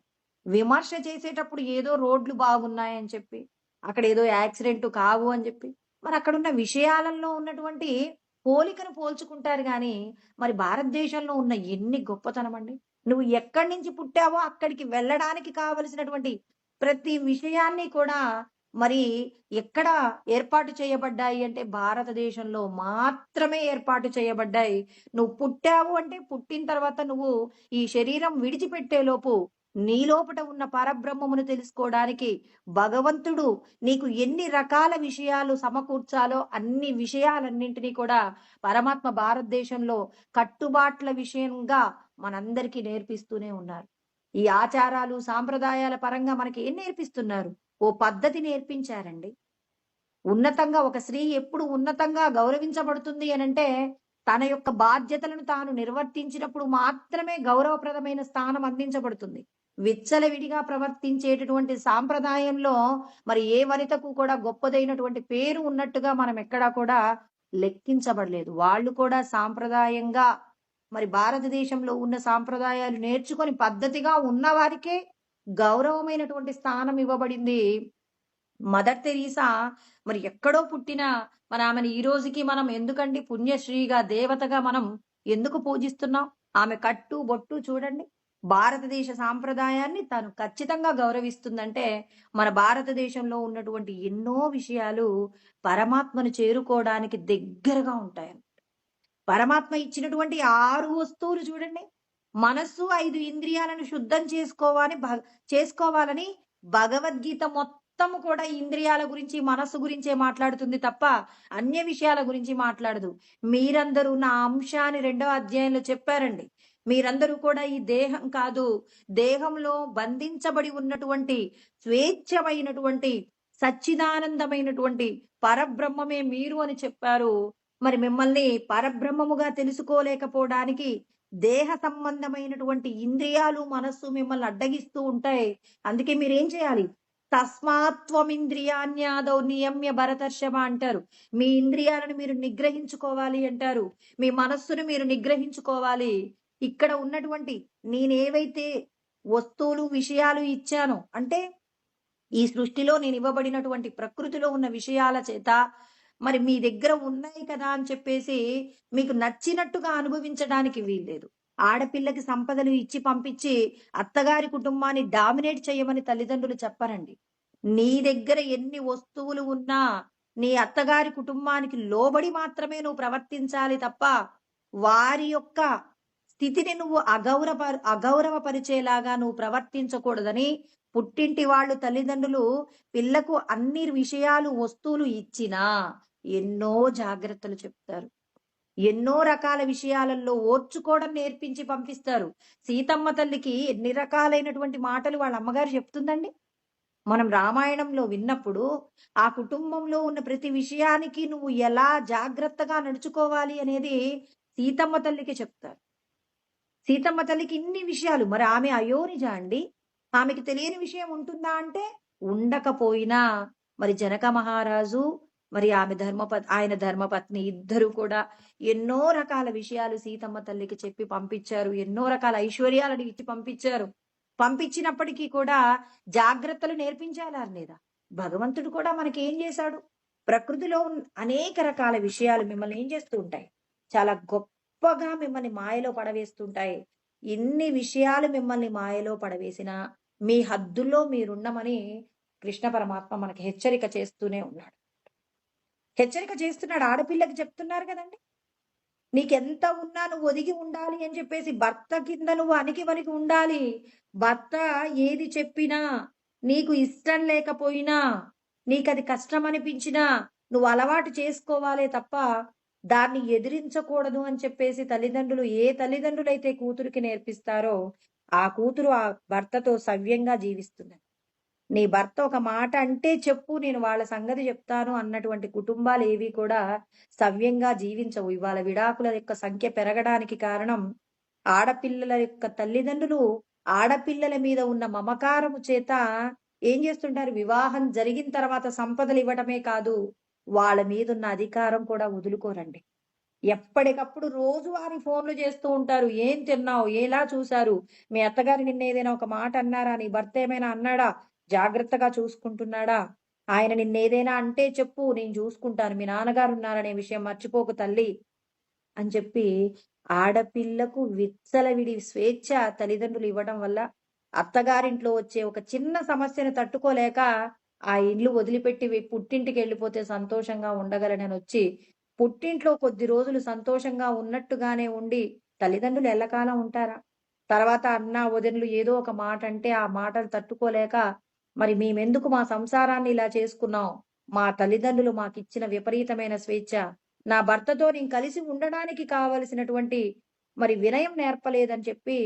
Speaker 1: విమర్శ చేసేటప్పుడు ఏదో రోడ్లు బాగున్నాయని చెప్పి, అక్కడేదో యాక్సిడెంట్ కావు అని చెప్పి, మరి అక్కడున్న విషయాలలో ఉన్నటువంటి పోలికను పోల్చుకుంటారు గానీ, మరి భారతదేశంలో ఉన్న ఎన్ని గొప్పతనమండి. నువ్వు ఎక్కడి నుంచి పుట్టావో అక్కడికి వెళ్ళడానికి కావలసినటువంటి ప్రతి విషయాన్ని కూడా మరి ఎక్కడ ఏర్పాటు చేయబడ్డాయి అంటే భారతదేశంలో మాత్రమే ఏర్పాటు చేయబడ్డాయి. నువ్వు పుట్టావు అంటే పుట్టిన తర్వాత నువ్వు ఈ శరీరం విడిచిపెట్టేలోపు నీ లోపట ఉన్న పరబ్రహ్మమును తెలుసుకోవడానికి భగవంతుడు నీకు ఎన్ని రకాల విషయాలు సమకూర్చాలో అన్ని విషయాలన్నింటినీ కూడా పరమాత్మ భారతదేశంలో కట్టుబాట్ల విషయంగా మనందరికీ నేర్పిస్తూనే ఉన్నారు. ఈ ఆచారాలు సాంప్రదాయాల పరంగా మనకి ఏం నేర్పిస్తున్నారు? ఓ పద్ధతి నేర్పించారండి. ఉన్నతంగా ఒక స్త్రీ ఎప్పుడు ఉన్నతంగా గౌరవించబడుతుంది అనంటే తన యొక్క బాధ్యతలను తాను నిర్వర్తించినప్పుడు మాత్రమే గౌరవప్రదమైన స్థానం అందించబడుతుంది. విచ్చలవిడిగా ప్రవర్తించేటటువంటి సాంప్రదాయంలో మరి ఏ వనితకు కూడా గొప్పదైనటువంటి పేరు ఉన్నట్టుగా మనం ఎక్కడా కూడా లెక్కించబడలేదు. వాళ్ళు కూడా సాంప్రదాయంగా మరి భారతదేశంలో ఉన్న సాంప్రదాయాలు నేర్చుకొని పద్ధతిగా ఉన్నవారికే గౌరవమైనటువంటి స్థానం ఇవ్వబడింది. మదర్ తెరీసా మరి ఎక్కడో పుట్టిన మరి ఆమెను ఈ రోజుకి మనం ఎందుకండి పుణ్యశ్రీగా దేవతగా మనం ఎందుకు పూజిస్తున్నాం? ఆమె కట్టు బొట్టు చూడండి. భారతదేశ సాంప్రదాయాన్ని తను ఖచ్చితంగా గౌరవిస్తుందంటే మన భారతదేశంలో ఉన్నటువంటి ఎన్నో విషయాలు పరమాత్మను చేరుకోవడానికి దగ్గరగా ఉంటాయి. పరమాత్మ ఇచ్చినటువంటి 6 వస్తువులు చూడండి. మనస్సు 5 ఇంద్రియాలను శుద్ధం చేసుకోవాలని భగవద్గీత మొత్తము కూడా ఇంద్రియాల గురించి మనస్సు గురించే మాట్లాడుతుంది తప్ప అన్య విషయాల గురించి మాట్లాడదు. మీరందరూ నా అంశాన్ని 2వ అధ్యాయంలో చెప్పారండి. మీరందరూ కూడా ఈ దేహం కాదు, దేహంలో బంధించబడి ఉన్నటువంటి స్వేచ్ఛమైనటువంటి సచ్చిదానందమైనటువంటి పరబ్రహ్మమే మీరు అని చెప్పారు. మరి మిమ్మల్ని పరబ్రహ్మముగా తెలుసుకోలేకపోవడానికి దేహ సంబంధమైనటువంటి ఇంద్రియాలు మనస్సు మిమ్మల్ని అడ్డగిస్తూ ఉంటాయి. అందుకే మీరేం చేయాలి? తస్మాత్వమింద్రియాన్యాదౌ నియమ్య భరతర్షభ అంటారు. మీ ఇంద్రియాలను మీరు నిగ్రహించుకోవాలి అంటారు. మీ మనస్సును మీరు నిగ్రహించుకోవాలి. ఇక్కడ ఉన్నటువంటి నేనేవైతే వస్తువులు విషయాలు ఇచ్చానో అంటే ఈ సృష్టిలో నేను ఇవ్వబడినటువంటి ప్రకృతిలో ఉన్న విషయాల చేత మరి మీ దగ్గర ఉన్నాయి కదా అని చెప్పేసి మీకు నచ్చినట్టుగా అనుభవించడానికి వీల్లేదు. ఆడపిల్లకి సంపదలు ఇచ్చి పంపించి అత్తగారి కుటుంబాన్ని డామినేట్ చేయమని తల్లిదండ్రులు చెప్పరండి. నీ దగ్గర ఎన్ని వస్తువులు ఉన్నా నీ అత్తగారి కుటుంబానికి లోబడి మాత్రమే నువ్వు ప్రవర్తించాలి తప్ప వారి యొక్క స్థితిని నువ్వు అగౌరవపరిచేలాగా నువ్వు ప్రవర్తించకూడదని పుట్టింటి వాళ్ళు తల్లిదండ్రులు పిల్లకు అన్ని విషయాలు వస్తువులు ఇచ్చినా ఎన్నో జాగ్రత్తలు చెప్తారు. ఎన్నో రకాల విషయాలలో ఓర్చుకోవడం నేర్పించి పంపిస్తారు. సీతమ్మ తల్లికి ఎన్ని రకాలైనటువంటి మాటలు వాళ్ళ అమ్మగారు చెప్తుందండి. మనం రామాయణంలో విన్నప్పుడు ఆ కుటుంబంలో ఉన్న ప్రతి విషయానికి నువ్వు ఎలా జాగ్రత్తగా నడుచుకోవాలి అనేది సీతమ్మ తల్లికి చెప్తారు. సీతమ్మ తల్లికి ఇన్ని విషయాలు మరి ఆమె అయోనిజ అండి. ఆమెకి తెలియని విషయం ఉంటుందా అంటే ఉండకపోయినా మరి జనక మహారాజు మరి ఆయన ధర్మపత్ని ఇద్దరు కూడా ఎన్నో రకాల విషయాలు సీతమ్మ తల్లికి చెప్పి పంపించారు. ఎన్నో రకాల ఐశ్వర్యాలను ఇచ్చి పంపించారు. పంపించినప్పటికీ కూడా జాగ్రత్తలు నేర్పించాలా లేదా? భగవంతుడు కూడా మనకి ఏం చేశాడు? ప్రకృతిలో అనేక రకాల విషయాలు మిమ్మల్ని ఏం చేస్తూ ఉంటాయి? చాలా గొప్పగా మిమ్మల్ని మాయలో పడవేస్తుంటాయి. ఎన్ని విషయాలు మిమ్మల్ని మాయలో పడవేసినా మీ హద్దుల్లో మీరున్నమని కృష్ణ పరమాత్మ మనకి హెచ్చరిక చేస్తూనే ఉన్నాడు. హెచ్చరిక చేస్తున్నాడు. ఆడపిల్లకి చెప్తున్నారు కదండి, నీకెంత ఉన్నా నువ్వు ఒదిగి ఉండాలి అని చెప్పేసి భర్త కింద నువ్వు అణిగి వణిగి ఉండాలి. భర్త ఏది చెప్పినా నీకు ఇష్టం లేకపోయినా నీకది కష్టం అనిపించినా నువ్వు అలవాటు చేసుకోవాలే తప్ప దాన్ని ఎదిరించకూడదు అని చెప్పేసి ఏ తల్లిదండ్రులైతే కూతురికి నేర్పిస్తారో ఆ కూతురు ఆ భర్తతో సవ్యంగా జీవిస్తుంది. నీ భర్త ఒక మాట అంటే చెప్పు, నేను వాళ్ళ సంగతి చెప్తాను అన్నటువంటి కుటుంబాలు ఏవి కూడా సవ్యంగా జీవించవు. ఇవాళ విడాకుల యొక్క సంఖ్య పెరగడానికి కారణం ఆడపిల్లల యొక్క తల్లిదండ్రులు ఆడపిల్లల మీద ఉన్న మమకారము చేత ఏం చేస్తుంటారు? వివాహం జరిగిన తర్వాత సంపదలు ఇవ్వటమే కాదు, వాళ్ళ మీద ఉన్న అధికారం కూడా వదులుకోరండి. ఎప్పటికప్పుడు రోజువారీ ఫోన్లు చేస్తూ ఉంటారు. ఏం తిన్నావు? ఎలా చూశారు? మీ అత్తగారు నిన్న ఏదైనా ఒక మాట అన్నారా? నీ భర్త ఏమైనా అన్నాడా? జాగ్రత్తగా చూసుకుంటున్నాడా? ఆయన నిన్నేదైనా అంటే చెప్పు, నేను చూసుకుంటాను, మీ నాన్నగారు ఉన్నారనే విషయం మర్చిపోకు తల్లి అని చెప్పి ఆడపిల్లకు విచ్చలవిడి స్వేచ్ఛ తల్లిదండ్రులు ఇవ్వడం వల్ల అత్తగారింట్లో వచ్చే ఒక చిన్న సమస్యను తట్టుకోలేక ఆ ఇల్లు వదిలిపెట్టి పుట్టింటికి వెళ్ళిపోతే సంతోషంగా ఉండగలనని వచ్చి పుట్టింట్లో కొద్ది రోజులు సంతోషంగా ఉన్నట్టుగానే ఉండి తల్లిదండ్రులు ఎల్లకాలం ఉంటారా? తర్వాత అన్న, వదినలు ఏదో ఒక మాట అంటే, ఆ మాటలు తట్టుకోలేక, మరి మేమెందుకు మా సంసారాన్ని ఇలా చేసుకున్నాం? మా తల్లిదండ్రులు మాకిచ్చిన విపరీతమైన స్వేచ్ఛ, నా భర్తతో నేను కలిసి ఉండడానికి కావలసినటువంటి మరి వినయం నేర్పలేదని చెప్పి,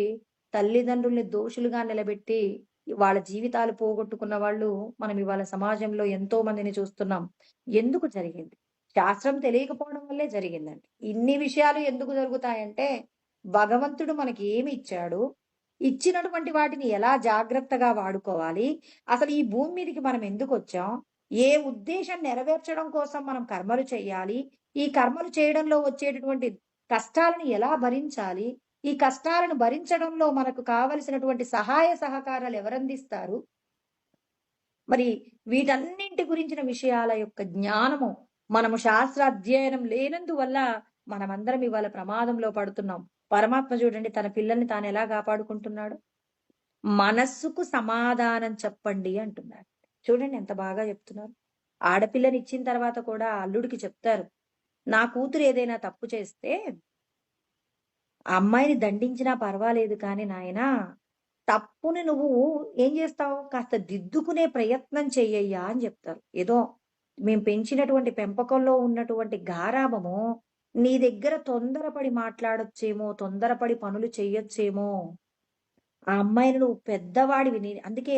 Speaker 1: తల్లిదండ్రుల్ని దోషులుగా నిలబెట్టి, వాళ్ళ జీవితాలు పోగొట్టుకున్న వాళ్ళు మనం ఇవాళ సమాజంలో ఎంతో మందిని చూస్తున్నాం. ఎందుకు జరిగింది? శాస్త్రం తెలియకపోవడం వల్లే జరిగిందండి. ఇన్ని విషయాలు ఎందుకు జరుగుతాయంటే, భగవంతుడు మనకి ఏమి ఇచ్చాడు? ఇచ్చినటువంటి వాటిని ఎలా జాగ్రత్తగా వాడుకోవాలి? అసలు ఈ భూమి మీదకి మనం ఎందుకొచ్చాం? ఏ ఉద్దేశం నెరవేర్చడం కోసం మనం కర్మలు చేయాలి? ఈ కర్మలు చేయడంలో వచ్చేటటువంటి కష్టాలను ఎలా భరించాలి? ఈ కష్టాలను భరించడంలో మనకు కావలసినటువంటి సహాయ సహకారాలు ఎవరందిస్తారు? మరి వీటన్నింటి గురించిన విషయాల యొక్క జ్ఞానము మనము శాస్త్ర అధ్యయనం లేనందువల్ల మనమందరం ఇవాళ ప్రమాదంలో పడుతున్నాం. పరమాత్మ చూడండి తన పిల్లల్ని తాను ఎలా కాపాడుకుంటున్నాడు. మనస్సుకు సమాధానం చెప్పండి అంటున్నాడు. చూడండి ఎంత బాగా చెప్తున్నారు. ఆడపిల్లని ఇచ్చిన తర్వాత కూడా అల్లుడికి చెప్తారు, నా కూతురు ఏదైనా తప్పు చేస్తే ఆ అమ్మాయిని దండించినా పర్వాలేదు కానీ నాయనా, తప్పుని నువ్వు ఏం చేస్తావు? కాస్త దిద్దుకునే ప్రయత్నం చెయ్యయ్యా అని చెప్తారు. ఏదో మేము పెంచినటువంటి పెంపకంలో ఉన్నటువంటి గారాబము నీ దగ్గర తొందరపడి మాట్లాడొచ్చేమో, తొందరపడి పనులు చెయ్యొచ్చేమో. ఆ అమ్మాయిని నువ్వు పెద్దవాడివి. అందుకే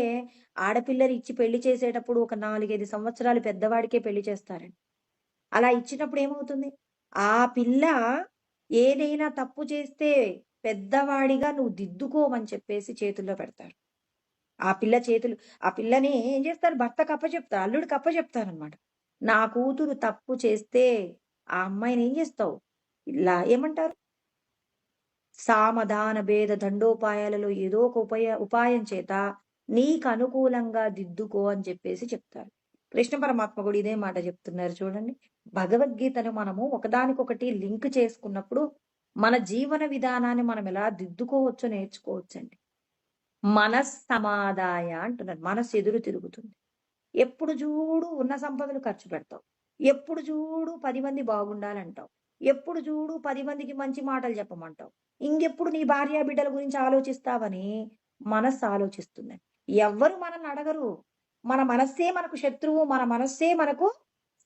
Speaker 1: ఆడపిల్లని ఇచ్చి పెళ్లి చేసేటప్పుడు ఒక 4, 5 సంవత్సరాలు పెద్దవాడికే పెళ్లి చేస్తారండి. అలా ఇచ్చినప్పుడు ఏమవుతుంది? ఆ పిల్ల ఏదైనా తప్పు చేస్తే పెద్దవాడిగా నువ్వు దిద్దుకోమని చెప్పేసి చేతుల్లో పెడతారు. ఆ పిల్లని ఏం చేస్తారు? భర్తకు అప్పచెప్తారు, అల్లుడికి అప్పచెప్తారనమాట. నా కూతురు తప్పు చేస్తే ఆ అమ్మాయిని ఏం చేస్తావు? ఇలా ఏమంటారు? సామధాన భేద దండోపాయాలలో ఏదో ఒక ఉపాయం చేత నీకు అనుకూలంగా దిద్దుకో అని చెప్పేసి చెప్తారు. కృష్ణ పరమాత్మ కూడా ఇదే మాట చెప్తున్నారు చూడండి. భగవద్గీతను మనము ఒకదానికొకటి లింక్ చేసుకున్నప్పుడు మన జీవన విధానాన్ని మనం ఎలా దిద్దుకోవచ్చో నేర్చుకోవచ్చండి. మనస్సమాదాయ అంటున్నారు. మనస్సు ఎదురు తిరుగుతుంది. ఎప్పుడు చూడు ఉన్న సంపదలు ఖర్చు పెడతావు. ఎప్పుడు చూడు 10 మంది బాగుండాలంటావు. ఎప్పుడు చూడు 10 మందికి మంచి మాటలు చెప్పమంటావు. ఇంకెప్పుడు నీ భార్య బిడ్డల గురించి ఆలోచిస్తావని మనస్సు ఆలోచిస్తుంది. ఎవ్వరు మనల్ని అడగరు. మన మనస్సే మనకు శత్రువు, మన మనస్సే మనకు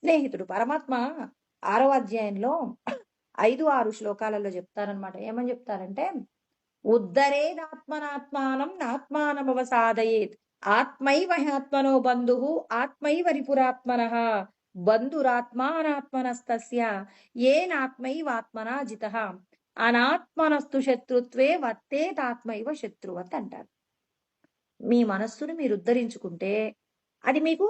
Speaker 1: స్నేహితుడు. పరమాత్మ 6వ అధ్యాయంలో 5, 6 శ్లోకాలలో చెప్తారనమాట. ఏమని చెప్తారంటే, ఉద్ధరేదాత్మనాత్మానం నాత్మానమవసాదయేత్ ఆత్మైవ హ్యాత్మనో బంధుః ఆత్మైవ రిపురాత్మనః బంధురాత్మానాత్మనస్తస్య ఏనాత్మైవాత్మనా జితః అనాత్మనస్తు శత్రుత్వే వర్తేతాత్మైవ శత్రువత్ అంటారు. మీ మనస్సును మీరు ఉద్ధరించుకుంటే అది మీకు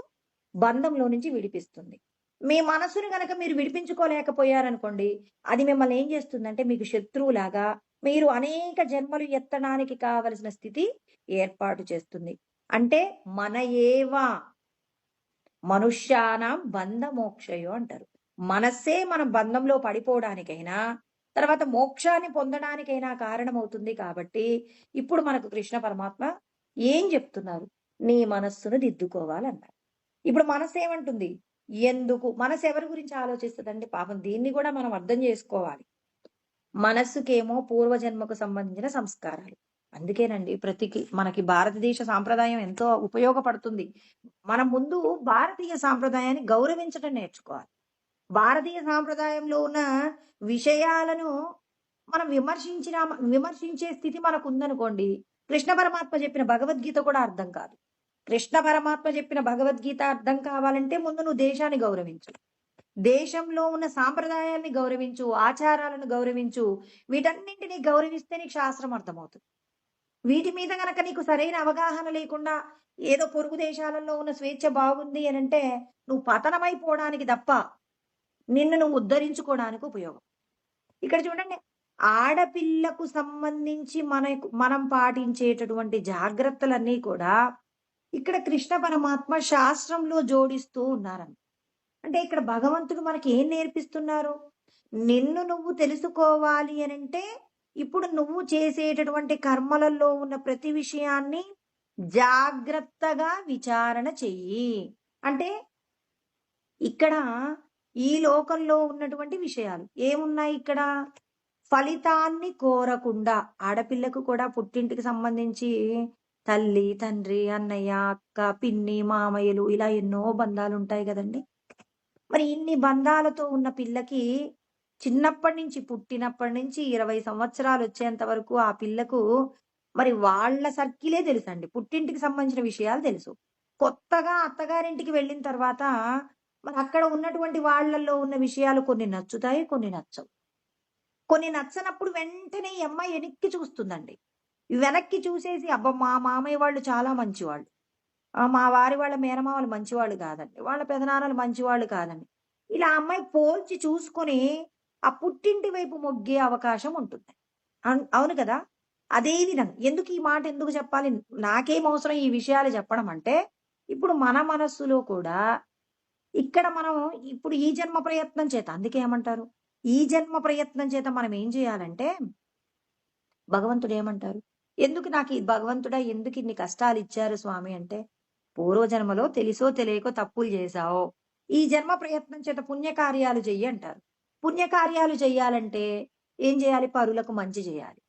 Speaker 1: బంధంలో నుంచి విడిపిస్తుంది. మీ మనసుని గనక మీరు విడిపించుకోలేకపోయారనుకోండి, అది మిమ్మల్ని ఏం చేస్తుందంటే మీకు శత్రువులాగా మీరు అనేక జన్మలు ఎత్తడానికి కావలసిన స్థితి ఏర్పాటు చేస్తుంది. అంటే మన ఏవా మనుష్యానాం బంధ మోక్షయో అంటారు. మనస్సే మనం బంధంలో పడిపోవడానికైనా తర్వాత మోక్షాన్ని పొందడానికైనా కారణమవుతుంది. కాబట్టి ఇప్పుడు మనకు కృష్ణ పరమాత్మ ఏం చెప్తున్నారు? నీ మనస్సును దిద్దుకోవాలన్నారు. ఇప్పుడు మనసు ఏమంటుంది? ఎందుకు? మనసు ఎవరి గురించి ఆలోచిస్తుందండి? పాపం దీన్ని కూడా మనం అర్థం చేసుకోవాలి. మనస్సుకేమో పూర్వజన్మకు సంబంధించిన సంస్కారాలు. అందుకేనండి మనకి భారతదేశ సాంప్రదాయం ఎంతో ఉపయోగపడుతుంది. మనం ముందు భారతీయ సాంప్రదాయాన్ని గౌరవించడం నేర్చుకోవాలి. భారతీయ సాంప్రదాయంలో ఉన్న విషయాలను మనం విమర్శించే స్థితి మనకు ఉందనుకోండి, కృష్ణ పరమాత్మ చెప్పిన భగవద్గీత కూడా అర్థం కాదు. కృష్ణ పరమాత్మ చెప్పిన భగవద్గీత అర్థం కావాలంటే ముందు నువ్వు దేశాన్ని గౌరవించు, దేశంలో ఉన్న సాంప్రదాయాన్ని గౌరవించు, ఆచారాలను గౌరవించు. వీటన్నింటినీ గౌరవిస్తే నీకు శాస్త్రం అర్థమవుతుంది. వీటి మీద గనక నీకు సరైన అవగాహన లేకుండా ఏదో పొరుగు దేశాలలో ఉన్న స్వేచ్ఛ బాగుంది అని అంటే నువ్వు పతనమైపోవడానికి తప్ప నిన్ను నువ్వు ఉద్ధరించుకోవడానికి ఉపయోగం. ఇక్కడ చూడండి, ఆడపిల్లకు సంబంధించి మనం పాటించేటటువంటి జాగ్రత్తలన్నీ కూడా ఇక్కడ కృష్ణ పరమాత్మ శాస్త్రంలో జోడిస్తూ ఉన్నారని. అంటే ఇక్కడ భగవంతుడు మనకి ఏం నేర్పిస్తున్నారు? నిన్ను నువ్వు తెలుసుకోవాలి అనంటే ఇప్పుడు నువ్వు చేసేటటువంటి కర్మలలో ఉన్న ప్రతి విషయాన్ని జాగ్రత్తగా విచారణ చెయ్యి. అంటే ఇక్కడ ఈ లోకంలో ఉన్నటువంటి విషయాలు ఏమున్నాయి? ఇక్కడ ఫలితాన్ని కోరకుండా ఆడపిల్లకు కూడా పుట్టింటికి సంబంధించి తల్లి, తండ్రి, అన్నయ్య, అక్క, పిన్ని, మామయ్యలు ఇలా ఎన్నో బంధాలుంటాయి గదండీ! మరి ఇన్ని బంధాలతో ఉన్న పిల్లకి చిన్నప్పటి నుంచి పుట్టినప్పటి నుంచి 20 సంవత్సరాలొచ్చేంత వరకు ఆ పిల్లకు మరి వాళ్ళ సర్కిలే తెలుసండి. పుట్టింటికి సంబంధించిన విషయాలు తెలుసు. కొత్తగా అత్తగారింటికి వెళ్ళిన తర్వాత మరి అక్కడ ఉన్నటువంటి వాళ్ళల్లో ఉన్న విషయాలు కొన్ని నచ్చుతాయి, కొన్ని నచ్చవు. కొన్ని నచ్చనప్పుడు వెంటనే ఈ అమ్మాయి ఎనిక్కి చూస్తుందండి. వెనక్కి చూసేసి అబ్బా! మా మామయ్య వాళ్ళు చాలా మంచివాళ్ళు. మా వారి వాళ్ళ మేనమామలు మంచివాళ్ళు కాదండి. వాళ్ళ పెదనాన్నలు మంచివాళ్ళు కాదండి. ఇలా ఆ అమ్మాయి పోల్చి చూసుకొని ఆ పుట్టింటి వైపు మొగ్గే అవకాశం ఉంటుంది. అవును కదా! అదే విధంగా ఎందుకు ఈ మాట ఎందుకు చెప్పాలి? నాకేం అవసరం ఈ విషయాలు చెప్పడం అంటే, ఇప్పుడు మన మనస్సులో కూడా ఇక్కడ మనం ఇప్పుడు ఈ జన్మ ప్రయత్నం చేత అందుకే ఏమంటారు? ఈ జన్మ ప్రయత్నం చేత మనం ఏం చేయాలంటే భగవంతుడేమంటారు? ఎందుకు నాకు ఈ భగవంతుడా ఎందుకిన్ని కష్టాలిచ్చారు స్వామి అంటే, పూర్వజన్మలో తెలిసో తెలియకో తప్పులు చేశావు. ఈ జన్మ ప్రయత్నం చేత పుణ్యకార్యాలు చెయ్యి అంటారు. పుణ్యకార్యాలు చెయ్యాలంటే ఏం చేయాలి? పరులకు మంచి చేయాలి.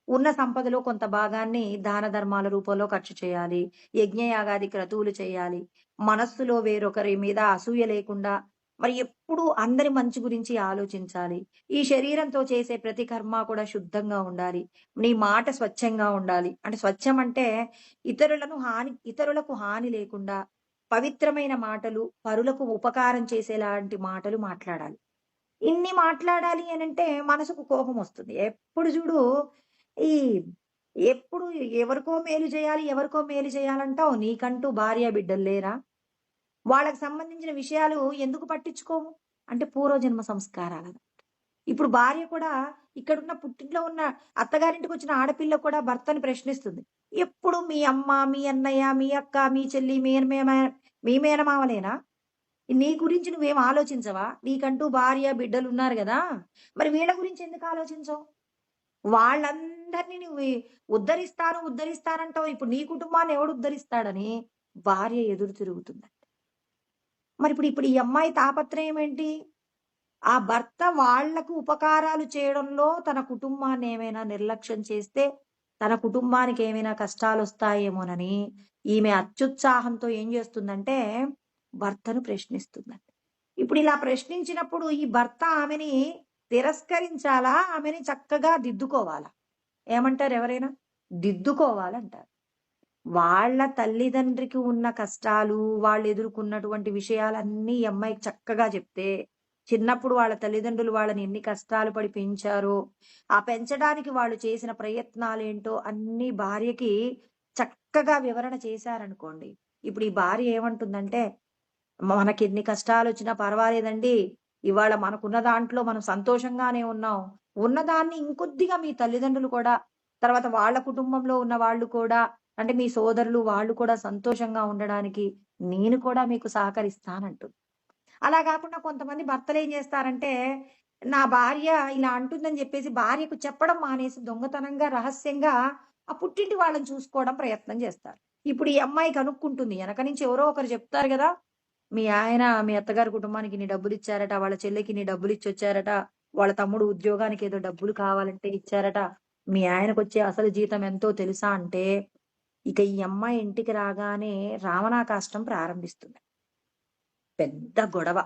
Speaker 1: ఉన్న సంపదలో కొంత భాగాన్ని దాన ధర్మాల రూపంలో ఖర్చు చేయాలి. యజ్ఞయాగాది క్రతువులు చేయాలి. మనస్సులో వేరొకరి మీద అసూయ లేకుండా మరి ఎప్పుడూ అందరి మంచి గురించి ఆలోచించాలి. ఈ శరీరంతో చేసే ప్రతి కర్మ కూడా శుద్ధంగా ఉండాలి. నీ మాట స్వచ్ఛంగా ఉండాలి. అంటే స్వచ్ఛం అంటే ఇతరులకు హాని లేకుండా పవిత్రమైన మాటలు, పరులకు ఉపకారం చేసేలాంటి మాటలు మాట్లాడాలి. ఇన్ని మాట్లాడాలి అనంటే మనసుకు కోపమొస్తుంది. ఎప్పుడు చూడు ఈ ఎప్పుడు ఎవరికో మేలు చేయాలి, ఎవరికో మేలు చేయాలంటావు. నీకంటూ భార్య బిడ్డలు లేరా? వాళ్ళకి సంబంధించిన విషయాలు ఎందుకు పట్టించుకోవు? అంటే పూర్వజన్మ సంస్కారాలను. ఇప్పుడు భార్య కూడా ఇక్కడున్న పుట్టింట్లో ఉన్న అత్తగారింటికొచ్చిన ఆడపిల్ల కూడా భర్తని ప్రశ్నిస్తుంది. ఎప్పుడు మీ అమ్మ, మీ అన్నయ్య, మీ అక్క, మీ చెల్లి, మీ మేనమామలేనా? నీ గురించి నువ్వేం ఆలోచించవా? నీకంటూ భార్య, బిడ్డలున్నారు గదా! మరి వీళ్ళ గురించి ఎందుకు ఆలోచించవు? వాళ్ళందరిని నువ్వు ఉద్ధరిస్తానంటావు. ఇప్పుడు నీ కుటుంబాన్ని ఎవడు ఉద్ధరిస్తాడని భార్య ఎదురు తిరుగుతుందండి. ఇప్పుడు ఈ అమ్మాయి తాపత్రయం ఏంటి? ఆ భర్త వాళ్లకు ఉపకారాలు చేయడంలో తన కుటుంబాన్ని ఏమైనా నిర్లక్ష్యం చేస్తే, తన కుటుంబానికి ఏమైనా కష్టాలొస్తాయేమోనని ఈమె అత్యుత్సాహంతో ఏం చేస్తుందంటే, భర్తను ప్రశ్నిస్తుందండి. ఇప్పుడు ఇలా ప్రశ్నించినప్పుడు ఈ భర్త ఆమెని తిరస్కరించాలా? ఆమెని చక్కగా దిద్దుకోవాలా? ఏమంటారు ఎవరైనా? దిద్దుకోవాలంటారు. వాళ్ళ తల్లిదండ్రికి ఉన్న కష్టాలు, వాళ్ళు ఎదుర్కొన్నటువంటి విషయాలన్నీ ఈ అమ్మాయికి చక్కగా చెప్తే, చిన్నప్పుడు వాళ్ళ తల్లిదండ్రులు వాళ్ళని ఎన్ని కష్టాలు పడి పెంచారో, ఆ పెంచడానికి వాళ్ళు చేసిన ప్రయత్నాలేంటో అన్నీ భార్యకి చక్కగా వివరణ చేశారనుకోండి. ఇప్పుడు ఈ భార్య ఏమంటుందంటే, మనకెన్ని కష్టాలొచ్చినా పర్వాలేదండి. ఇవాళ మనకున్న దాంట్లో మనం సంతోషంగానే ఉన్నాం. ఉన్నదాన్ని ఇంకొద్దిగా మీ తల్లిదండ్రులు కూడా, తర్వాత వాళ్ళ కుటుంబంలో ఉన్న వాళ్ళు కూడా, అంటే మీ సోదరులు వాళ్ళు కూడా సంతోషంగా ఉండడానికి నేను కూడా మీకు సహకరిస్తానంటుంది. అలా గాకుండా కొంతమంది భర్తలేం జేస్తారంటే, నా భార్య ఇలా అంటుందని జెప్పేసి భార్యకు చెప్పడం మానేసి దొంగతనంగా, రహస్యంగా ఆ పుట్టింటి వాళ్ళని చూసుకోవడం ప్రయత్నం జేస్తారు. ఇప్పుడు ఈ అమ్మాయి కనుక్కుంటుంది. ఎనక నుంచి ఎవరో ఒకరు చెప్తారు గదా! మీ ఆయన మీ అత్తగారి కుటుంబానికి ఇన్ని డబ్బులిచ్చారట. వాళ్ళ చెల్లికి ఇన్ని డబ్బులిచ్చొచ్చారట. వాళ్ళ తమ్ముడు ఉద్యోగానికి ఏదో డబ్బులు కావాలంటే ఇచ్చారట. మీ ఆయనకొచ్చే అసలు జీతం ఎంతో తెలుసా అంటే, ఇక ఈ అమ్మాయి ఇంటికి రాగానే రావణాకాష్టం ప్రారంభిస్తుంది. పెద్ద గొడవ.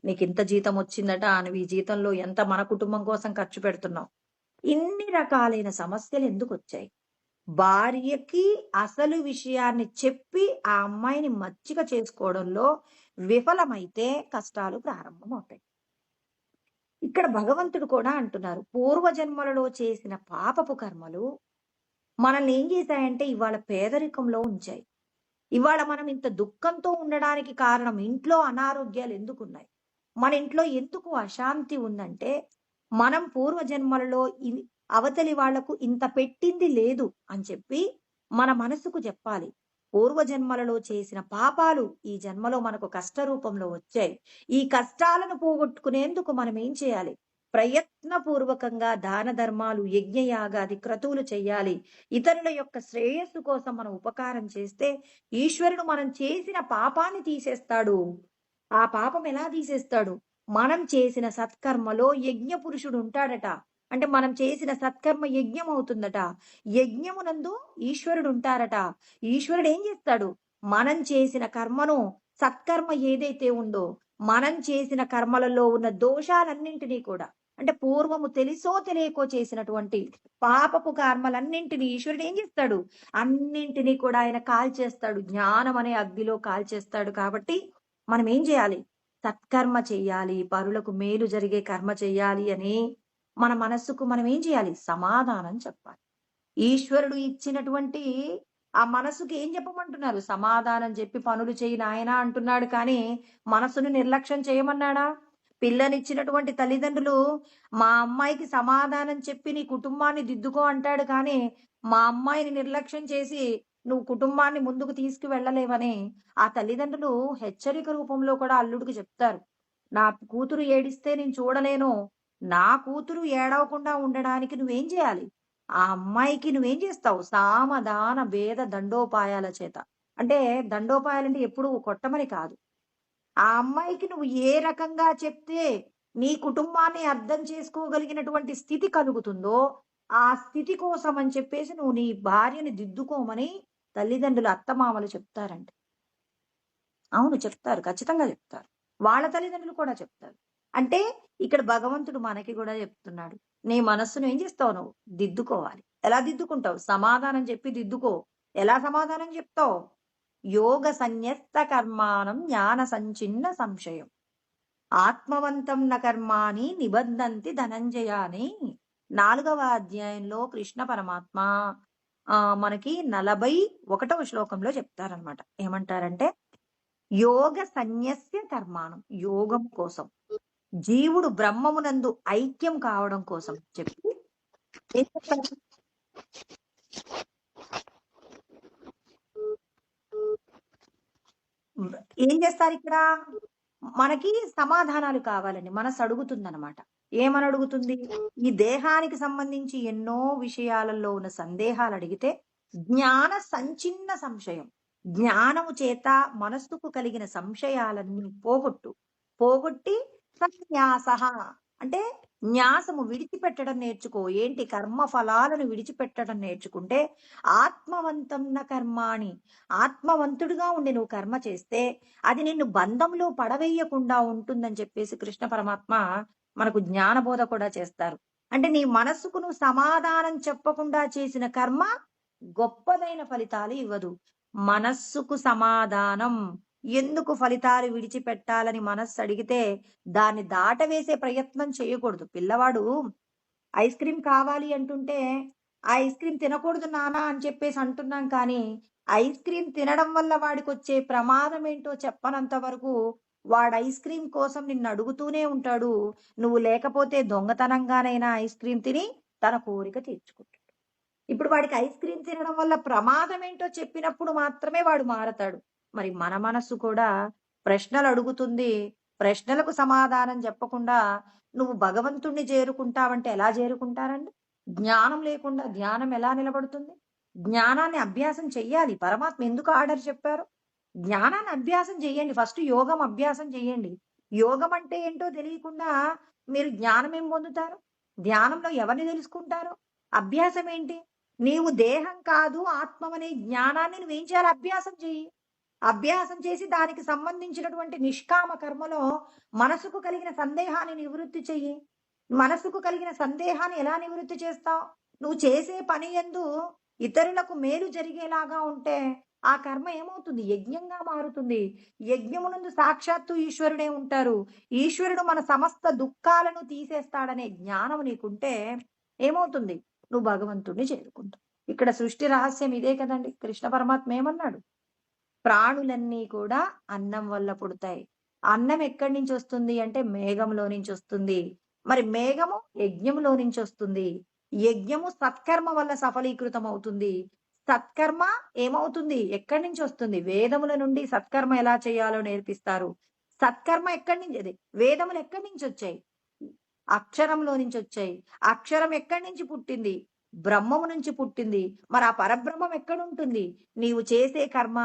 Speaker 1: నీకింత జీతం వచ్చిందట. నువ్వు ఈ జీతంలో ఎంత మన కుటుంబం కోసం ఖర్చు పెడుతున్నావు. ఇన్ని రకాలైన సమస్యలు ఎందుకొచ్చాయి? భార్యకి అసలు విషయాన్ని చెప్పి ఆ అమ్మాయిని మచ్చిక చేసుకోవడంలో విఫలమైతే కష్టాలు ప్రారంభమవుతాయి. ఇక్కడ భగవంతుడు కూడా అంటున్నారు. పూర్వజన్మలలో చేసిన పాపపు కర్మలు మనల్ని ఏం చేశాయంటే ఇవాళ పేదరికంలో ఉంచాయి. ఇవాళ మనం ఇంత దుఃఖంతో ఉండడానికి కారణం ఇంట్లో అనారోగ్యాలు ఎందుకున్నాయి? మన ఇంట్లో ఎందుకు అశాంతి ఉందంటే, మనం పూర్వజన్మలలో అవతలి వాళ్లకు ఇంత పెట్టింది లేదు అని చెప్పి మన మనసుకు చెప్పాలి. పూర్వజన్మలలో చేసిన పాపాలు ఈ జన్మలో మనకు కష్ట రూపంలో వచ్చాయి. ఈ కష్టాలను పోగొట్టుకునేందుకు మనం ఏం చేయాలి? ప్రయత్నపూర్వకంగా దాన ధర్మాలు, యజ్ఞయాగాది క్రతువులు చెయ్యాలి. ఇతరుల యొక్క శ్రేయస్సు కోసం మనం ఉపకారం చేస్తే ఈశ్వరుడు మనం చేసిన పాపాన్ని తీసేస్తాడు. ఆ పాపం ఎలా తీసేస్తాడు? మనం చేసిన సత్కర్మలో యజ్ఞ పురుషుడు ఉంటాడట. అంటే మనం చేసిన సత్కర్మ యజ్ఞం అవుతుందట. యజ్ఞమునందు ఈశ్వరుడు ఉంటారట. ఈశ్వరుడు ఏం చేస్తాడు? మనం చేసిన కర్మను, సత్కర్మ ఏదైతే ఉందో, మనం చేసిన కర్మలలో ఉన్న దోషాలన్నింటినీ కూడా, అంటే పూర్వము తెలిసో తెలియకో చేసినటువంటి పాపపు కర్మలన్నింటినీ ఈశ్వరుడు ఏం చేస్తాడు? అన్నింటినీ కూడా ఆయన కాల్చేస్తాడు. జ్ఞానం అనే అగ్నిలో కాల్చేస్తాడు. కాబట్టి మనం ఏం చేయాలి? సత్కర్మ చెయ్యాలి. పరులకు మేలు జరిగే కర్మ చెయ్యాలి అని మన మనస్సుకు మనం ఏం చేయాలి? సమాధానం చెప్పాలి. ఈశ్వరుడు ఇచ్చినటువంటి ఆ మనసుకి ఏం చెప్పమంటున్నారు? సమాధానం చెప్పి పనులు చెయ్యి నాయనా అంటున్నాడు. కానీ మనసును నిర్లక్ష్యం చేయమన్నాడా? పిల్లనిచ్చినటువంటి తల్లిదండ్రులు మా అమ్మాయికి సమాధానం చెప్పి నీ కుటుంబాన్ని దిద్దుకో అంటాడు. కానీ మా అమ్మాయిని నిర్లక్ష్యం చేసి నువ్వు కుటుంబాన్ని ముందుకు తీసుకువెళ్ళలేవని ఆ తల్లిదండ్రులు హెచ్చరిక రూపంలో కూడా అల్లుడికి చెప్తారు. నా కూతురు ఏడిస్తే నేను చూడలేను. నా కూతురు ఏడవకుండా ఉండడానికి నువ్వేం చేయాలి? ఆ అమ్మాయికి నువ్వేం చేస్తావు? సామదాన భేద దండోపాయాల చేత. అంటే దండోపాయాలంటే ఎప్పుడు కొట్టమని కాదు. ఆ అమ్మాయికి నువ్వు ఏ రకంగా చెప్తే నీ కుటుంబాన్ని అర్థం చేసుకోగలిగినటువంటి స్థితి కలుగుతుందో, ఆ స్థితి కోసం అని చెప్పేసి నువ్వు నీ భార్యని దిద్దుకోమని తల్లిదండ్రులు, అత్తమామలు చెప్తారంట. అవును చెప్తారు. ఖచ్చితంగా చెప్తారు. వాళ్ళ తల్లిదండ్రులు కూడా చెప్తారు. అంటే ఇక్కడ భగవంతుడు మనకి కూడా చెప్తున్నాడు. నీ మనస్సును ఏం చేస్తావు నువ్వు? దిద్దుకోవాలి. ఎలా దిద్దుకుంటావు? సమాధానం చెప్పి దిద్దుకో. ఎలా సమాధానం చెప్తావు? యోగ సన్యస్త కర్మానం జ్ఞాన సంచిన్న సంశయం. ఆత్మవంతం న కర్మాని నిబంధంతి ధనంజయ అని 4వ అధ్యాయంలో కృష్ణ పరమాత్మ మనకి 41వ శ్లోకంలో చెప్తారనమాట. ఏమంటారంటే యోగ సన్యస్య కర్మానం, యోగం కోసం, జీవుడు బ్రహ్మమునందు ఐక్యం కావడం కోసం చెప్పి ఏం చెప్తారు? ఏం చేస్తారు ఇక్కడ? మనకి సమాధానాలు కావాలండి. మనసు అడుగుతుందన్నమాట. ఏమని అడుగుతుంది? ఈ దేహానికి సంబంధించి ఎన్నో విషయాలలో ఉన్న సందేహాలు అడిగితే జ్ఞాన సంచిన్న సంశయం, జ్ఞానము చేత మనస్సుకు కలిగిన సంశయాలన్నీ పోగొట్టి సన్యాస అంటే న్యాసము విడిచిపెట్టడం నేర్చుకో. ఏంటి? కర్మ ఫలాలను విడిచిపెట్టడం నేర్చుకుంటే ఆత్మవంతం న కర్మాణి, ఆత్మవంతుడిగా ఉండి నువ్వు కర్మ చేస్తే అది నిన్ను బంధంలో పడవేయకుండా ఉంటుందని చెప్పేసి కృష్ణ పరమాత్మ మనకు జ్ఞానబోధ కూడా చేస్తారు. అంటే నీ మనస్సుకు నువ్వు సమాధానం చెప్పకుండా చేసిన కర్మ గొప్పదైన ఫలితాలు ఇవ్వదు. మనస్సుకు సమాధానం ఎందుకు ఫలితాలు విడిచిపెట్టాలని మనస్సు అడిగితే దాన్ని దాటవేసే ప్రయత్నం చేయకూడదు. పిల్లవాడు ఐస్ క్రీమ్ కావాలి అంటుంటే ఆ ఐస్ క్రీమ్ తినకూడదు నానా అని చెప్పేసి అంటున్నాం. కానీ ఐస్ క్రీమ్ తినడం వల్ల వాడికి వచ్చే ప్రమాదం ఏంటో చెప్పనంత వరకు వాడు ఐస్ క్రీమ్ కోసం నిన్ను అడుగుతూనే ఉంటాడు. నువ్వు లేకపోతే దొంగతనంగానైనా ఐస్ క్రీమ్ తిని తన కోరిక తీర్చుకుంటాడు. ఇప్పుడు వాడికి ఐస్ క్రీమ్ తినడం వల్ల ప్రమాదం ఏంటో చెప్పినప్పుడు మాత్రమే వాడు మారతాడు. మరి మన మనస్సు కూడా ప్రశ్నలు అడుగుతుంది. ప్రశ్నలకు సమాధానం చెప్పకుండా నువ్వు భగవంతుణ్ణి చేరుకుంటావంటే ఎలా చేరుకుంటారండి? జ్ఞానం లేకుండా ధ్యానం ఎలా నిలబడుతుంది? జ్ఞానాన్ని అభ్యాసం చెయ్యాలి. పరమాత్మ ఎందుకు ఆర్డర్ చెప్పారు? జ్ఞానాన్ని అభ్యాసం చెయ్యండి. ఫస్ట్ యోగం అభ్యాసం చెయ్యండి. యోగం అంటే ఏంటో తెలియకుండా మీరు జ్ఞానం ఏం పొందుతారు? ధ్యానంలో ఎవరిని తెలుసుకుంటారు? అభ్యాసం ఏంటి? నీవు దేహం కాదు ఆత్మమనే జ్ఞానాన్ని నువ్వేం చేయాలి? అభ్యాసం చెయ్యి. అభ్యాసం చేసి దానికి సంబంధించినటువంటి నిష్కామ కర్మలో మనసుకు కలిగిన సందేహాన్ని నివృత్తి చెయ్యి. మనసుకు కలిగిన సందేహాన్ని ఎలా నివృత్తి చేస్తావు? నువ్వు చేసే పని యందు ఇతరులకు మేలు జరిగేలాగా ఉంటే ఆ కర్మ ఏమవుతుంది? యజ్ఞంగా మారుతుంది. యజ్ఞమునందు సాక్షాత్తు ఈశ్వరుడే ఉంటారు. ఈశ్వరుడు మన సమస్త దుఃఖాలను తీసేస్తాడనే జ్ఞానం నీకుంటే ఏమవుతుంది? నువ్వు భగవంతుడిని చేరుకుంటావు. ఇక్కడ సృష్టి రహస్యం ఇదే కదండి. కృష్ణ పరమాత్మ ఏమన్నాడు? ప్రాణులన్నీ కూడా అన్నం వల్ల పుడతాయి. అన్నం ఎక్కడి నుంచి వస్తుంది అంటే మేఘంలో నుంచి వస్తుంది. మరి మేఘము యజ్ఞంలో నుంచి వస్తుంది. యజ్ఞము సత్కర్మ వల్ల సఫలీకృతం అవుతుంది. సత్కర్మ ఏమవుతుంది? ఎక్కడి నుంచి వస్తుంది? వేదముల నుండి సత్కర్మ ఎలా చేయాలో నేర్పిస్తారు. సత్కర్మ ఎక్కడి నుంచి? అది వేదములు ఎక్కడి నుంచి వచ్చాయి? అక్షరంలో నుంచి వచ్చాయి. అక్షరం ఎక్కడి నుంచి పుట్టింది? బ్రహ్మము నుంచి పుట్టింది. మరి ఆ పరబ్రహ్మం ఎక్కడుంటుంది? నీవు చేసే కర్మ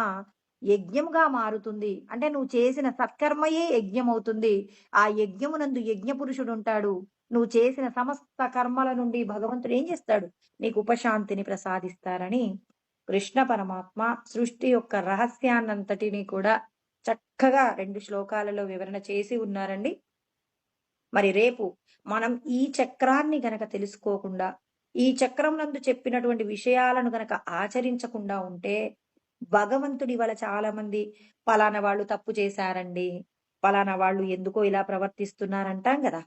Speaker 1: యజ్ఞముగా మారుతుంది. అంటే నువ్వు చేసిన సత్కర్మయే యజ్ఞమవుతుంది. ఆ యజ్ఞమునందు యజ్ఞ పురుషుడుంటాడు. నువ్వు చేసిన సమస్త కర్మల నుండి భగవంతుడు ఏం చేస్తాడు? నీకు ఉపశాంతిని ప్రసాదిస్తారని కృష్ణ పరమాత్మ సృష్టి యొక్క రహస్యాన్నంతటిని కూడా చక్కగా 2 శ్లోకాలలో వివరణ చేసి ఉన్నారండి. మరి రేపు మనం ఈ చక్రాన్ని గనక తెలుసుకోకుండా, ఈ చక్రం నందు చెప్పినటువంటి విషయాలను గనక ఆచరించకుండా ఉంటే, భగవంతుడు ఇవాళ చాలామంది పలానా వాళ్ళు తప్పు చేశారండి, పలానా వాళ్ళు ఎందుకో ఇలా ప్రవర్తిస్తున్నారంటాం గదా!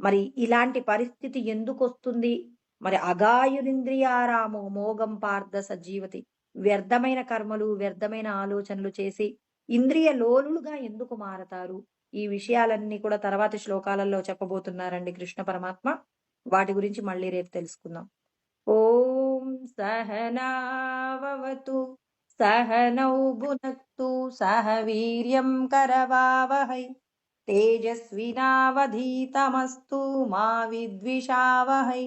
Speaker 1: మరి ఇలాంటి పరిస్థితి ఎందుకొస్తుంది? మరి అగాయురింద్రియారామో మోగం పార్థ సజ్జీవతి. వ్యర్థమైన కర్మలు, వ్యర్థమైన ఆలోచనలు చేసి ఇంద్రియ లోలులుగా ఎందుకు మారతారు? ఈ విషయాలన్నీ కూడా తర్వాతి శ్లోకాలలో చెప్పబోతున్నారండి కృష్ణ పరమాత్మ. వాటి గురించి మళ్ళీ రేపు తెలుసుకుందాం. ఓం సహనావవతు సహనౌ భునక్తు సహ వీర్యం కరవావహై తేజస్వినావధీతమస్తు మా విద్విషావహై.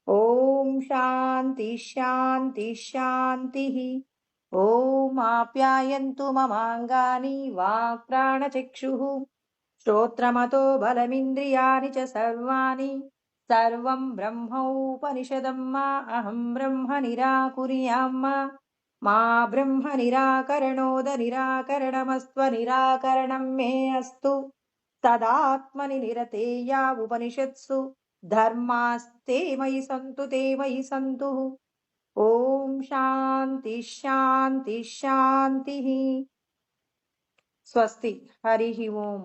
Speaker 1: ఓం శాంతి శాంతి శాంతి. ఓం ఆప్యాయంతు మమాంగాని వాక్ప్రాణచక్షుః శ్రోత్రమతో బలమింద్రియాణి చ సర్వాణి సర్వం బ్రహ్మోపనిషదం మా అహం బ్రహ్మ నిరాకుర్యాం మా బ్రహ్మ నిరాకరణోద నిరాకరణమస్త్వ నిరాకరణం మే అస్తు తదాత్మని నిరతేయా ఉపనిషత్సు ధర్మాస్తే మయి సంతు తే మయి సంతు. ఓం శాంతి శాంతి శాంతి. స్వస్తి. హరి ఓం.